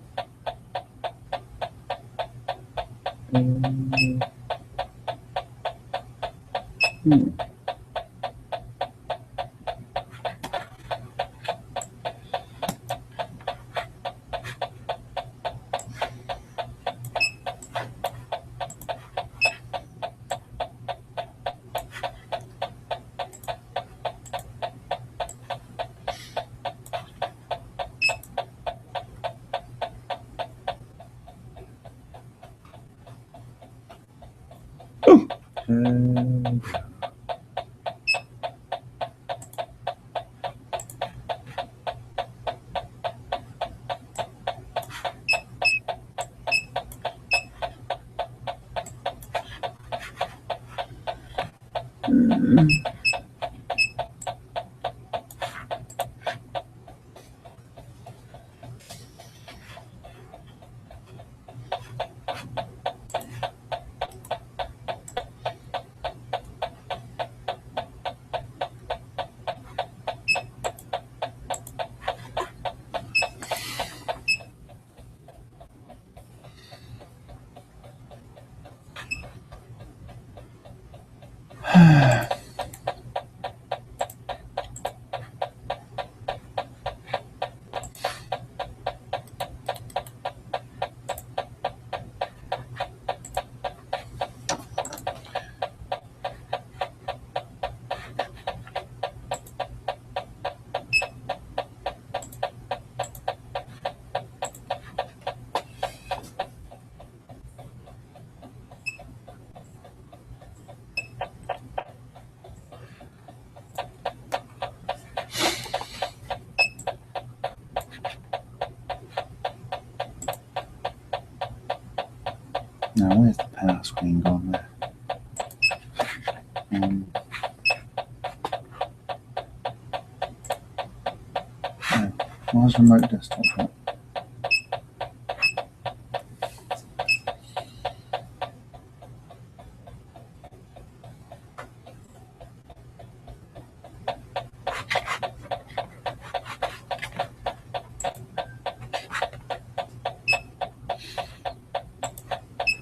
Now, where's the power screen gone there? Where's remote desktop at?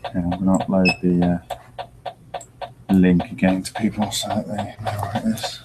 Okay, I'm going to upload the link again to people so that they know where it is.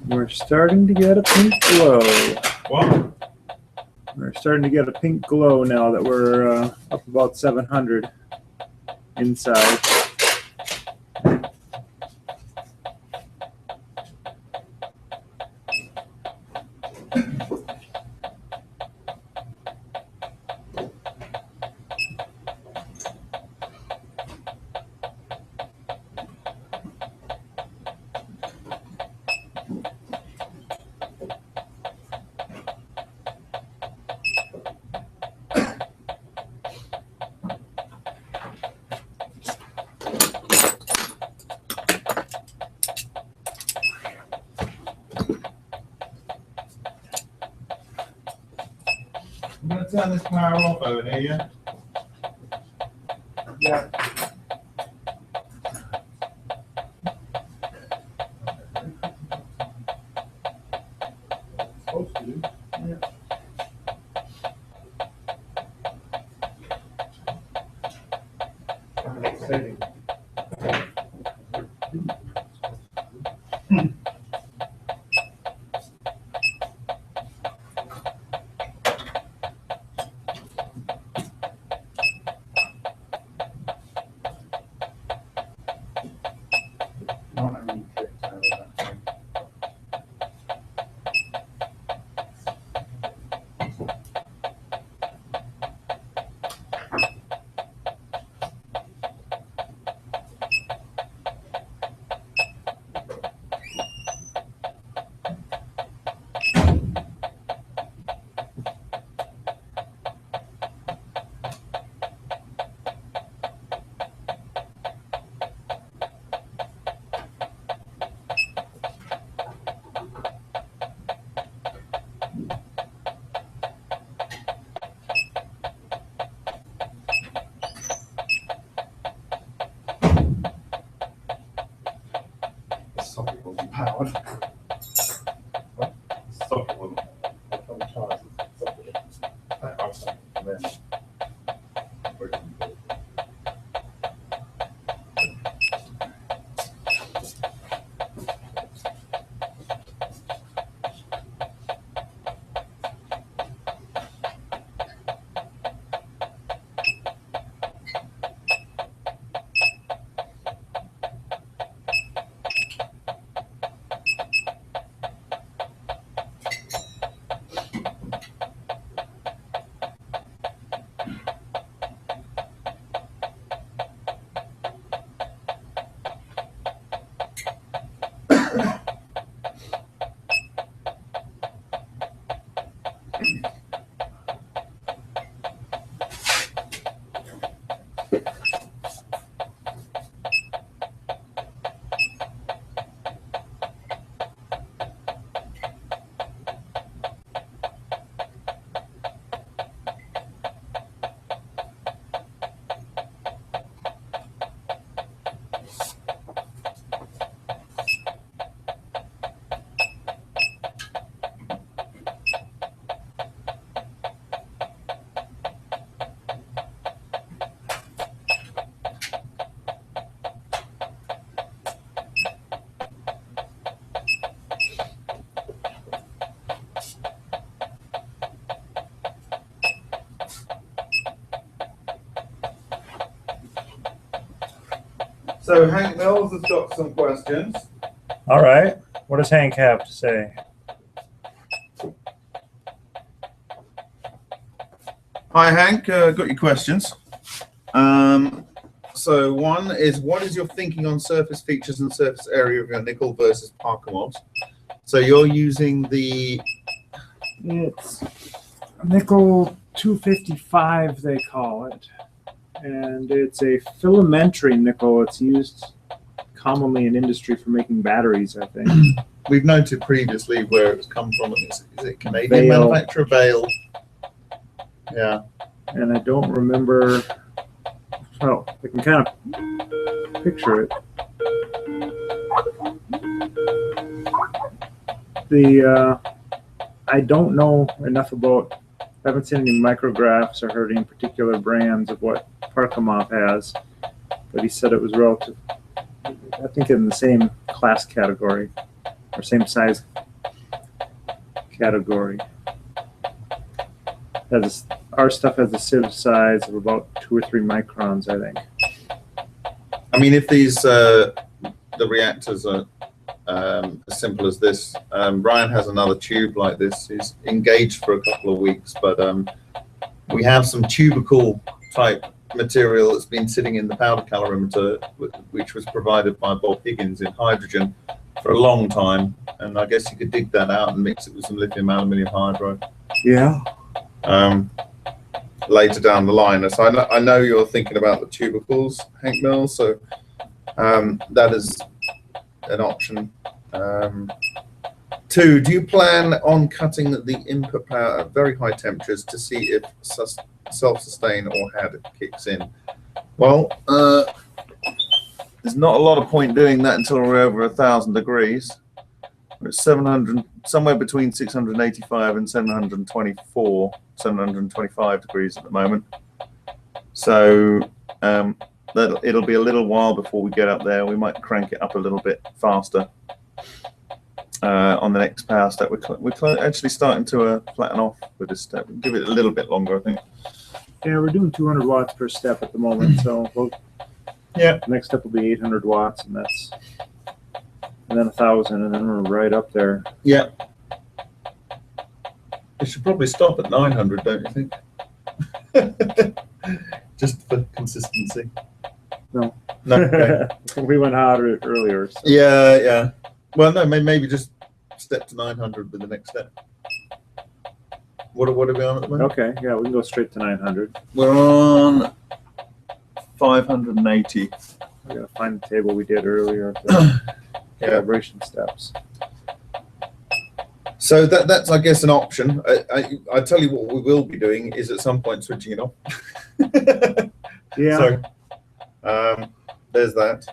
We're starting to get a pink glow. What? We're starting to get a pink glow now that we're up about 700 inside. I'm going to turn this power off over here, yeah? Yeah. Supposed to do. Saving. Socket wasn't powered. What? Socket wasn't. So Hank Mills has got some questions. All right. What does Hank have to say? Hi Hank, got your questions. So one is, what is your thinking on surface features and surface area of your nickel versus Parker-Moss? So you're using the... It's nickel 255, they call it. And it's a filamentary nickel. It's used commonly in industry for making batteries, I think. We've noted previously where it's come from. Is it Canadian Vale. manufacturer? Vale. Yeah. And I don't remember, well, I can kind of picture it. I don't know enough about, I haven't seen any micrographs or heard any particular brands of what Parker-Moss has, but he said it was relative, I think in the same class category, or same size category. Our stuff has a sieve size of about 2 or 3 microns, I think. I mean, if these the reactors are as simple as this, Ryan has another tube like this. He's engaged for a couple of weeks, but we have some tubicle type material that's been sitting in the powder calorimeter, which was provided by Bob Higgins in hydrogen for a long time, and I guess you could dig that out and mix it with some lithium aluminium hydride. Yeah. Later down the line. So I know you're thinking about the tubicles, Hank Mills, so that is an option. 2, do you plan on cutting the input power at very high temperatures to see if self-sustain or HAD kicks in? Well, there's not a lot of point doing that until we're over 1,000 degrees. We're at 700, somewhere between 685 and 725 degrees at the moment. So it'll be a little while before we get up there. We might crank it up a little bit faster on the next power step. We're actually starting to flatten off with this step. We'll give it a little bit longer, I think. Yeah, we're doing 200 watts per step at the moment, so yeah. The next step will be 800 watts, and then 1,000, and then we're right up there. Yeah. We should probably stop at 900, don't you think? Just for consistency. No. No. Okay. We went harder earlier. So. Yeah. Well, no, maybe just step to 900 with the next step. What are we on at the moment? Okay, yeah, we can go straight to 900. We're on 580. I gotta find the table we did earlier. The calibration steps. So that's, I guess, an option. I tell you what we will be doing is at some point switching it off. Yeah. So there's that.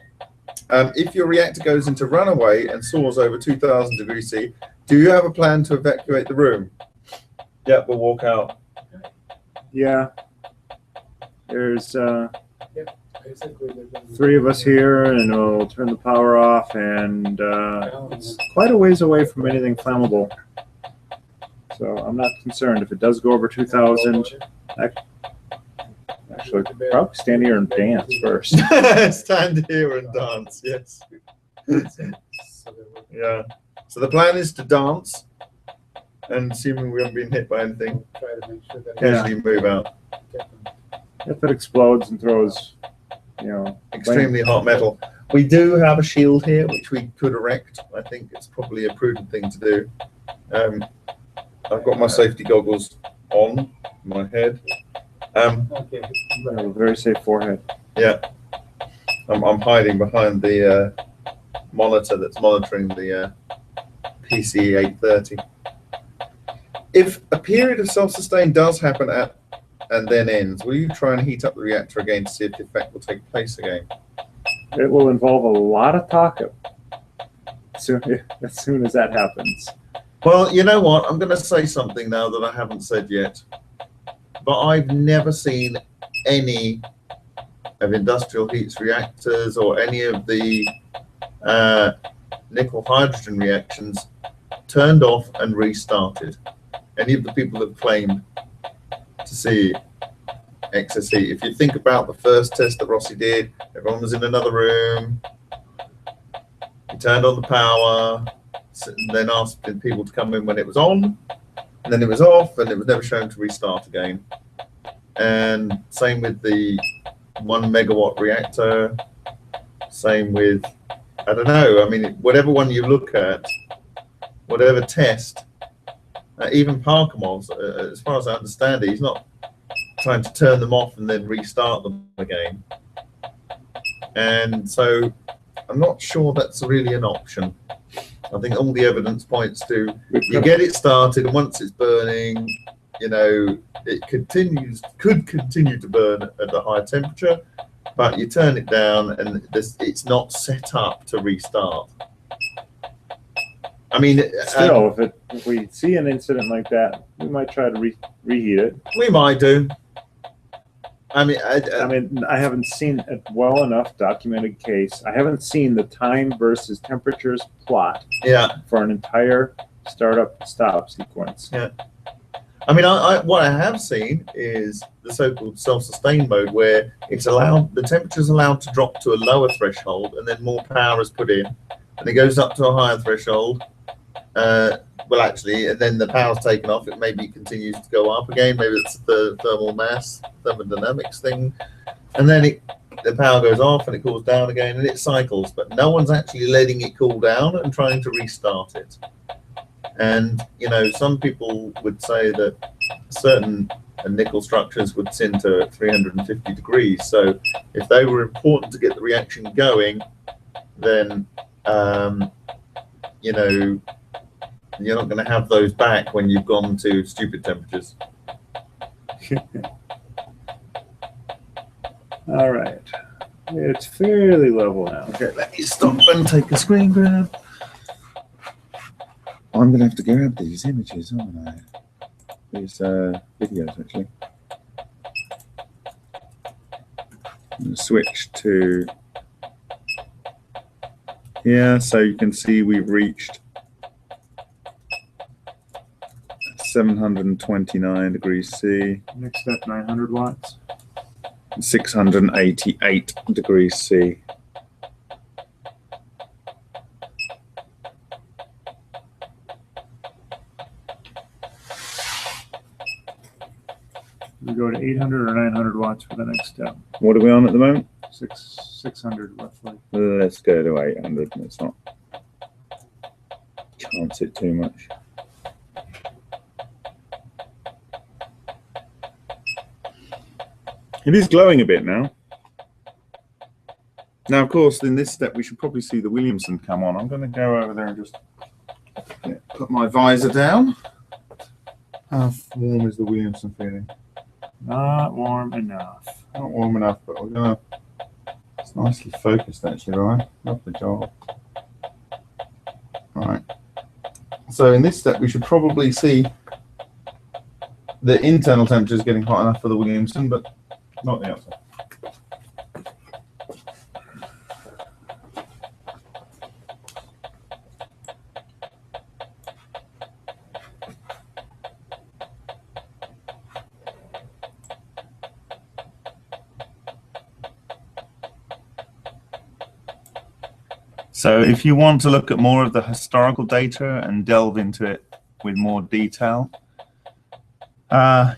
If your reactor goes into runaway and soars over 2,000 degrees C, do you have a plan to evacuate the room? Yeah, we'll walk out. Yeah. There's Basically, they're gonna 3 of us here, and we'll turn the power off, and it's quite a ways away from anything flammable. So I'm not concerned if it does go over 2,000. Actually, probably stand here and dance first. Stand here and dance, yes. So they would Yeah. So the plan is to dance, and assuming we haven't been hit by anything, try to make sure that casually move out. get them. If it explodes and throws, Extremely hot metal. We do have a shield here, which we could erect. I think it's probably a prudent thing to do. I've got my safety goggles on my head. Okay. a very safe forehead. Yeah. I'm hiding behind the monitor that's monitoring the PC 830. If a period of self-sustain does happen and then ends, will you try and heat up the reactor again to see if the effect will take place again? It will involve a lot of talking as soon as that happens. Well, you know what? I'm going to say something now that I haven't said yet. But I've never seen any of Industrial Heat's reactors or any of the nickel hydrogen reactions turned off and restarted. Any of the people that claimed to see. excess heat. If you think about the first test that Rossi did, everyone was in another room. He turned on the power, and then asked people to come in when it was on, and then it was off, and it was never shown to restart again. And same with the 1 megawatt reactor. Same with, I don't know, I mean, whatever one you look at, whatever test, even Parkamov's, as far as I understand it, he's not trying to turn them off and then restart them again. And so I'm not sure that's really an option. I think all the evidence points to you get it started, and once it's burning, you know, it could continue to burn at a high temperature, but you turn it down and it's not set up to restart. I mean, Still, if we see an incident like that, we might try to reheat it. we might do. I mean, I haven't seen a well enough documented case. I haven't seen the time versus temperatures plot yeah. for an entire startup stop sequence. Yeah. I mean, what I have seen is the so-called self-sustained mode, where it's allowed, the temperature's allowed to drop to a lower threshold, and then more power is put in, and it goes up to a higher threshold. Well, actually, and then the power's taken off. It maybe continues to go up again. Maybe it's the thermal mass, thermodynamics thing, and then the power goes off and it cools down again, and it cycles. But no one's actually letting it cool down and trying to restart it. And you know, some people would say that certain nickel structures would sink to 350 degrees. So if they were important to get the reaction going, then you know, you're not going to have those back when you've gone to stupid temperatures. All right. It's fairly level now. Okay, let me stop and take a screen grab. I'm going to have to grab these images, aren't I? These videos, actually. I'm going to switch to... Yeah, so you can see we've reached 729 degrees C. Next step, 900 watts. 688 degrees C. We go to 800 or 900 watts for the next step. What are we on at the moment? 600 roughly. Let's go to 800. Let's not chance it too much. It is glowing a bit now. Now, of course, in this step, we should probably see the Williamson come on. I'm going to go over there and just put my visor down. How warm is the Williamson feeling? Not warm enough. Not warm enough, but we're going to... It's nicely focused, actually, right? Lovely job. All right. So in this step, we should probably see the internal temperatures getting hot enough for the Williamson, but not the outside. So if you want to look at more of the historical data and delve into it with more detail,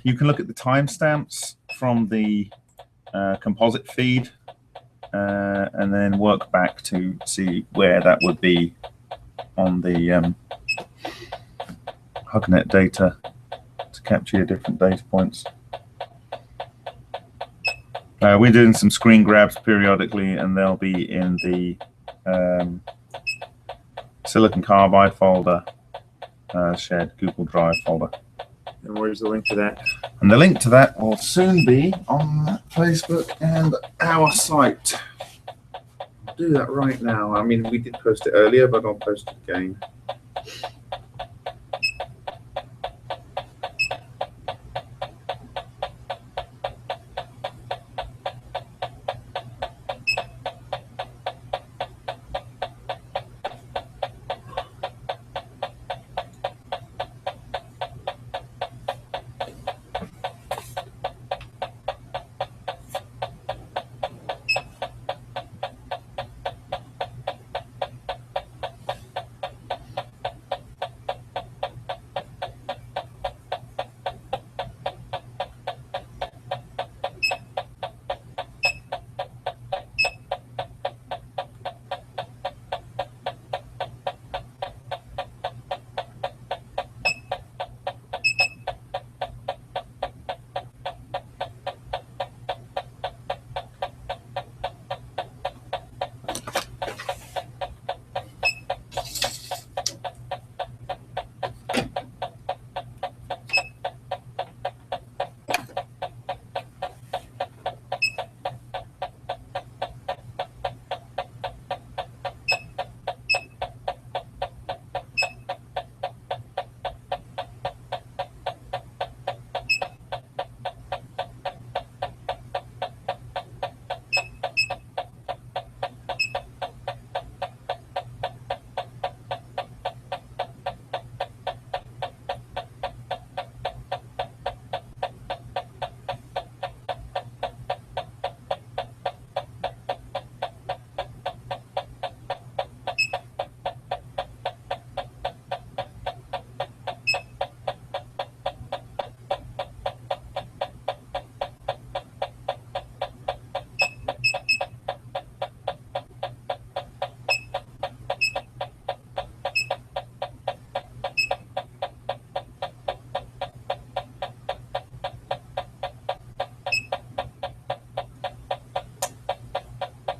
you can look at the timestamps from the composite feed and then work back to see where that would be on the HugNet data to capture your different data points. We're doing some screen grabs periodically, and they'll be in the silicon carbide folder, shared Google Drive folder. And where's the link to that? And the link to that will soon be on Facebook and our site. I'll do that right now. I mean, we did post it earlier, but I'll post it again.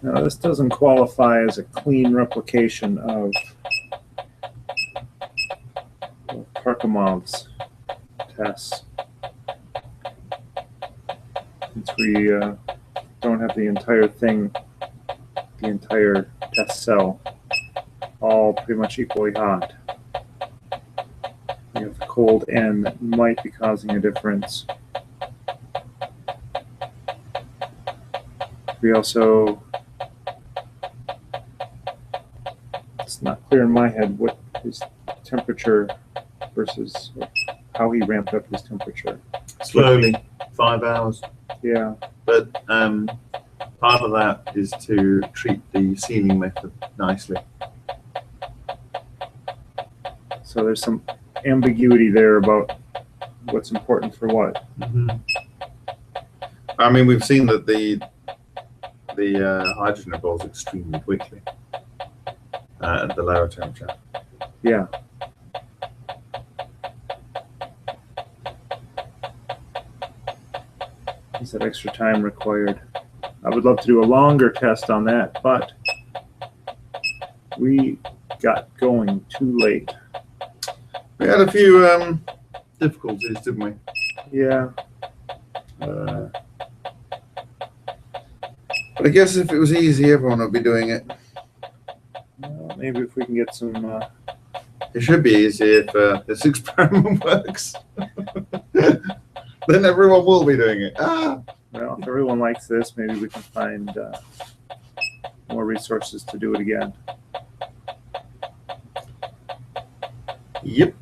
Now, this doesn't qualify as a clean replication of Parkhomov's tests, since we don't have the entire thing, the entire test cell, all pretty much equally hot. We have the cold end that might be causing a difference. We also, it's not clear in my head what his temperature versus how he ramped up his temperature. Slowly, 5 hours. Yeah, But part of that is to treat the sealing method nicely. so there's some ambiguity there about what's important for what. I mean, we've seen that the hydrogen evolves extremely quickly at the lower temperature. Yeah. He said extra time required. I would love to do a longer test on that, but we got going too late. We had a few difficulties, didn't we? Yeah. But I guess if it was easy, everyone would be doing it. Well, maybe if we can get some. It should be easy if this experiment works. Then everyone will be doing it. Well, if everyone likes this, maybe we can find more resources to do it again. Yep.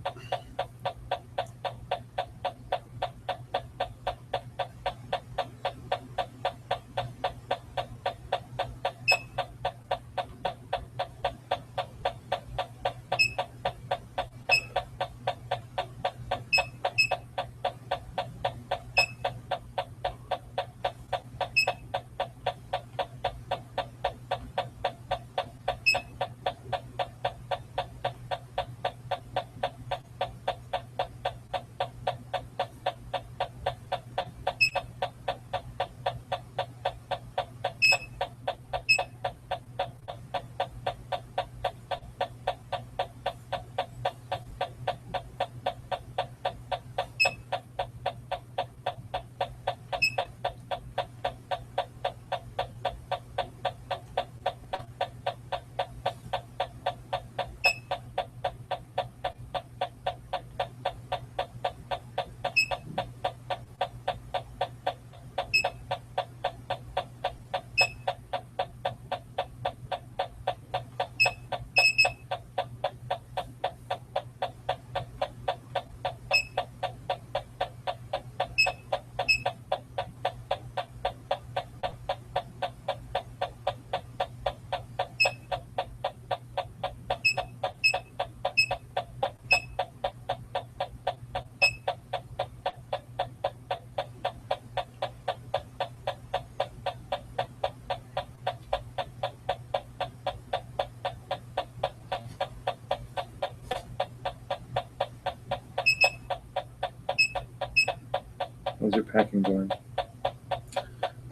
How's your packing going?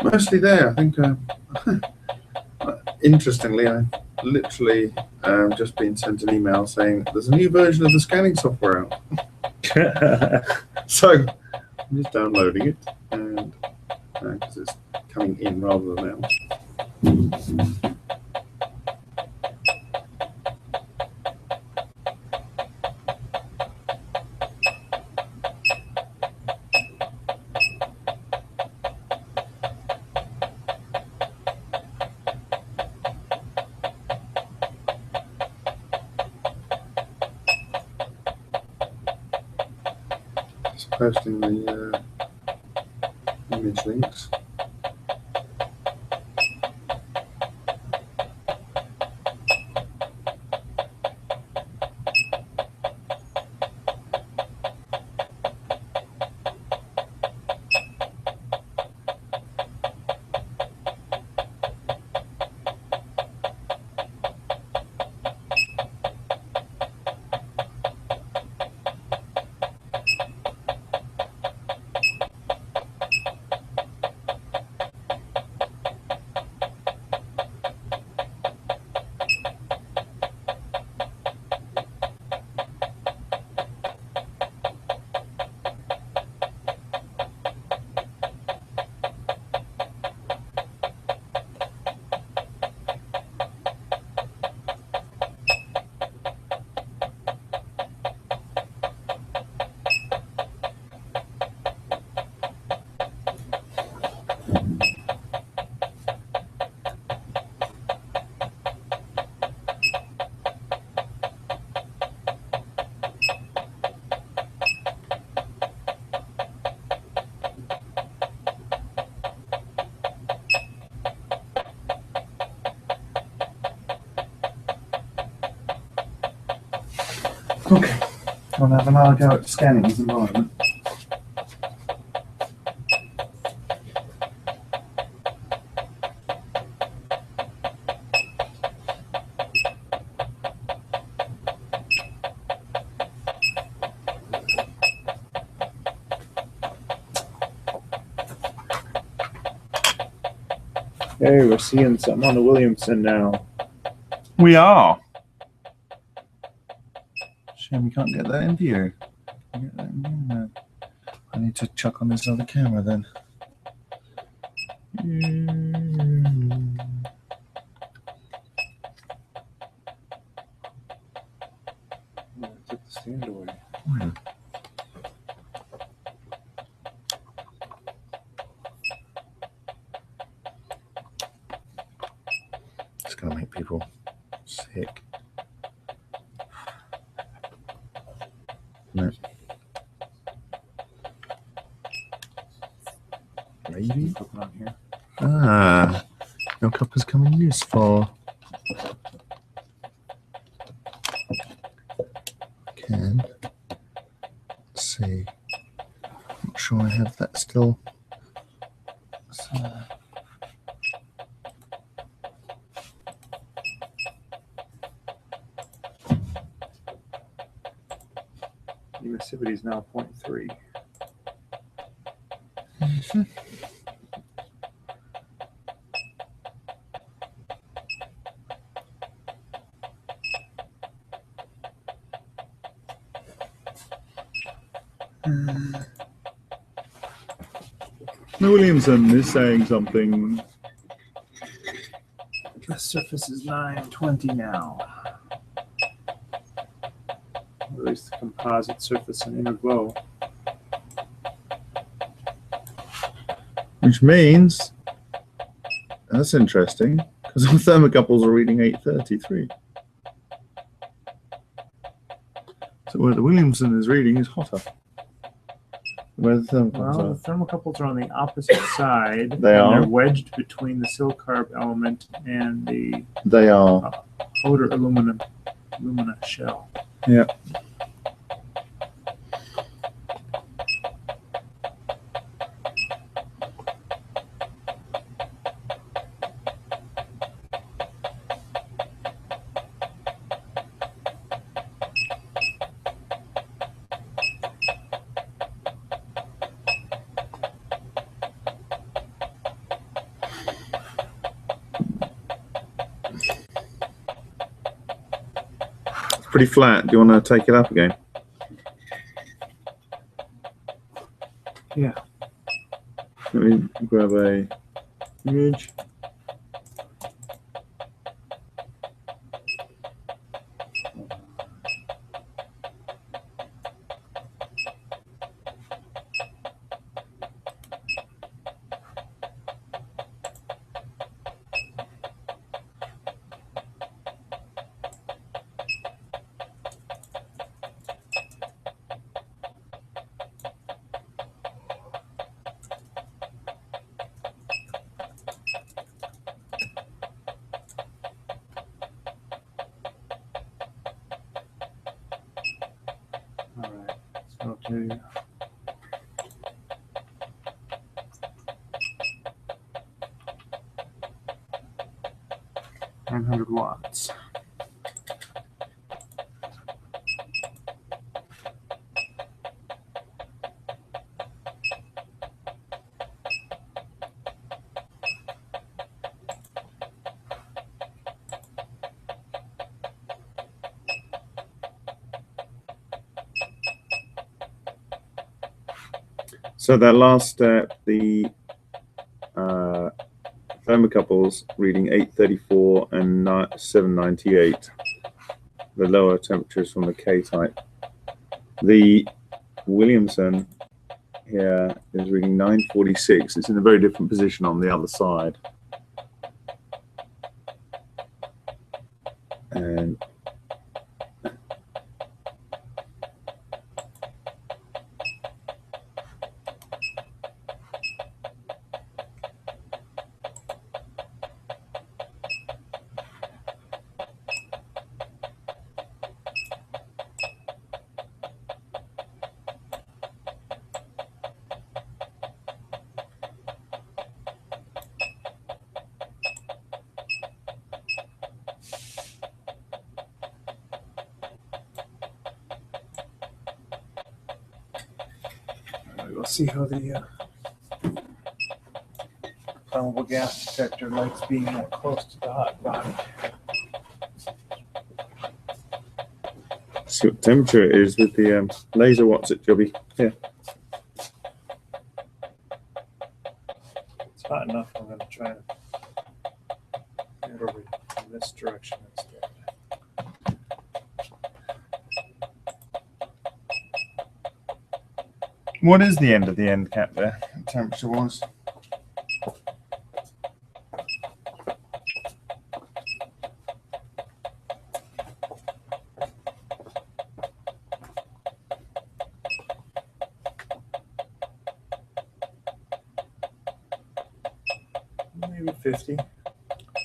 Mostly there. I think, interestingly, I literally just been sent an email saying there's a new version of the scanning software out. So I'm just downloading it, and because it's coming in rather than out. Just posting the image links. Okay, I'll have another go at scanning his environment. Hey, we're seeing something on the Williamson now. We are. Shame we can't get that in view. Get that in view now. I need to chuck on this other camera then. Oh, I took the stand away. It's gonna make people sick. No. Maybe. Put it on here. Ah, your cup is coming useful. Can let's see. Not sure I have that still. So, Emissivity is now 0.3. Williamson is saying something. The surface is 920 now. At least the composite surface and inner glow. which means that's interesting because our thermocouples are reading 833. So where the Williamson is reading is hotter. Where the thermocouples Well, are. the thermocouples are on the opposite side. They and are? They're wedged between the silicon element and the They are. outer alumina shell. Yeah. Pretty flat. Do you want to take it up again? Yeah. Let me grab a image. All right. So to 900 watts. So that last step, the thermocouples reading 834 and 798, the lower temperatures from the K type. The Williamson here is reading 946. It's in a very different position on the other side. And we'll see how the flammable gas detector likes being that close to the hot body. See what temperature it is with the laser. What's it, Jobby? Yeah. It's hot enough. I'm going to try and head over in this direction instead. What is the end of the end cap there, temperature wise? Maybe 50.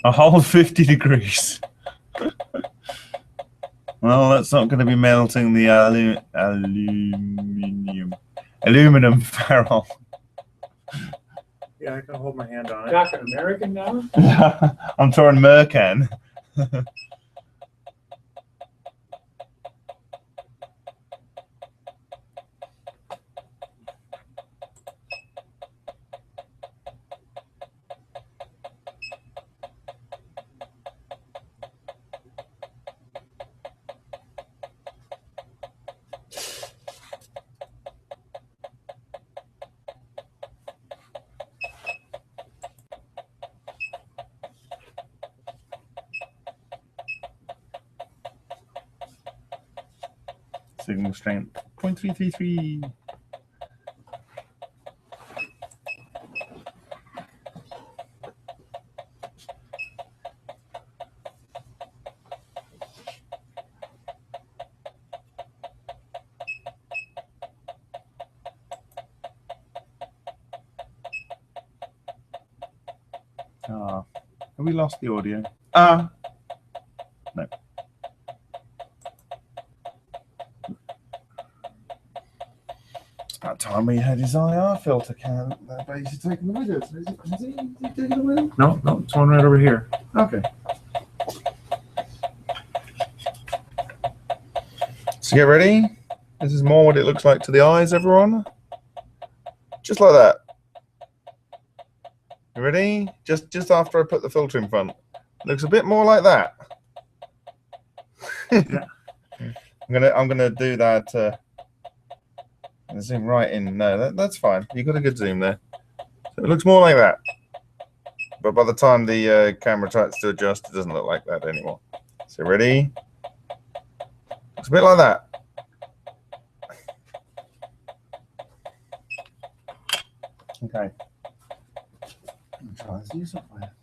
A whole 50 degrees. Well, that's not going to be melting the aluminum ferrule. Yeah, I can hold my hand on it. Talking American now? I'm touring Mercan. Signal strength 0.333. Ah, have we lost the audio? No. It's about time we had his IR filter can. But he's taking the video. Is he taking the video? No, it's one right over here. Okay. So get ready. This is more what it looks like to the eyes, everyone. Just like that. You ready? Just after I put the filter in front. Looks a bit more like that. Yeah. I'm gonna do that. Zoom right in. No, that's fine. You got a good zoom there. So it looks more like that. But by the time the camera tries to adjust, it doesn't look like that anymore. So ready? Looks a bit like that. Okay. Try this new software.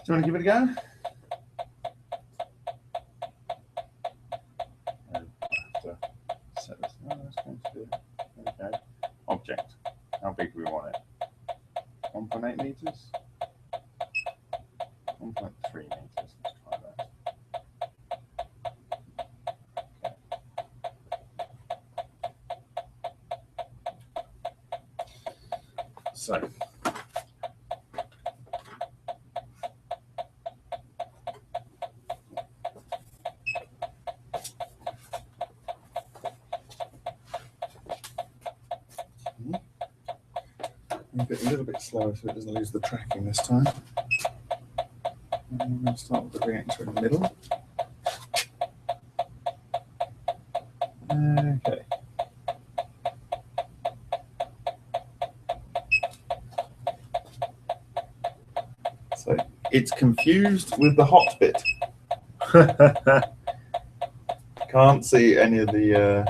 you want to give it a go? Set this. Oh, that's going to be, okay. Object. How big do we want it? 1.8 meters? 1.3 meters. Let's try that. So. Make it a little bit slower so it doesn't lose the tracking this time. And I'm going to start with the reactor in the middle. Okay. So it's confused with the hot bit. Can't see any of the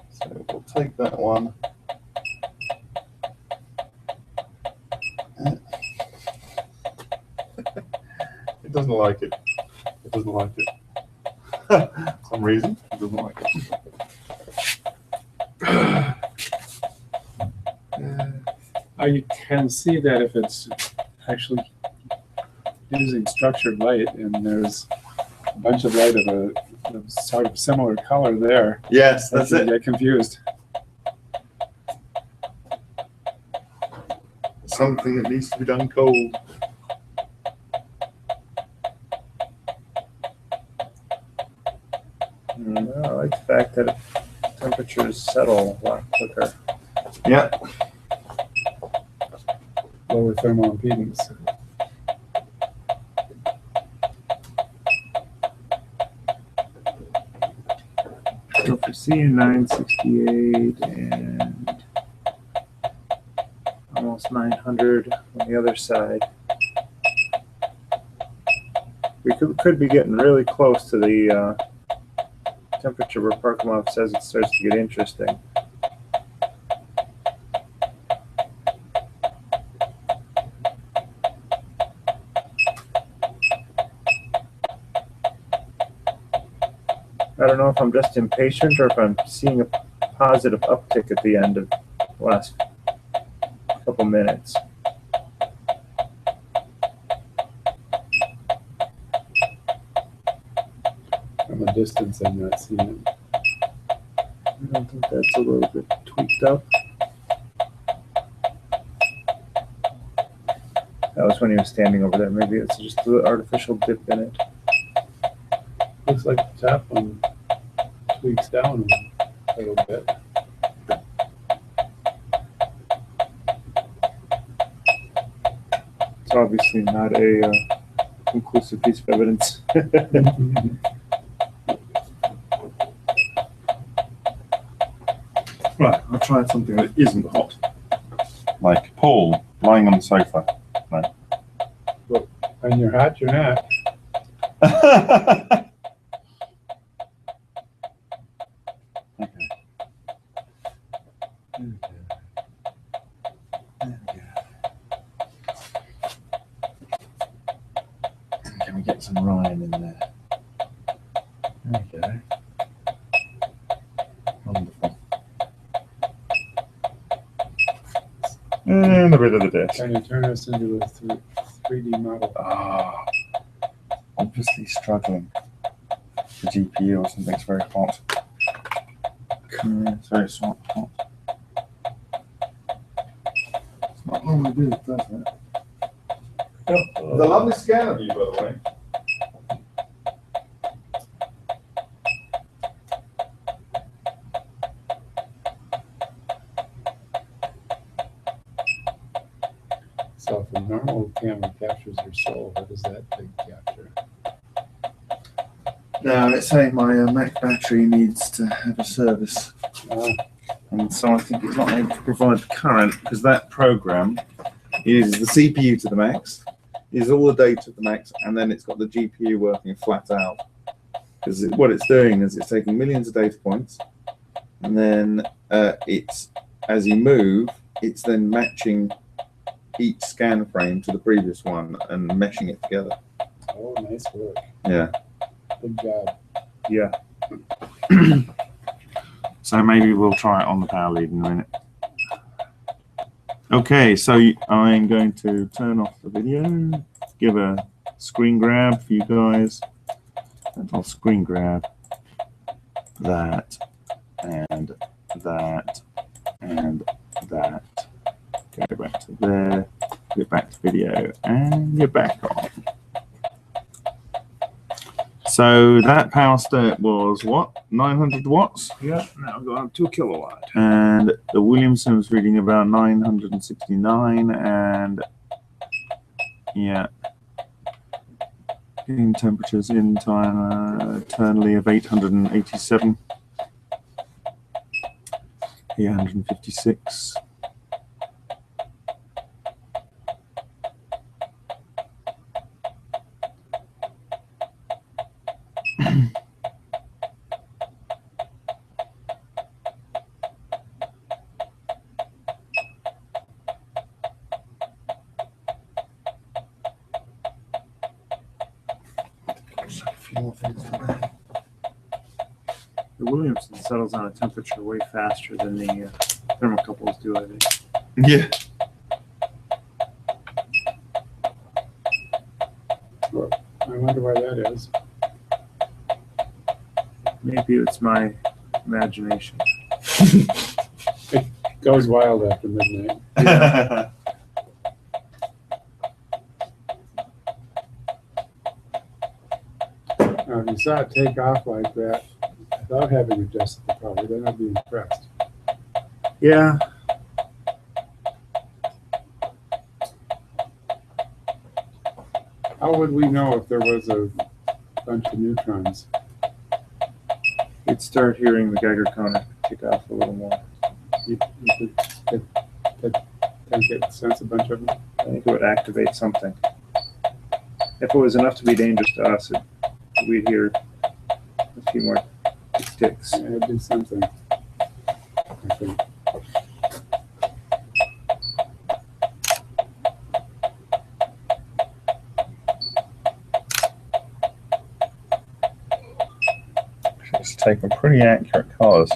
so we'll take that one. It doesn't like it. It doesn't like it. For some reason, it doesn't like it. You can see that if it's actually using structured light and there's a bunch of light of a sort of similar color there. Yes, that's you it. get confused. Something that needs to be done cold. I like the fact that temperatures settle a lot quicker. Yeah. Lower thermal impedance. So for seeing 968 and almost 900 on the other side, we could be getting really close to the temperature where Parkhomov says it starts to get interesting. I don't know if I'm just impatient or if I'm seeing a positive uptick at the end of the last couple minutes. From a distance, I'm not seeing it. I don't think that's a little bit tweaked up. That was when he was standing over there. Maybe it's just a little artificial dip in it. Looks like the top one tweaks down a little bit. It's obviously not a conclusive piece of evidence. Right, I'll try something that isn't hot. Like Paul lying on the sofa. No. When you're hot, you're not. Okay. There we go. Can we get some Ryan in there? There we go. Wonderful. And a bit of the disk. Can you turn us into a 3D model? Ah, obviously struggling. The GPU or something's very hot. It's very hot. It's not normally do it, does it? It's a lovely scan of you, by the way. So if a normal camera captures your soul, what does that thing capture? Now, let's say my Mac battery needs to have a service. Ah, And so I think it's not able to provide the current because that program uses the CPU to the max, uses all the data to the max, and then it's got the GPU working flat out. Because what it's doing is it's taking millions of data points, and then it's, as you move, it's then matching each scan frame to the previous one and meshing it together. Oh, nice work. Yeah. Good job. Yeah. So maybe we'll try it on the power lead in a minute. Okay, so I'm going to turn off the video, give a screen grab for you guys, and I'll screen grab that, and that, and that. Go back to there, get back to video, and you're back on. So that power step was what? 900 watts? Yeah, now going up 2 kilowatt. And the Williamson was reading about 969, and yeah, getting temperatures in time internally of 887, 856. The Williamson settles on a temperature way faster than the thermocouples do, I think. Yeah. I wonder why that is. Maybe it's my imagination. Goes wild after midnight. Now, if you saw it take off like that without having adjusted the power, then I'd be impressed. Yeah. How would we know if there was a bunch of neutrons? You'd start hearing the Geiger counter kick off a little more. You could sense a bunch of them. I think it would activate something. If it was enough to be dangerous to us, we'd hear a few more ticks. Yeah, it'd do something, I think. It's taken pretty accurate colors.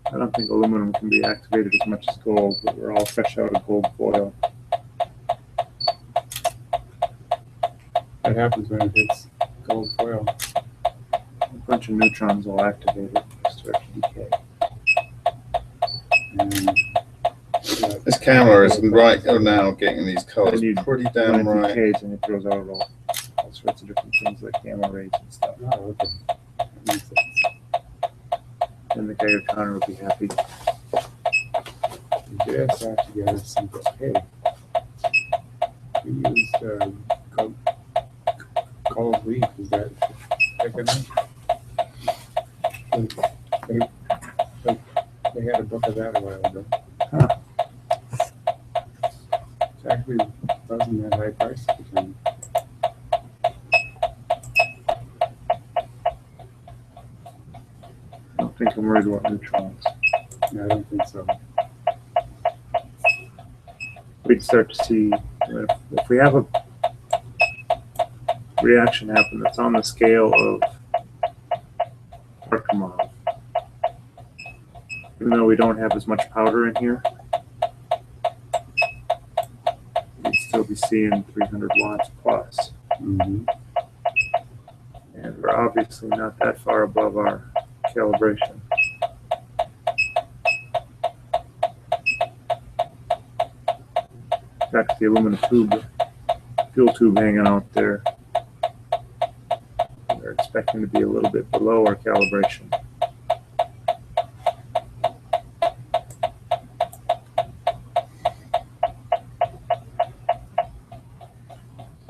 I don't think aluminum can be activated as much as gold, but we're all fresh out of gold foil. What happens when it hits gold foil? A bunch of neutrons will activate it and start to decay. And This camera is right now getting these colors And you- pretty When damn it right. decays and it throws out all sorts of different things like gamma rays and stuff. oh, okay. That makes sense. And the Geiger counter will be happy. Get us out together some hey. We used gold leaf, is that thick enough? They had a book of that a while ago. Huh. It's actually wasn't that high price at the time. I don't think I'm worried about neutrons. No, I don't think so. We'd start to see if we have a reaction happen that's on the scale of Arkhimov. Even though we don't have as much powder in here, we'd still be seeing 300 watts plus. Mm-hmm. And we're obviously not that far above our calibration. Back to the aluminum tube, fuel tube hanging out there. We're expecting to be a little bit below our calibration.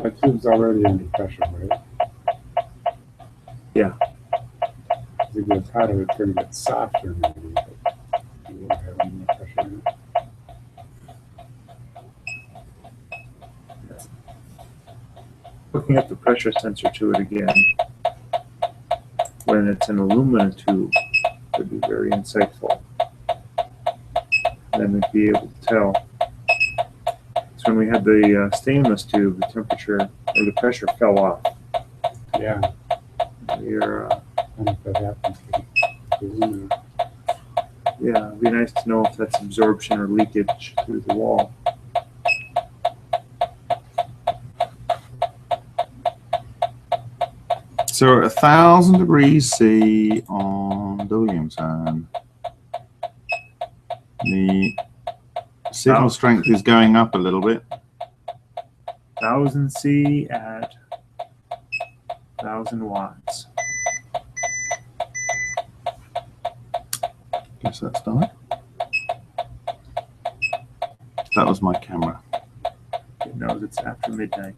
That tube's already under pressure, right? Yeah. As it gets hotter, it's going to get softer maybe, but you won't have any more pressure in it. Looking at the pressure sensor to it again, when it's an aluminum tube, would be very insightful. Then we'd be able to tell. So when we had the stainless tube, the temperature or the pressure fell off. Yeah, We're, I don't know if that happens with aluminum. yeah, it'd be nice to know if that's absorption or leakage through the wall. So we're at 1,000 degrees C on the Williamson. The signal strength is going up a little bit. 1000 C at 1000 watts. Guess that's done. That was my camera. It knows it's after midnight.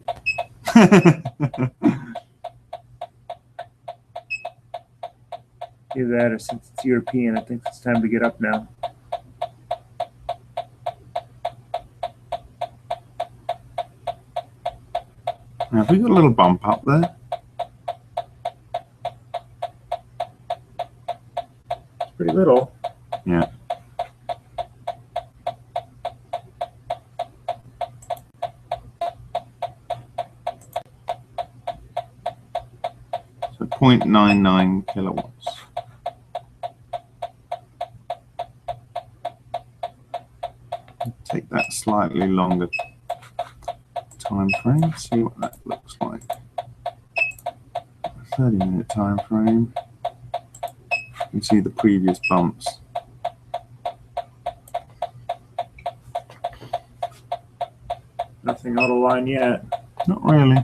Either that or since it's European, I think it's time to get up now. Now, have we got a little bump up there? It's pretty little. Yeah. So 0.99 kilowatts. Take that slightly longer time frame, see what that looks like. A 30-minute time frame. You can see the previous bumps. Nothing out of line yet. Not really.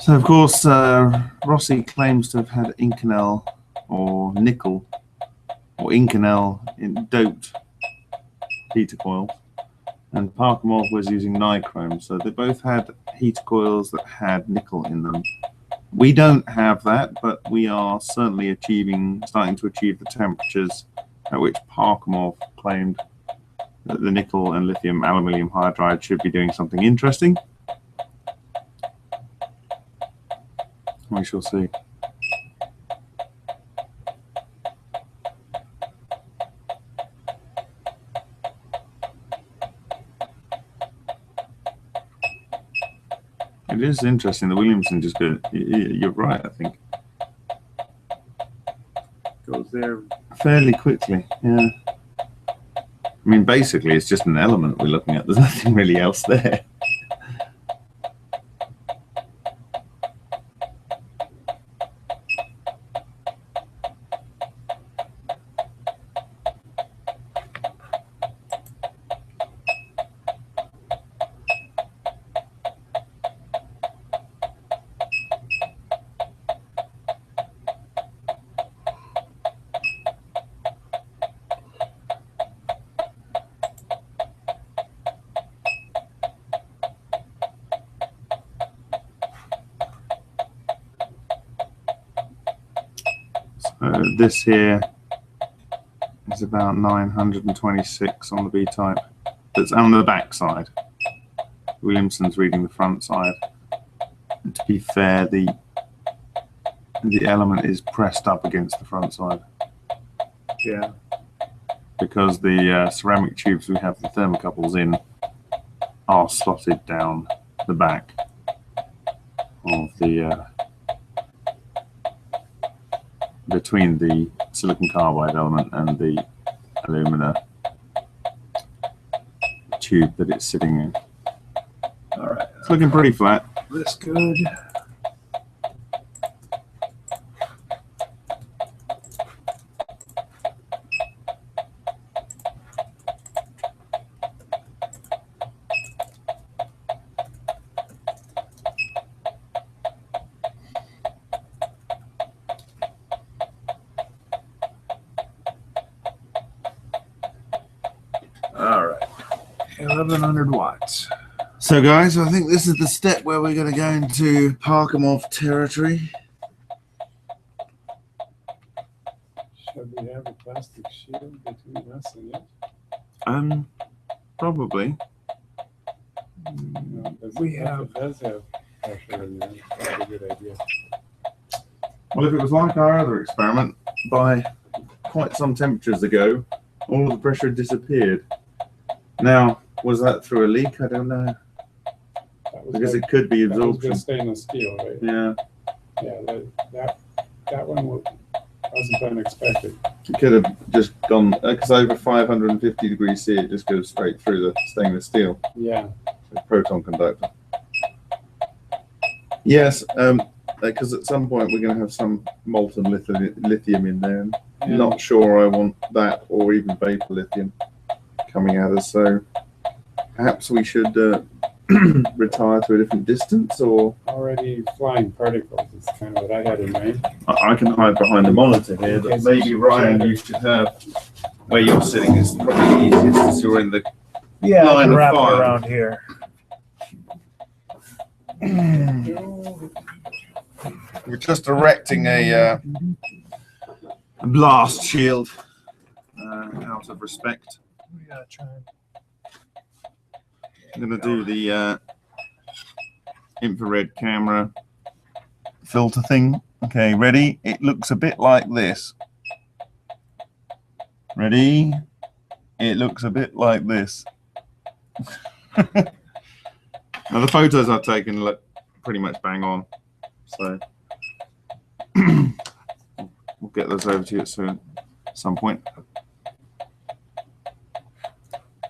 So, of course, Rossi claims to have had Inconel or nickel or Inconel in doped heater coils, and Parkhomov was using nichrome. So they both had heater coils that had nickel in them. We don't have that, but we are certainly starting to achieve the temperatures at which Parkhomov claimed that the nickel and lithium aluminium hydride should be doing something interesting. We shall see. It is interesting. The Williamson just goes, you're right, I think. Goes there. Fairly quickly, yeah. I mean, basically, it's just an element we're looking at. There's nothing really else there. This here is about 926 on the B-type. That's on the back side. Williamson's reading the front side. And to be fair, the element is pressed up against the front side. Yeah. Because the ceramic tubes we have the thermocouples in are slotted down the back of the between the silicon carbide element and the alumina tube that it's sitting in. All right. It's looking pretty flat. This good. 1100 watts. So guys, I think this is the step where we're going to go into Parkamov territory. Should we have a plastic shield between us and it? Probably. No, We if have- it does have pressure in there, it's probably a good idea. Well, if it was like our other experiment, by quite some temperatures ago, all of the pressure had disappeared. Now, was that through a leak? I don't know. That was Because good- it could be that was absorption. good stainless steel, right? Yeah, Yeah, that one wasn't unexpected. it could have just gone, because over 550 degrees C, it just goes straight through the stainless steel. Yeah, The proton conductor. Yes, because at some point we're going to have some molten lithium in there. and Not sure I want that or even vapor lithium coming at us. So perhaps we should retire to a different distance, or already flying particles is kind of what I had in mind. I can hide behind the monitor here. But maybe Ryan, you should have where you're sitting is probably easiest as you're in the Yeah, I line can of wrap it fire. around here. We're just erecting a blast shield out of respect. We gotta try and I'm going to do the infrared camera filter thing. Okay, ready? It looks a bit like this. Ready? It looks a bit like this. Now, the photos I've taken look pretty much bang on. So we'll get those over to you soon, at some point.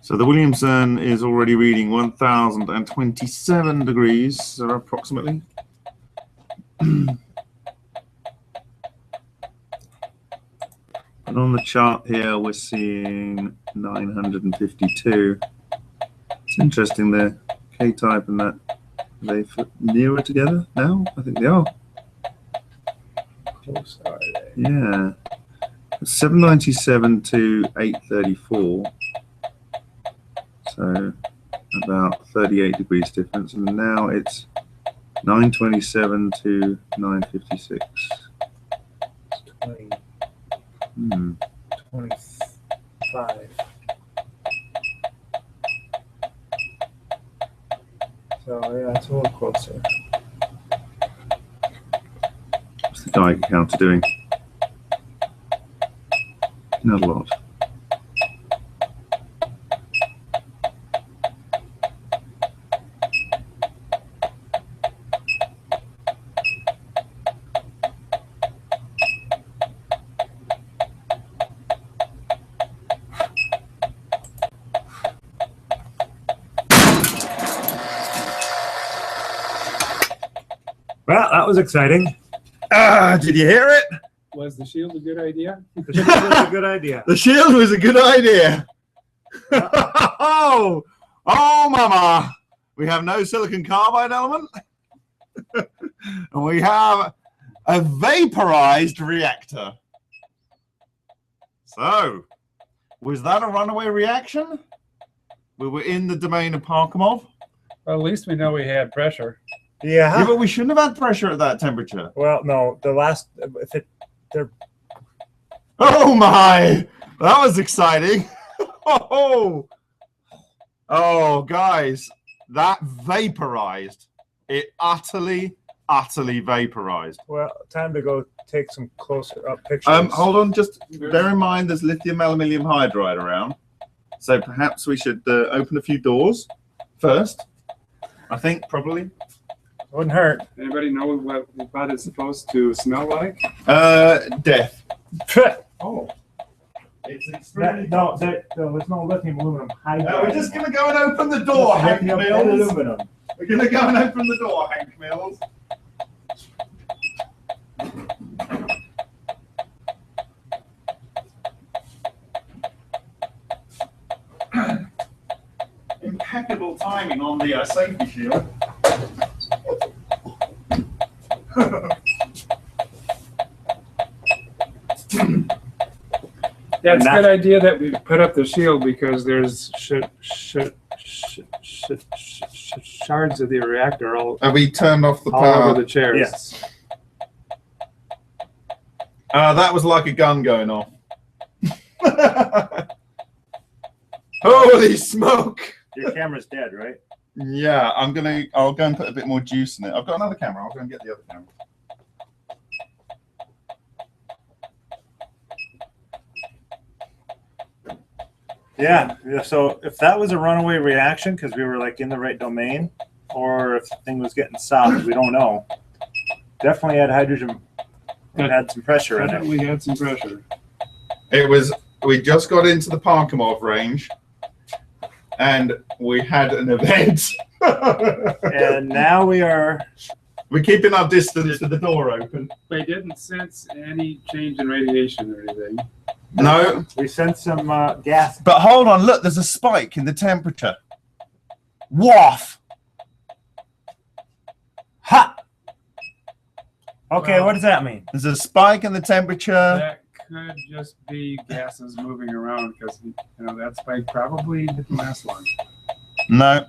So the Williamson is already reading 1027 degrees, approximately. And on the chart here, we're seeing 952. It's interesting, the K-type and that, are they nearer together now? I think they are. close, are they? Yeah. 797 to 834. So about 38 degrees difference, and now it's 927 to 956. It's 20, Hmm. 25. So yeah, it's a little closer. What's the Geiger counter doing? Not a lot. Well, that was exciting. Did you hear it? Was the shield a good idea? The shield was a good idea. The shield was a good idea. Oh, mama. We have no silicon carbide element. And we have a vaporized reactor. So, was that a runaway reaction? We were in the domain of Parkamov. Well, at least we know we had pressure. Yeah, Yeah. but we shouldn't have had pressure at that temperature. Well, no, the last if it Oh my, that was exciting. Oh, guys, that vaporized. It utterly vaporized. well, time to go take some closer up pictures. Hold on, just bear in mind there's lithium aluminium hydride around. So perhaps we should open a few doors first. I think probably. Wouldn't hurt. Anybody know what it's supposed to smell like? Death. Oh, It's No, there's no lithium aluminum hydride. we're just going to go and open the door, Hank Lithium and Mills. aluminum. We're going to go and open the door, Hank Mills. Impeccable timing on the safety shield. yeah, it's a good idea that we put up the shield because there's shards of the reactor all Have we turned off the all power? over the chairs. Yes. That was like a gun going off. Holy smoke! Your camera's dead, right? Yeah, I'll go and put a bit more juice in it. I've got another camera. I'll go and get the other camera. Yeah. So if that was a runaway reaction because we were like in the right domain, or if the thing was getting soft, we don't know. Definitely had hydrogen. Had some pressure in it. Definitely had some pressure. We just got into the Parkhomov range, and we had an event. And now we're keeping our distance to the door open. They didn't sense any change in radiation or anything. No, we sent some gas. But hold on, look, there's a spike in the temperature. Waff! Ha! Okay, Well, what does that mean? There's a spike in the temperature. That could just be gases moving around because that spike probably didn't last long. No.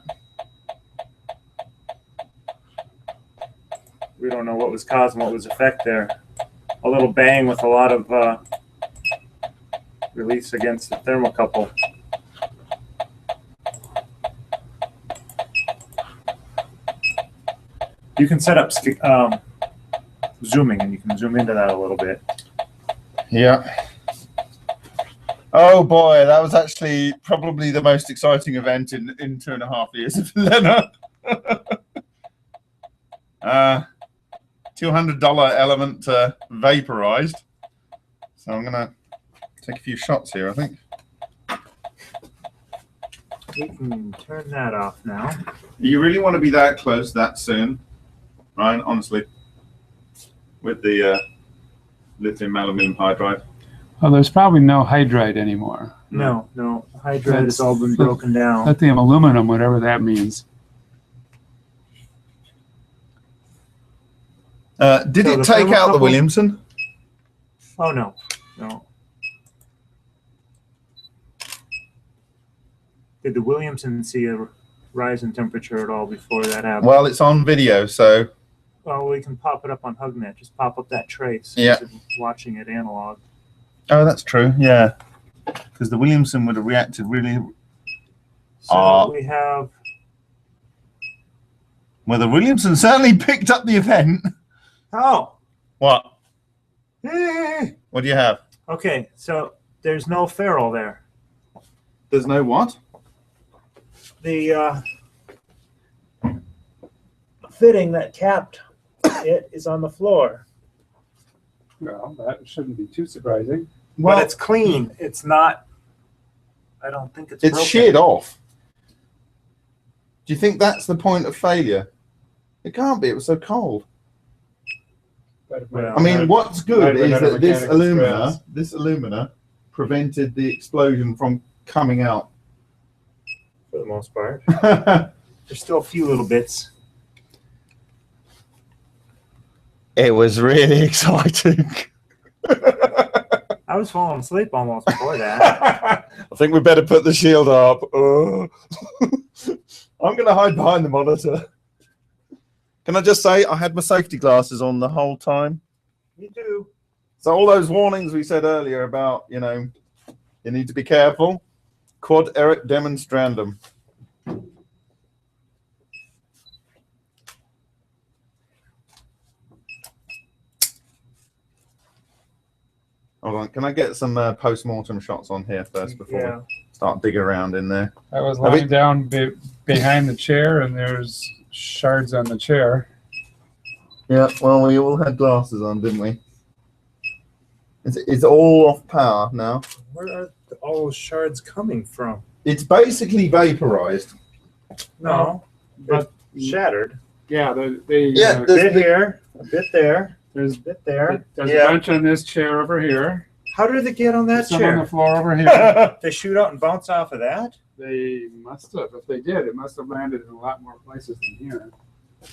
We don't know what was causing what was effect there. A little bang with a lot of release against the thermocouple. You can set up zooming, and you can zoom into that a little bit. Yeah. Oh boy, that was actually probably the most exciting event in 2.5 years of Lena. $200 element vaporized. So I'm gonna take a few shots here, I think. We can turn that off now. you really want to be that close that soon, Ryan? Honestly, with the lithium aluminum hydride. Well, there's probably no hydride anymore. No. Hydride has all been broken down. Lithium aluminum, whatever that means. Did So it the take out the thermocouple- Williamson? Oh, no. Did the Williamson see a rise in temperature at all before that happened? Well, it's on video, so Well, we can pop it up on HugNet. Just pop up that trace. Yeah. instead of watching it analog. oh, that's true. Yeah, because the Williamson would have reacted really. So we have. Well, the Williamson certainly picked up the event. Oh. What? Eh. What do you have? Okay, so there's no ferrule there. There's no what? The fitting that capped it is on the floor. Well, that shouldn't be too surprising. But it's clean. It's not. I don't think it's. It's broken. sheared off. Do you think that's the point of failure? It can't be. It was so cold. Well, I mean, what's good is that this Mechanical alumina prevented the explosion from coming out. for the most part. There's still a few little bits. It was really exciting. I was falling asleep almost before that. I think we better put the shield up. I'm going to hide behind the monitor. Can I just say, I had my safety glasses on the whole time. You do. So all those warnings we said earlier about, you need to be careful. Quod erit demonstrandum. Hold on, can I get some post-mortem shots on here first before we start digging around in there? I was lying down behind the chair, and there's shards on the chair. Yeah, well, we all had glasses on, didn't we? It's all off power now. Where are all those shards coming from? It's basically vaporized. No, But shattered. yeah, A bit here, a bit there, there's a bit there. there's a bunch on this chair over here. How did it get on that Some on the chair? floor over here. They shoot out and bounce off of that? They must have. If they did, it must have landed in a lot more places than here. A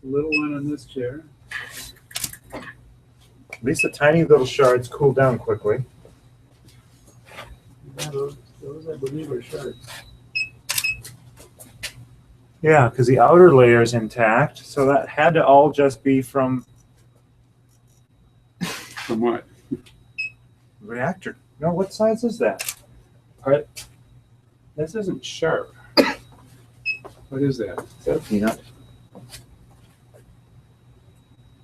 little one on this chair. At least the tiny little shards cool down quickly. Yeah, those I believe are shards. Yeah, because the outer layer is intact, so that had to all just be from From what? reactor. No, what size is that? This isn't sharp. What is that? Is that a peanut?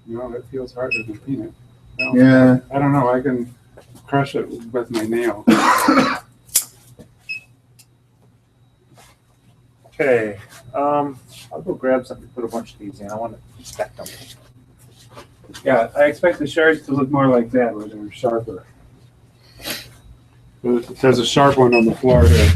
No, it feels harder than peanut. Well, Yeah. I don't know. I can crush it with my nail. Okay, I'll go grab something to put a bunch of these in. I want to inspect them. Yeah, I expect the shards to look more like that, where they're sharper. There's a sharp one on the floor here.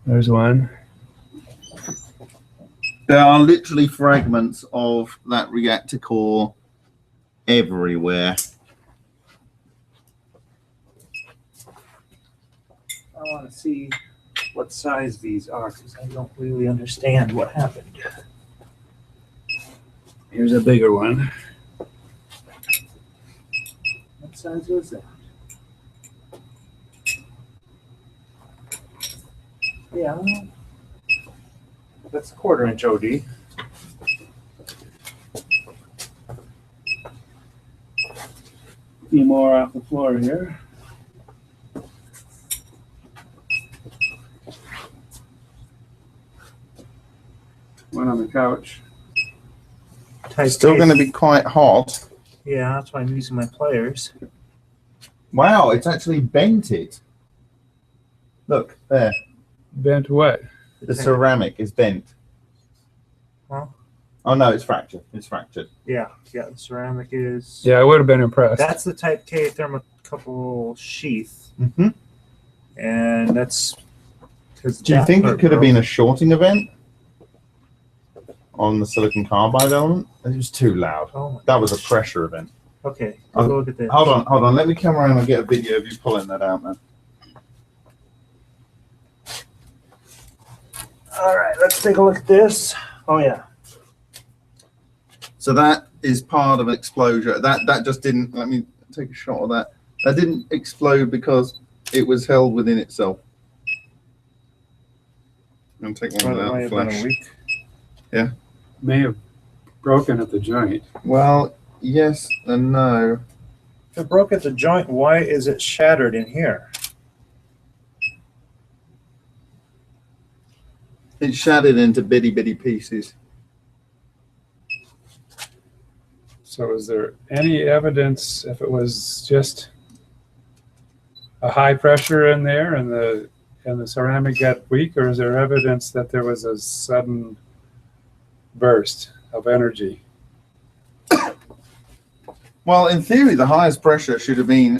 There's one. There are literally fragments of that reactor core everywhere. I want to see what size these are because I don't really understand what happened. Here's a bigger one. What size was that? Yeah, that's a 1/4 inch OD. A few more off the floor here. One on the couch. Still going to be quite hot. Yeah, that's why I'm using my pliers. Wow, it's actually bent it. Look, there. Bent what? The ceramic is bent. Huh? Oh no, it's fractured. It's fractured. Yeah, the ceramic is. Yeah, I would have been impressed. That's the Type K thermocouple sheath, Mm-hmm. and that's. Do you think it could have been a shorting event on the silicon carbide element? It was too loud. Oh, That was a pressure event. okay. I'll go look at this. Hold on. Let me come around and get a video of you pulling that out, man. All right, let's take a look at this. Oh yeah. So that is part of an explosion. That just didn't. Let me take a shot of that. That didn't explode because it was held within itself. I'm gonna take one Well, it might without have been a flash. leak. Yeah. May have broken at the joint. Well, yes and no. If it broke at the joint, why is it shattered in here? It shattered into bitty pieces. So is there any evidence if it was just a high pressure in there and the ceramic got weak, or is there evidence that there was a sudden burst of energy? Well, in theory, the highest pressure should have been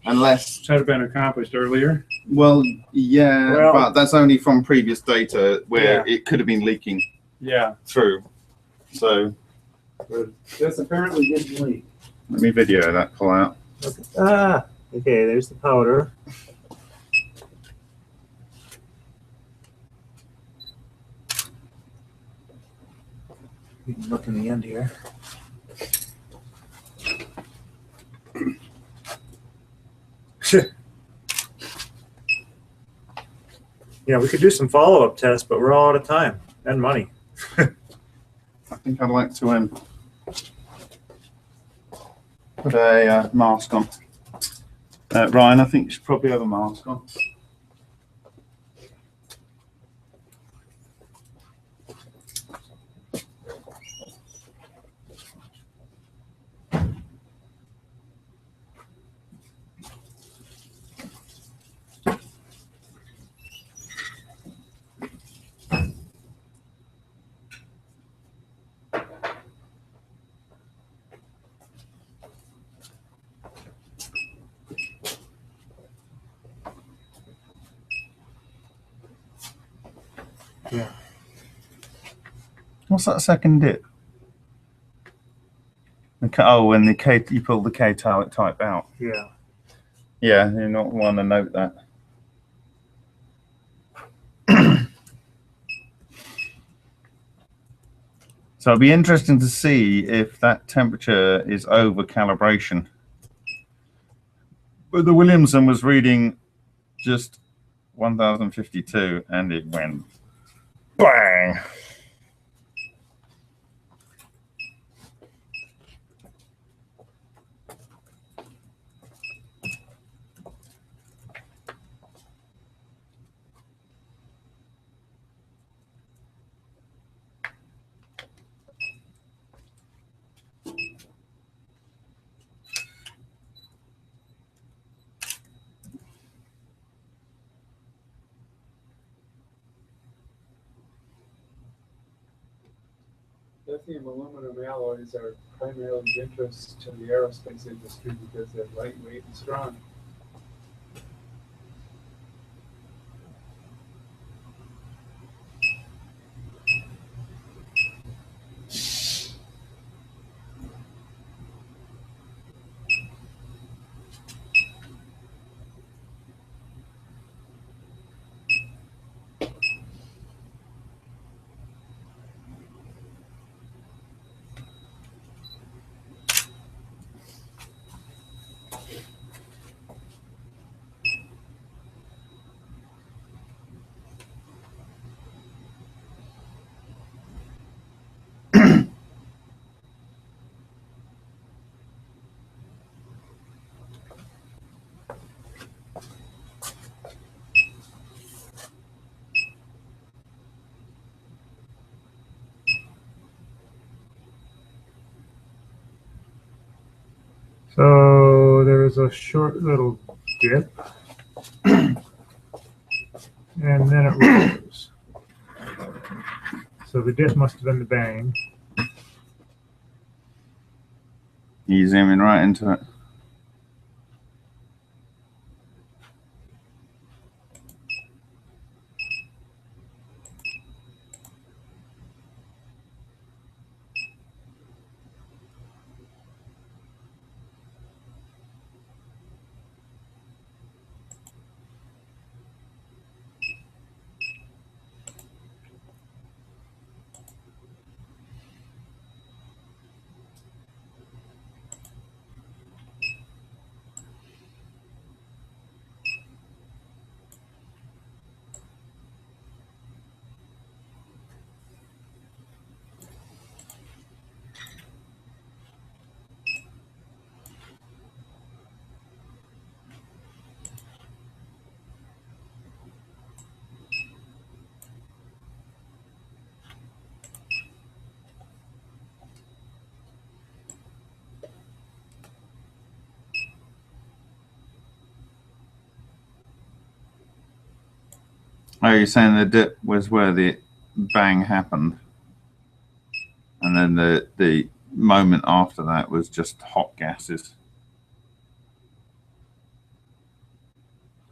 unless. Should have been accomplished earlier. Well, yeah, Well- but that's only from previous data where Yeah. it could have been leaking Yeah. through. So But this apparently didn't leak. let me video that pull out. Ah, okay. There's the powder. You can look in the end here. Yeah, we could do some follow-up tests, but we're all out of time and money. I think I'd like to put a mask on. Ryan, I think you should probably have a mask on. Yeah. What's that second dip? Oh, when the K, you pull the K type out. Yeah. Yeah, you not want to note that. So it'll be interesting to see if that temperature is over calibration. But the Williamson was reading just 1052 and it went bang. Lithium aluminum alloys are primarily of interest to the aerospace industry because they're lightweight and strong. So there was a short little dip, and then it rose. So the dip must have been the bang. You zooming right into it. Oh, you're saying the dip was where the bang happened, and then the moment after that was just hot gases.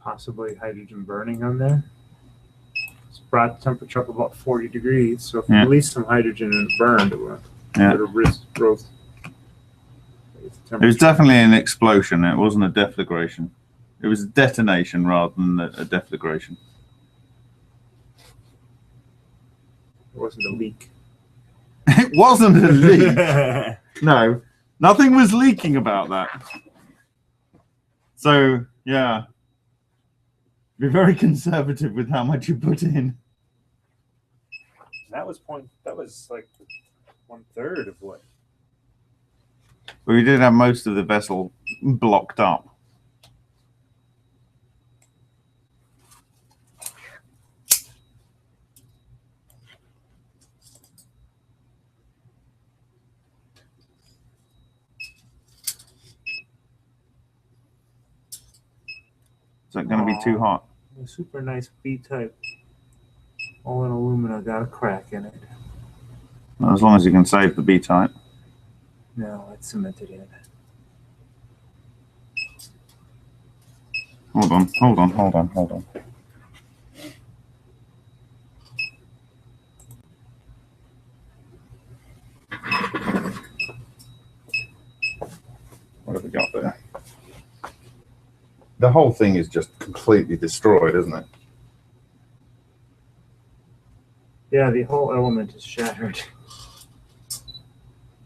Possibly hydrogen burning on there. It's brought the temperature up about 40 degrees. So if Yeah. you release some hydrogen and it burned, it would Yeah. have rose. It was definitely an explosion. It wasn't a deflagration. It was a detonation rather than a deflagration. It wasn't a leak. It wasn't a leak. No, nothing was leaking about that. So, yeah. Be very conservative with how much you put in. That was like 1/3 of what. But we did have most of the vessel blocked up. Is that going to be too hot? A super nice B-type. All in alumina, got a crack in it. Well, as long as you can save the B-type. No, it's cemented in. Hold on. What have we got there? The whole thing is just completely destroyed, isn't it? Yeah, the whole element is shattered.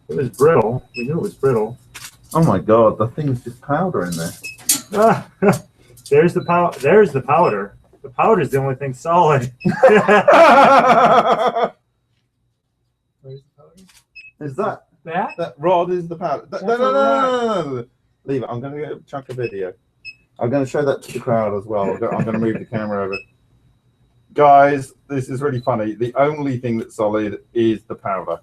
It was brittle. We knew it was brittle. Oh my god, the thing's just powder in there. There's the powder. There's the powder. The powder's the only thing solid. Is that That? rod is the powder? That's No. Leave it. I'm going to chuck a video. I'm going to show that to the crowd as well. I'm going to move the camera over. Guys, this is really funny. The only thing that's solid is the powder.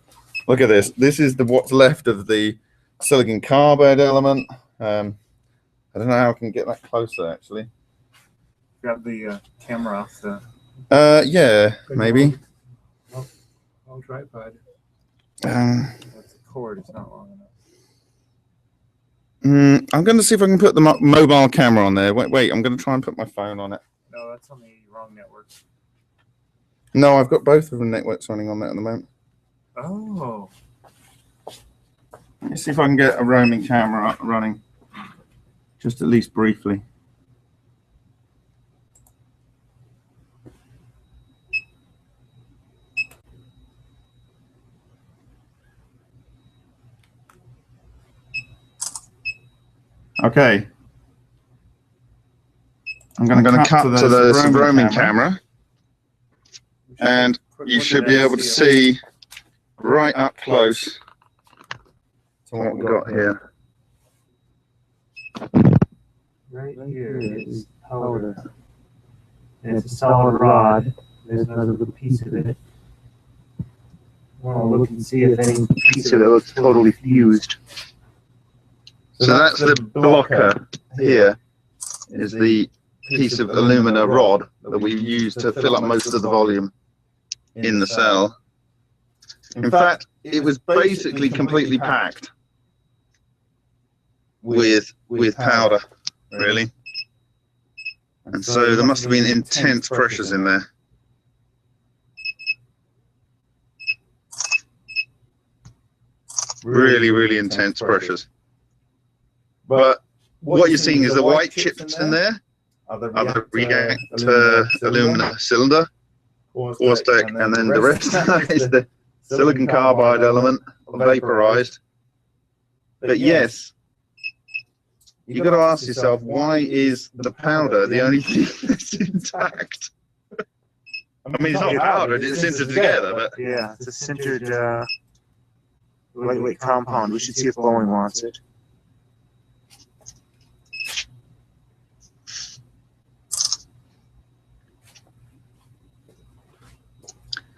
Look at this. This is what's left of the silicon carbide element. I don't know how I can get that closer, actually. Grab the camera off the Yeah, maybe. Long tripod. That's the cord. It's not long enough. I'm going to see if I can put the mobile camera on there. Wait, I'm going to try and put my phone on it. No, that's on the wrong network. No, I've got both of the networks running on that at the moment. Oh. Let me see if I can get a roaming camera up running, just at least briefly. Okay. I'm going to cut to the roaming camera, and you should be able to see right up close to what we've got here. Right here is powder. And it's a solid rod. There's another little piece of it. I'll look and see if any piece of it looks totally fused. So that's the blocker here, is the piece of alumina rod that we use to fill up most of the volume in the cell. In fact, it was basically completely packed with powder, really. And so there must have been intense pressures in there. Really, really intense pressures. But what you're seeing is the white chips in there are the reactor alumina cylinder, core stack, and then the rest is the silicon carbide element, vaporized. But yes, you got to ask yourself, why is the powder the only thing that's intact? I mean, it's not powdered, it's sintered together, but Yeah, it's a sintered lightweight compound. We should see if Boeing wants it.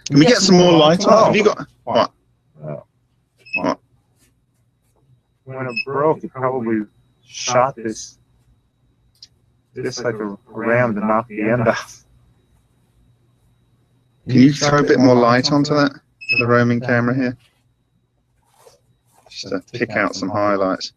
can we get some more light on? Have you got what? What? When it broke, it probably shot this like a ram to knock the end off. Can you throw a bit more light onto that? The roaming camera here, just to pick out some highlights.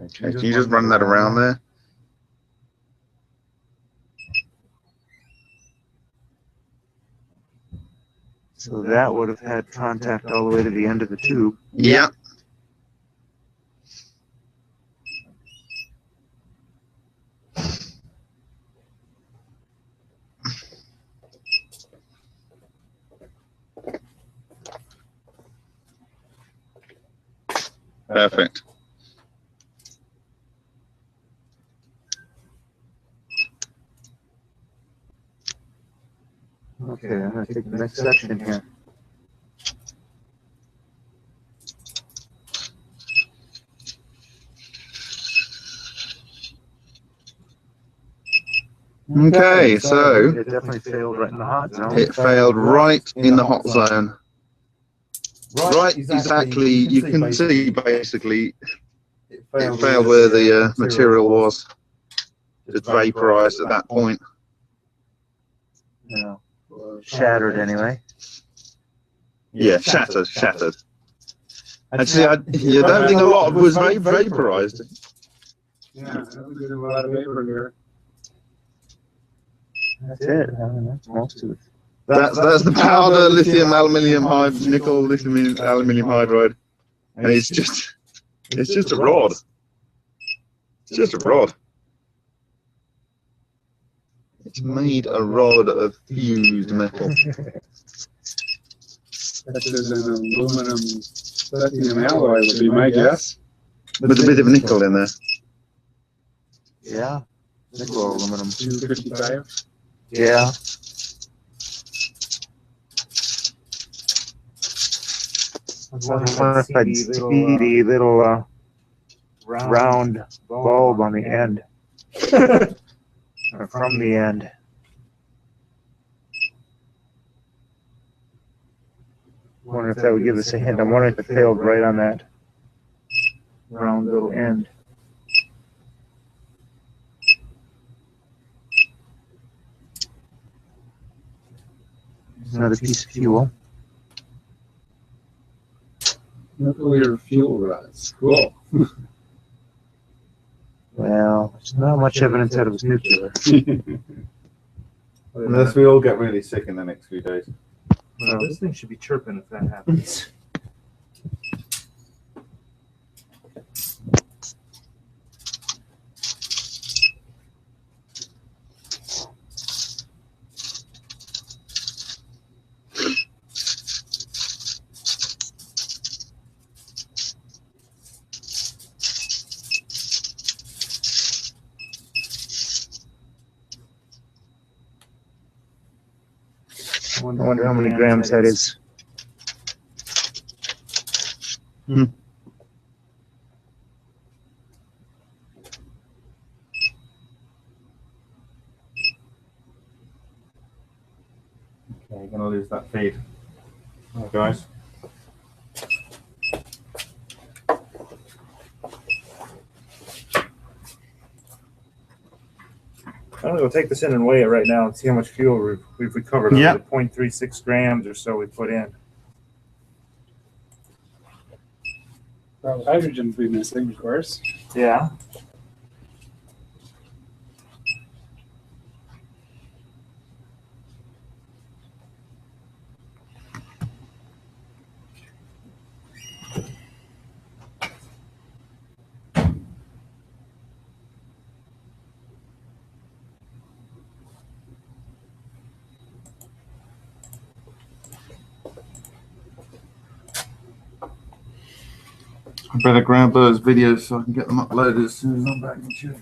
Okay, can you just run that around there? So that would have had contact all the way to the end of the tube. Yeah. Perfect. Okay, I'm going to take the next section here. Okay, so It definitely failed right in the hot zone. it failed right in the hot zone. Right, exactly. You can see basically it failed where the material was. It vaporized at that point. Yeah. Shattered anyway. Yeah, shattered. And see, you don't think a lot was vaporized. Yeah, there's a lot of vapor here. That's it. That's most of it. That's the powder lithium aluminium nickel lithium aluminium hydride, and it's just a rod. It's just a rod. It's made a rod of fused metal. Such as an aluminum lithium alloy would be my guess. With a bit of nickel in there. Yeah. Nickel or aluminum. 255. Yeah. I wonder if that speedy little round bulb on the end. Or from the end. I wonder if that would give us a hint. I'm wondering if it failed right on that round little end. Another piece of fuel. Nuclear fuel rods. Cool. Well, there's not much evidence that it was nuclear. Unless we all get really sick in the next few days. Well, this thing should be chirping if that happens. I wonder how many grams that is. Okay, you're gonna lose that feed. Oh, guys. I'm gonna go take this in and weigh it right now and see how much fuel we've recovered. Yeah. The 0.36 grams or so we put in. Well, hydrogen would be missing, of course. Yeah. I better grab those videos so I can get them uploaded as soon as I'm back in check.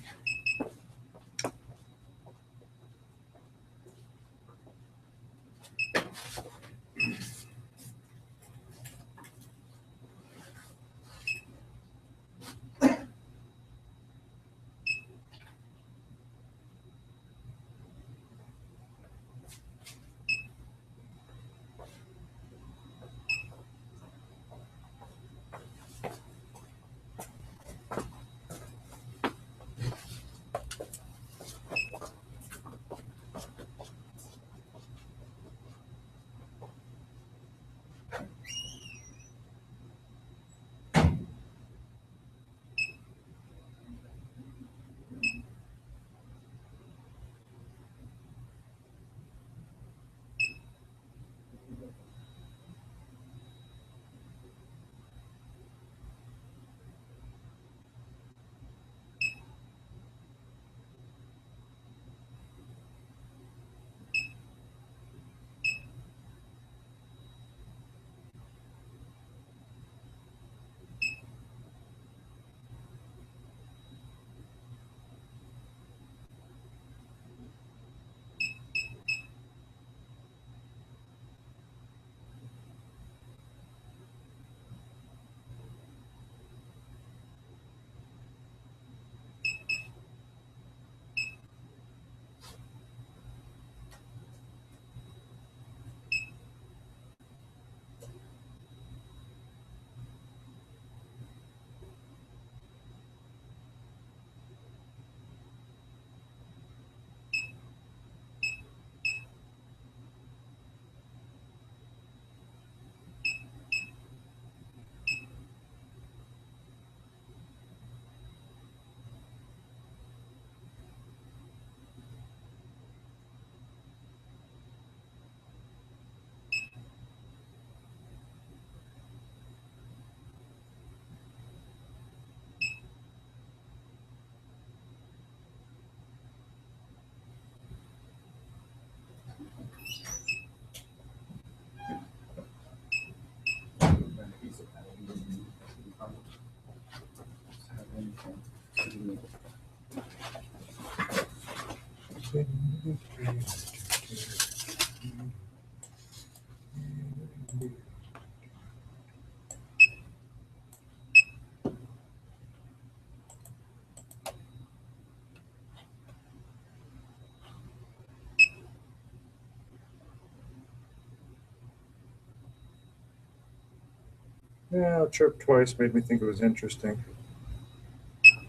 Yeah, chirp twice made me think it was interesting.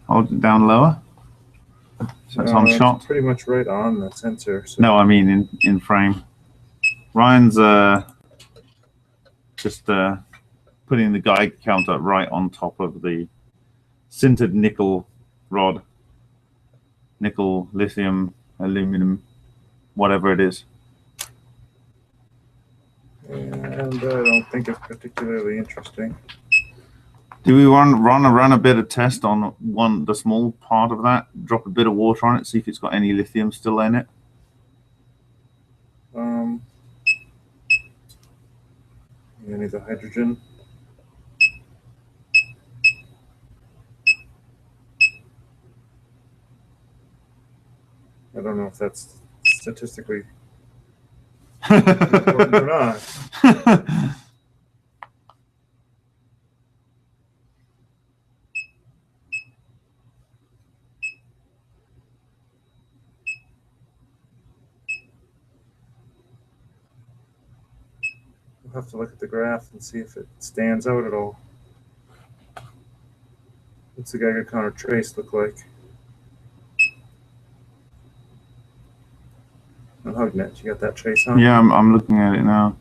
Hold it down lower. So it's on No, shot. pretty much right on the sensor. So No, I mean in frame. Ryan's just putting the Geiger counter right on top of the sintered nickel rod. Nickel, lithium, aluminum, whatever it is. and I don't think it's particularly interesting. Do we run a bit of test on the small part of that? Drop a bit of water on it, see if it's got any lithium still in it. Any of the hydrogen. I don't know if that's statistically important or not. We'll have to look at the graph and see if it stands out at all. What's the Geiger counter trace look like? On HugNet, you got that trace on? Yeah, I'm looking at it now.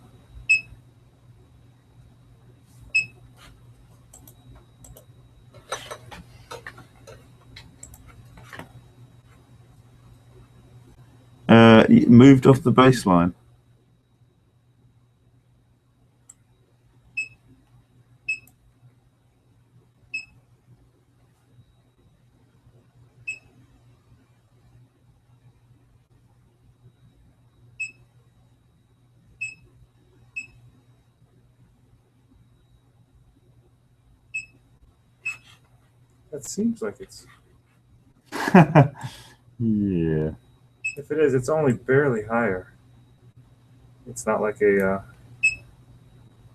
It moved off the baseline. That seems like it's. Yeah. If it is, it's only barely higher. It's not like a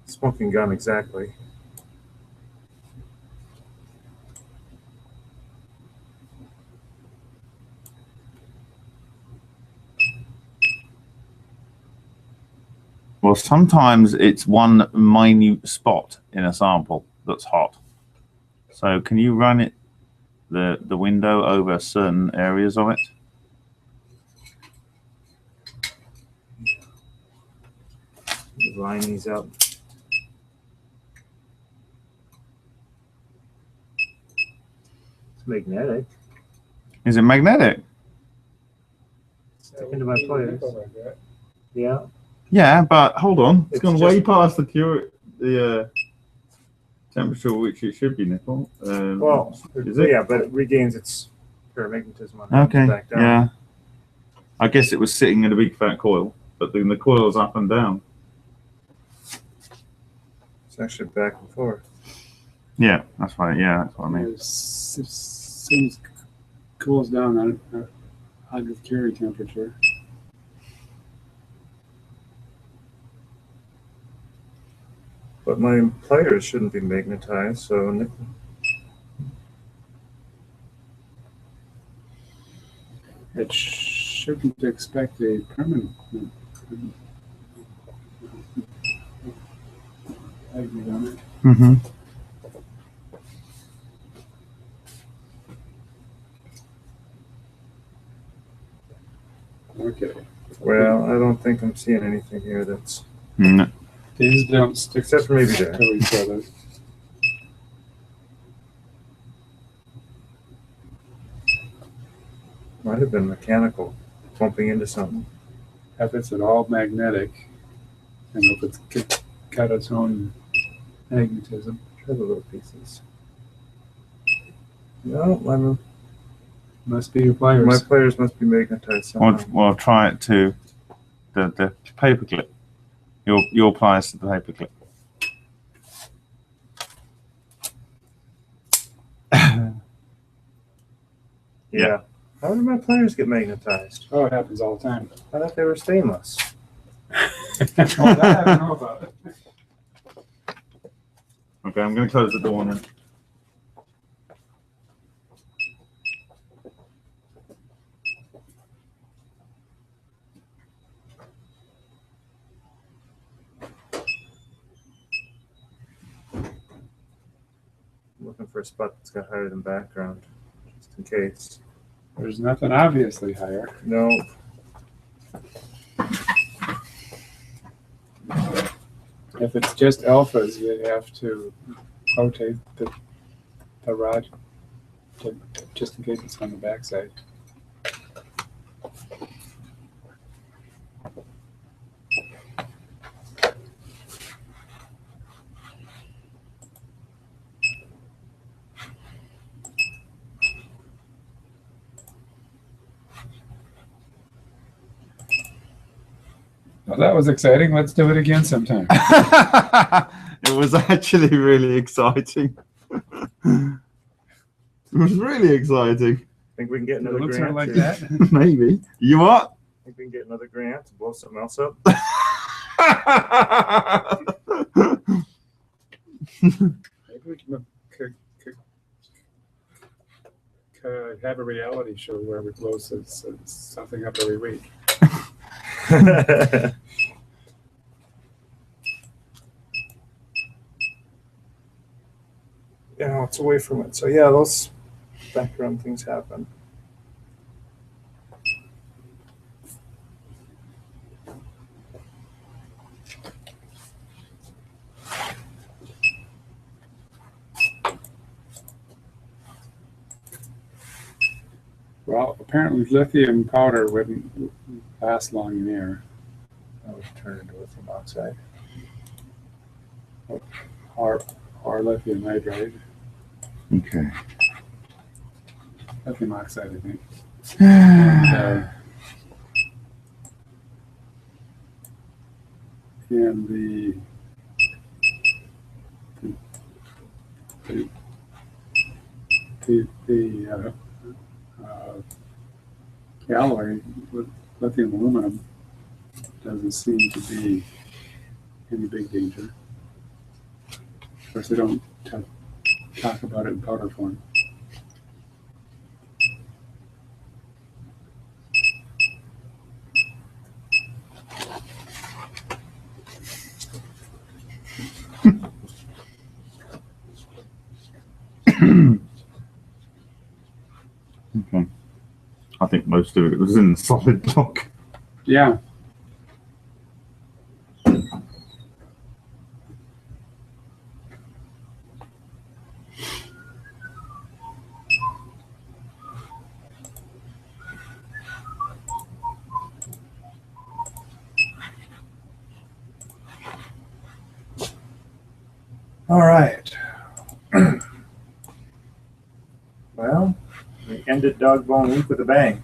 smoking gun exactly. Well, sometimes it's one minute spot in a sample that's hot. So can you run it the window over certain areas of it? Line these up. It's magnetic. Is it magnetic? Stick into my players. Yeah. Yeah, but hold on. It's It's gone just- way past the temperature which it should be nickel. Well, is it? yeah, but it regains its paramagnetism on Okay. back down. Yeah. I guess it was sitting in a big fat coil, but then the coil's up and down. It's actually back and forth. Yeah, that's right. Yeah, that's what I mean. As soon as it cools down at 100 Curie temperature. But my players shouldn't be magnetized, so nickel. It shouldn't expect a permanent. Magnet on it. Mm-hmm. Okay. Well, I don't think I'm seeing anything here that's No. These don't stick except for maybe there. to each other. Might have been mechanical, bumping into something. If it's at all magnetic, and if it's got its own magnetism. Try the little pieces. No, Must be your pliers. my players must be magnetized somehow. Well, try it to the paper clip. Your pliers to the paper clip. Yeah. How did my players get magnetized? Oh, it happens all the time. I thought they were stainless. Oh, that I don't know about it. Okay, I'm going to close the door now. looking for a spot that's got higher than background, just in case. There's nothing obviously higher. No. If it's just alphas, you have to rotate the rod just in case it's on the backside. Well, that was exciting. Let's do it again sometime. It was actually really exciting. It was really exciting. Think we can get It another looks sort grant? of like to- that. Maybe. You what? Think we can get another grant to blow something else up? Maybe we could have a reality show where we blow something up every week. Yeah, it's away from it. So yeah, those background things happen. Well, apparently lithium powder wouldn't last long in air. That would turn into lithium oxide. Or lithium hydride. Okay. Lithium oxide, I think. And the alloy with lithium aluminum doesn't seem to be any big danger. Of course, they don't talk about it in powder form. Okay. I think most of it was in the solid block. Yeah. All right. Well, we ended Dog Bone Week with a bang.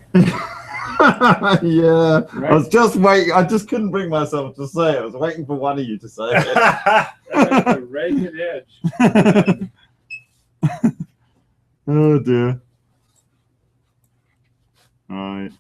Yeah. Right. I was just waiting. I just couldn't bring myself to say it. I was waiting for one of you to say it. That's the ragged edge. Oh dear. All right.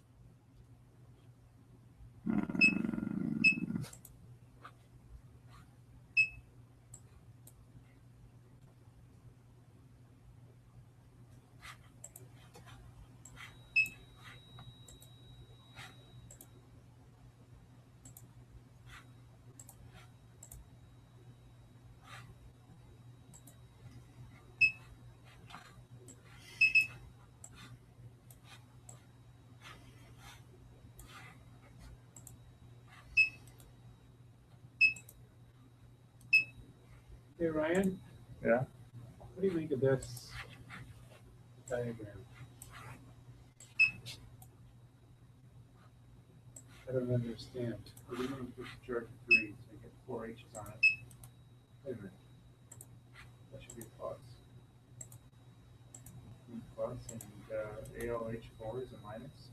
Hey, Ryan? Yeah? What do you think of this diagram? I don't understand. We're going to push the chart to 3, so you get 4 H's on it. Wait a minute. That should be a plus. Plus, and ALH4 is a minus.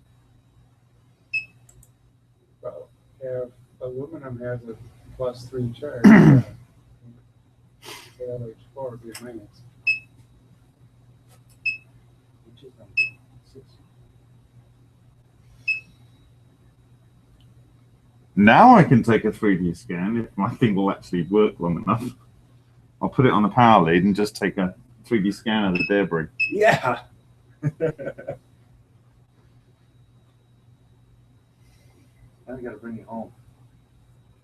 Well, if aluminum has a +3 charge, ALH4 would be a minus. Which is number 6. Now I can take a 3D scan if my thing will actually work long enough. I'll put it on the power lead and just take a 3D scan of the debris. Yeah! Now we got to bring you home.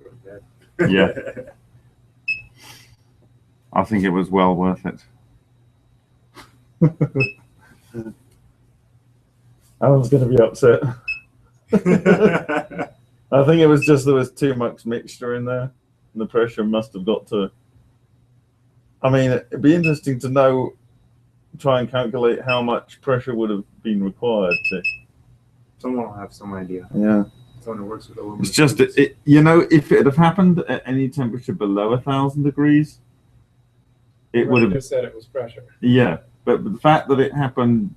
Go to bed. Yeah. I think it was well worth it. Alan's going to be upset. I think it was just there was too much mixture in there, and the pressure must have got to. I mean, it'd be interesting to know, try and calculate how much pressure would have been required to. Someone will have some idea. Yeah. Someone who works with aluminum. It's just, you know, if it had happened at any temperature below 1,000 degrees, it would have. Just said it was pressure. Yeah, but the fact that it happened,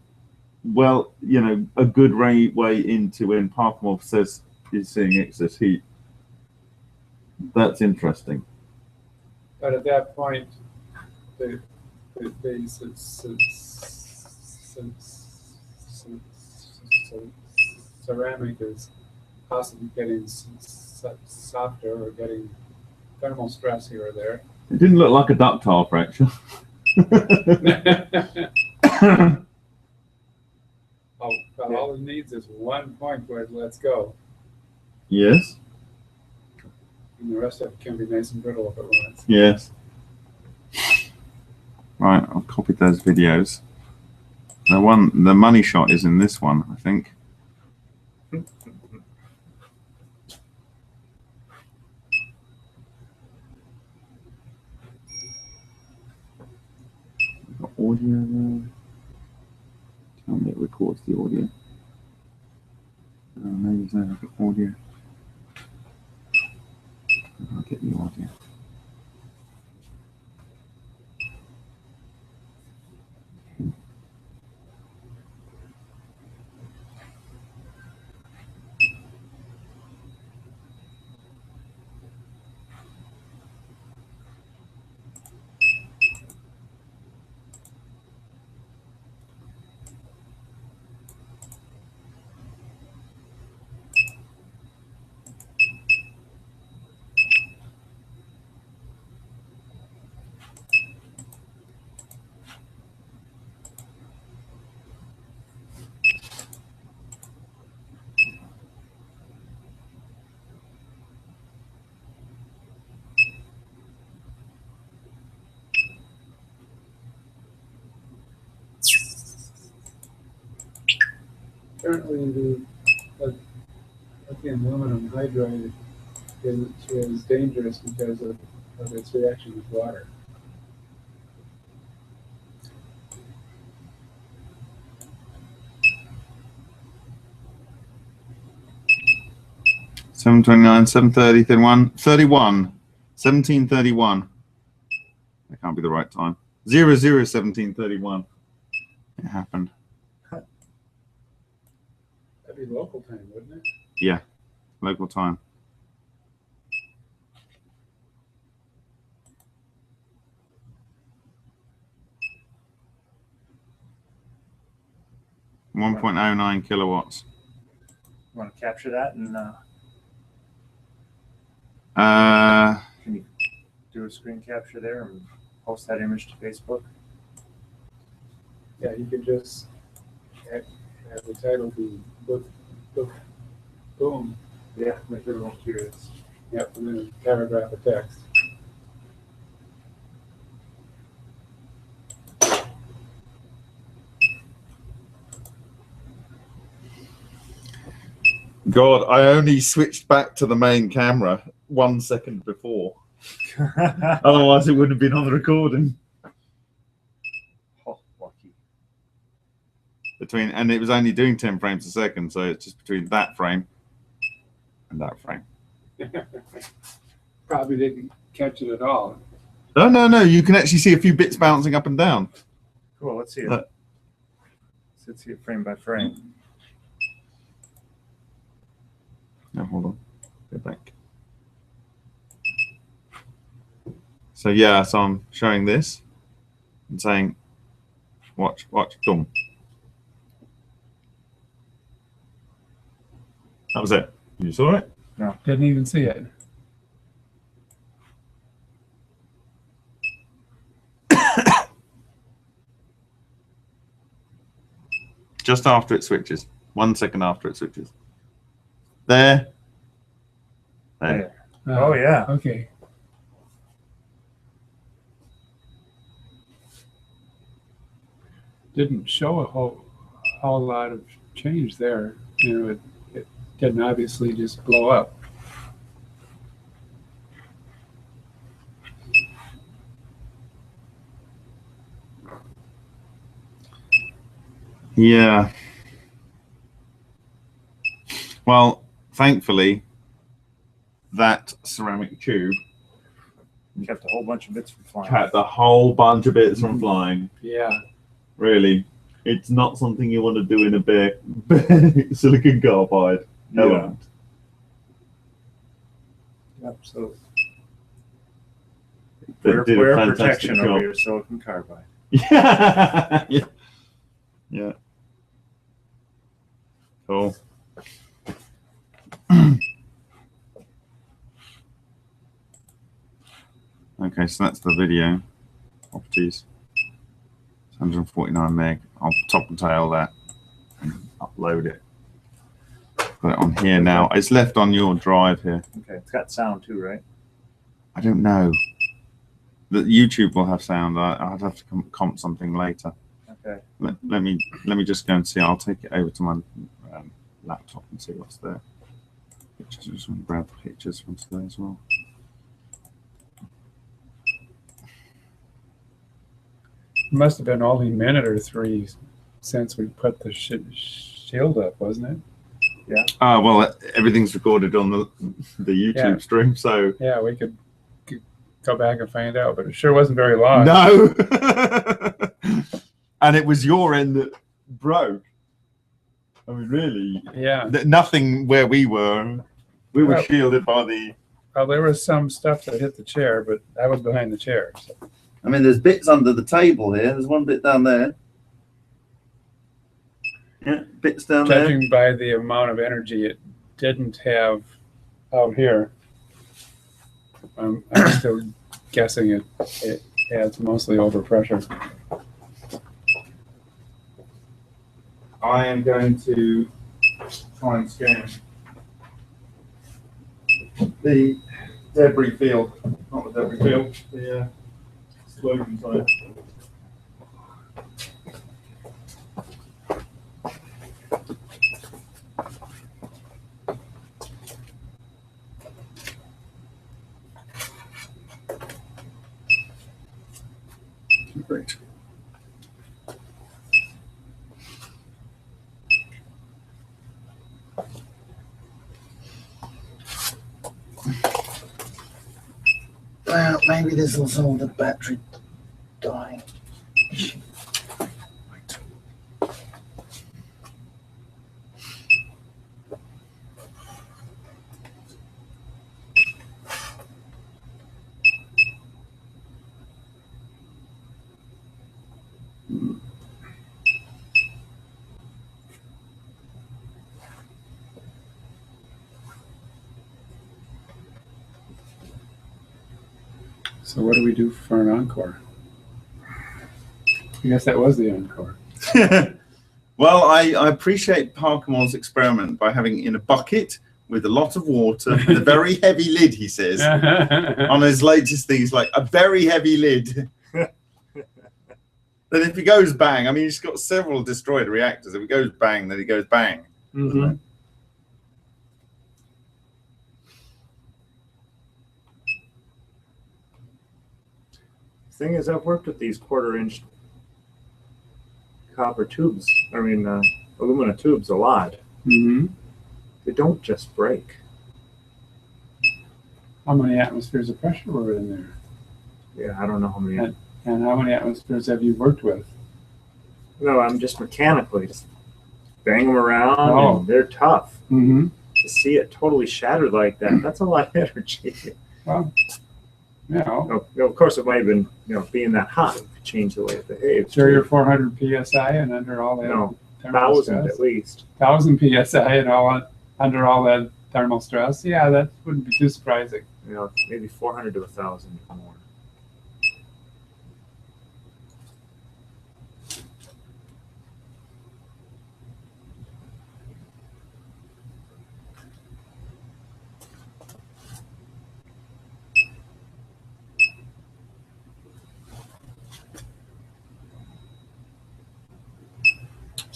well, you know, a good way into when Parkhomov says he's seeing excess heat, that's interesting. But at that point, the ceramic is possibly getting softer or getting thermal stress here or there. It didn't look like a ductile fracture. All it needs is one point where it lets go, Yes. and the rest of it can be nice and brittle if it wants. Yes. Right, I've copied those videos. The money shot is in this one, I think. Got audio there. Tell me it records the audio. Maybe it's not audio. I'll get the audio. Apparently, the aluminum hydride is dangerous because of its reaction with water. $7.29, $7.30, then 1731. That can't be the right time. 1731. It happened. That'd be local time, wouldn't it? Yeah, local time. $1.09 kilowatts. You want to capture that and can you do a screen capture there and post that image to Facebook? Yeah, you could just have the title be book, boom. Yeah, make everyone curious. Yep, and then a paragraph of text. God, I only switched back to the main camera 1 second before. Otherwise, it wouldn't have been on the recording. Oh, lucky. And it was only doing 10 frames a second, so it's just between that frame and that frame. Probably didn't catch it at all. No. You can actually see a few bits bouncing up and down. Cool. Let's see it. Let's see it frame by frame. No, hold on. Go back. So yeah, so I'm showing this and saying, watch, boom. That was it. You saw it? No. Didn't even see it. Just after it switches. 1 second after it switches. There. Oh, yeah. Okay. didn't show a whole lot of change there. You know, it didn't obviously just blow up. Yeah. Well, thankfully, that ceramic tube Kept a whole bunch of bits from flying. kept a whole bunch of bits from flying. Yeah. Really, it's not something you want to do in a bare silicon carbide element. Absolutely. They Wear, did a wear fantastic protection job. over your silicon carbide. Yeah. Yeah. Yeah. Cool. Okay, so that's the video properties. It's 149 meg. I'll top and tail that and upload it. Put it on here now. It's left on your drive here. Okay, it's got sound too, right? I don't know. The YouTube will have sound. I'd have to comp something later. Okay. Let me just go and see. I'll take it over to my laptop and see what's there. Pictures. I just want to grab the pictures from today as well. It must have been only a minute or three since we put the shield up, wasn't it? Well, everything's recorded on the YouTube stream, so Yeah, we could go back and find out, but it sure wasn't very long. no. And it was your end that broke. I mean, really, Yeah. nothing where we were. We were Well- shielded by the. Well, there was some stuff that hit the chair, but I was behind the chair. So. I mean, there's bits under the table here. There's one bit down there. Yeah, bits down there. Judging by the amount of energy it didn't have out here, I'm still guessing it adds mostly overpressure. I am going to try and scan the debris field, not the debris field, the explosion side. Great. Well, maybe this will solve the battery dying. So what do we do for an encore? I guess that was the encore. Well, I appreciate Parkmore's experiment by having in a bucket with a lot of water and a very heavy lid, he says. On his latest things, like a very heavy lid. Then if he goes bang, I mean, he's got several destroyed reactors. If he goes bang, then he goes bang. Mm-hmm. Thing is, I've worked with these quarter-inch copper tubes. I mean, aluminum tubes a lot. Mm-hmm. They don't just break. How many atmospheres of pressure were in there? Yeah, I don't know how many. And how many atmospheres have you worked with? No, I'm just mechanically just bang them around, Oh. and they're tough. Mm-hmm. To see it totally shattered like that, that's a lot of energy. Well, you know, Of course, it might have been, being that hot could change the way it behaves. sure you're 400 psi and under all that No, thermal 1,000 stress. at least. 1,000 psi and under all that thermal stress. Yeah, that wouldn't be too surprising. Maybe 400 to 1,000 or more.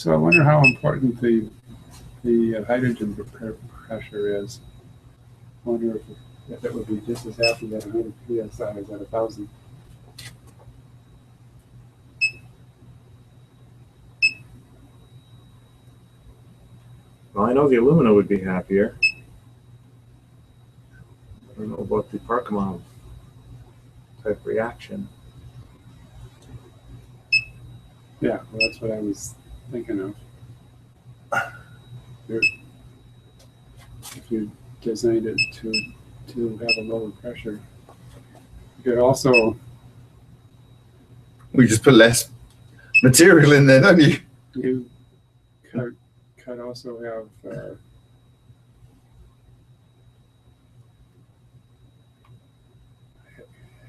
So I wonder how important the hydrogen pressure is. I wonder if it would be just as happy at 100 psi as at 1,000. Well, I know the alumina would be happier. I don't know about the Parkman type reaction. Yeah, well, that's what I was thinking of. If you designed it to have a lower pressure, you could also We just put less material in there, don't you? you could also have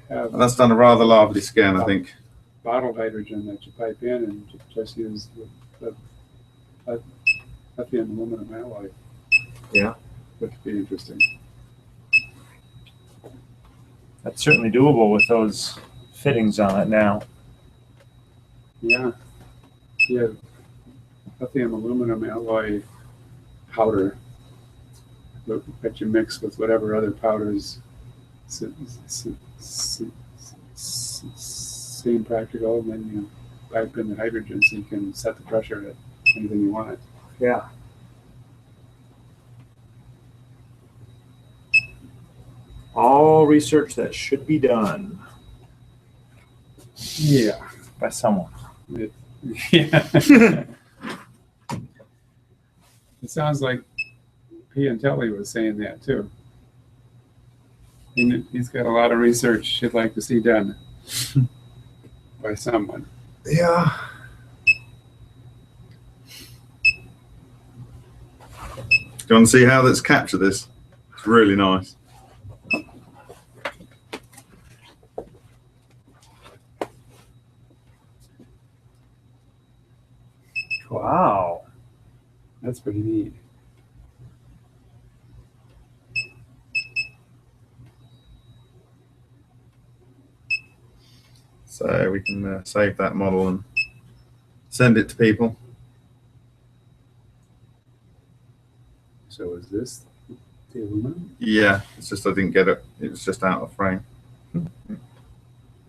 And that's done a rather lively scan, I think. bottled hydrogen that you pipe in and just use the lithium aluminum alloy. Yeah. Which would be interesting. That's certainly doable with those fittings on it now. Yeah. Yeah. Lithium aluminum alloy powder that you mix with whatever other powders seem practical, and then you pipe in the hydrogen so you can set the pressure at anything you want. Yeah. All research that should be done Yeah. by someone. Yeah. It sounds like Piantelli was saying that too. He's got a lot of research he'd like to see done by someone. Yeah. Do you want to see how that's captured this? It's really nice. Wow. That's pretty neat. So we can save that model and send it to people. So is this the aluminum? Yeah, it's just I didn't get it. It was just out of frame.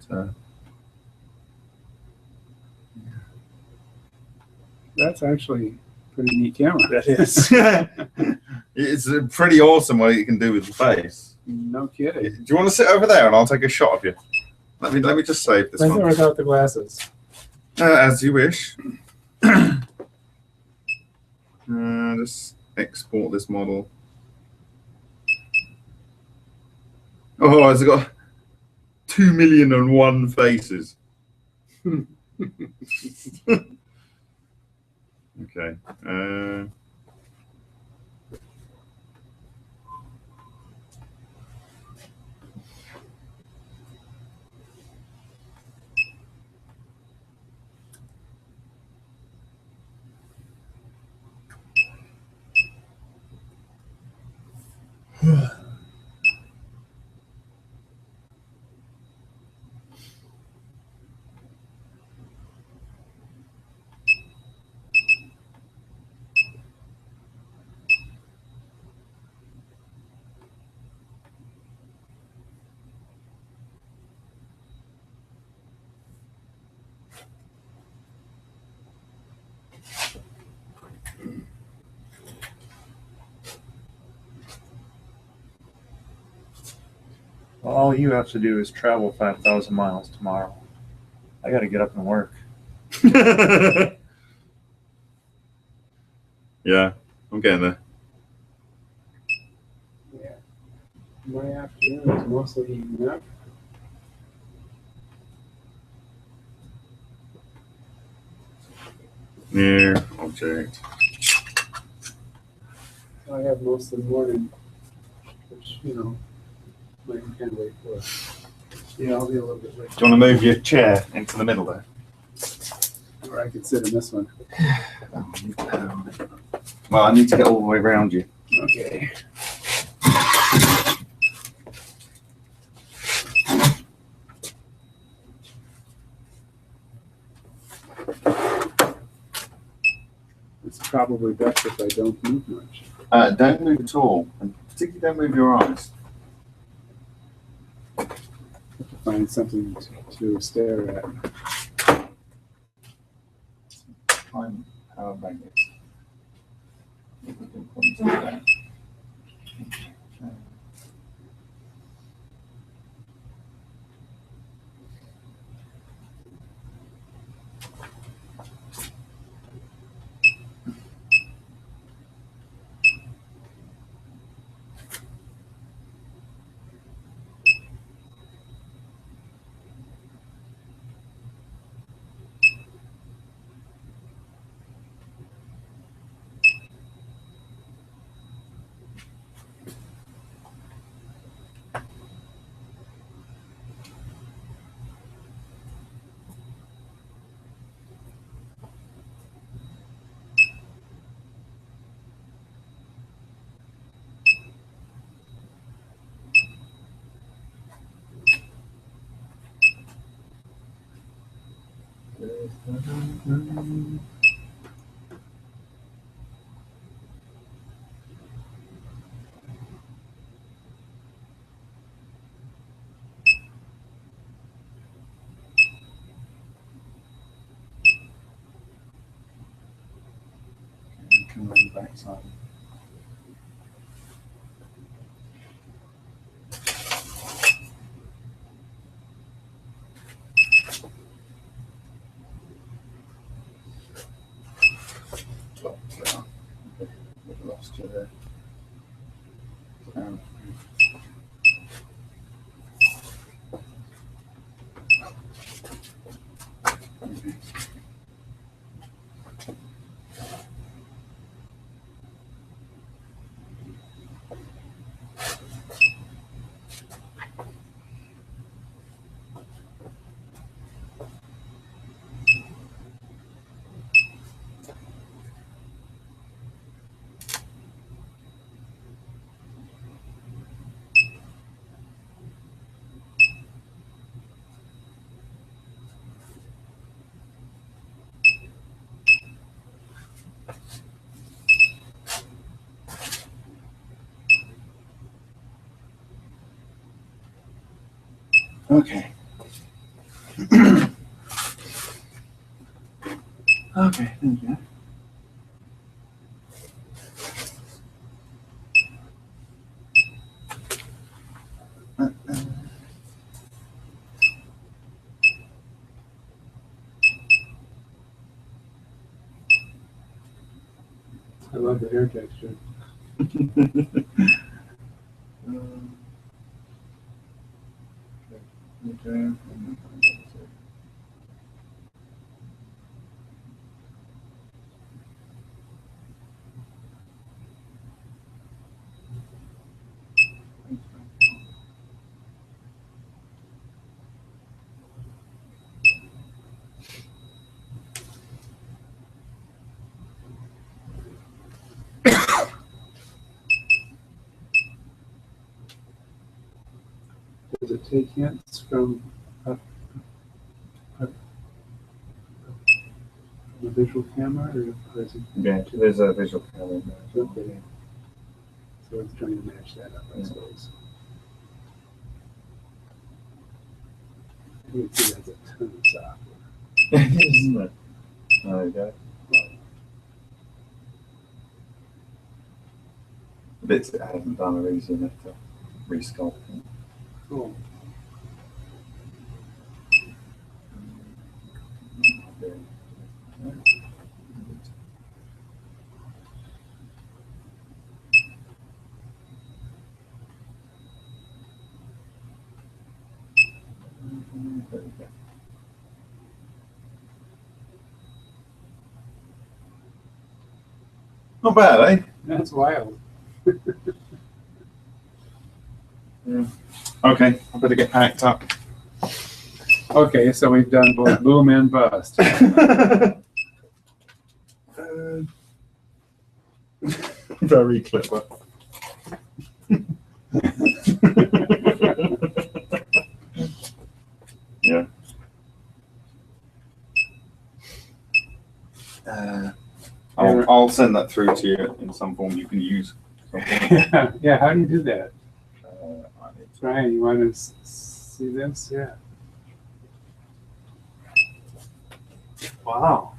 So That's actually a pretty neat camera. That is. it's pretty awesome what you can do with the face. No kidding. Do you want to sit over there and I'll take a shot of you? Let me just save this With or one. without the glasses? As you wish. Just export this model. Oh, it's got 2,000,001 faces. Okay. All you have to do is travel 5,000 miles tomorrow. I got to get up and work. Yeah, I'm getting there. Yeah. My afternoon is mostly eating up. Near object. I have most of the morning, which, I can't wait for. Yeah, I'll be a little bit late. Do you want to move your chair into the middle there? Or I could sit in this one. Well, I need to get all the way around you. Okay. It's probably best if I don't move much. Don't move at all, and particularly don't move your eyes. Have to find something to stare at. Find power magnets. Come on the backside. Lost you there. Okay. Okay, thank you. I love the hair texture. Okay. Does it take hints from a visual camera, or is it? Yeah, there's a visual camera in there. Okay. So it's trying to match that up, I suppose. I can see that's a ton of software. Isn't it? Oh, you got it. The bits that I haven't done are easy enough to resculpt. Cool. Not bad, eh? That's wild. Okay, I better get packed up. Okay, so we've done both boom and bust. Very clever. Yeah. I'll I'll send that through to you in some form you can use. Yeah, yeah, how do you do that? Brian, you want to see this? Yeah. Wow.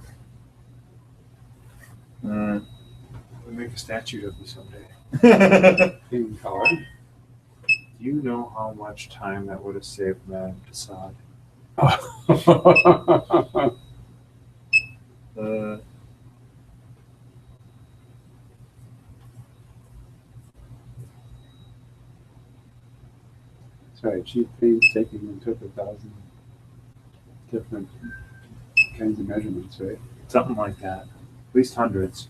We'll make a statue of you someday. In color? Do you know how much time that would have saved Madame Tassad? That's right, she painstaking and took 1,000 different kinds of measurements, right? Something like that. At least hundreds.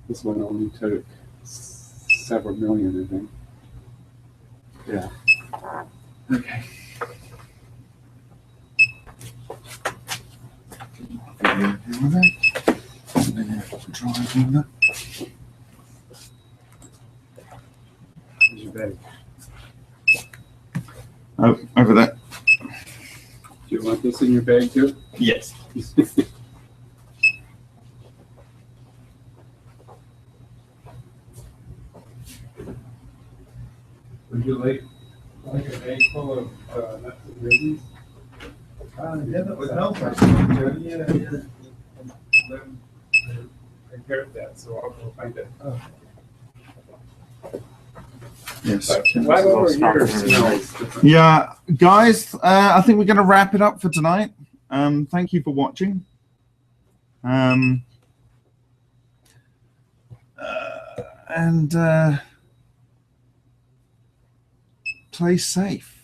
This one only took several million, I think. Yeah. Okay. Here's your bag. Oh, over there. Do you want this in your bag too? Yes. Would you like a bag full of nuts and raisins? Yeah, that would help. Yeah. I heard that, so I'll go find it. Yes. Right over here smells different. Yeah, guys, I think we're going to wrap it up for tonight. Thank you for watching. And play safe.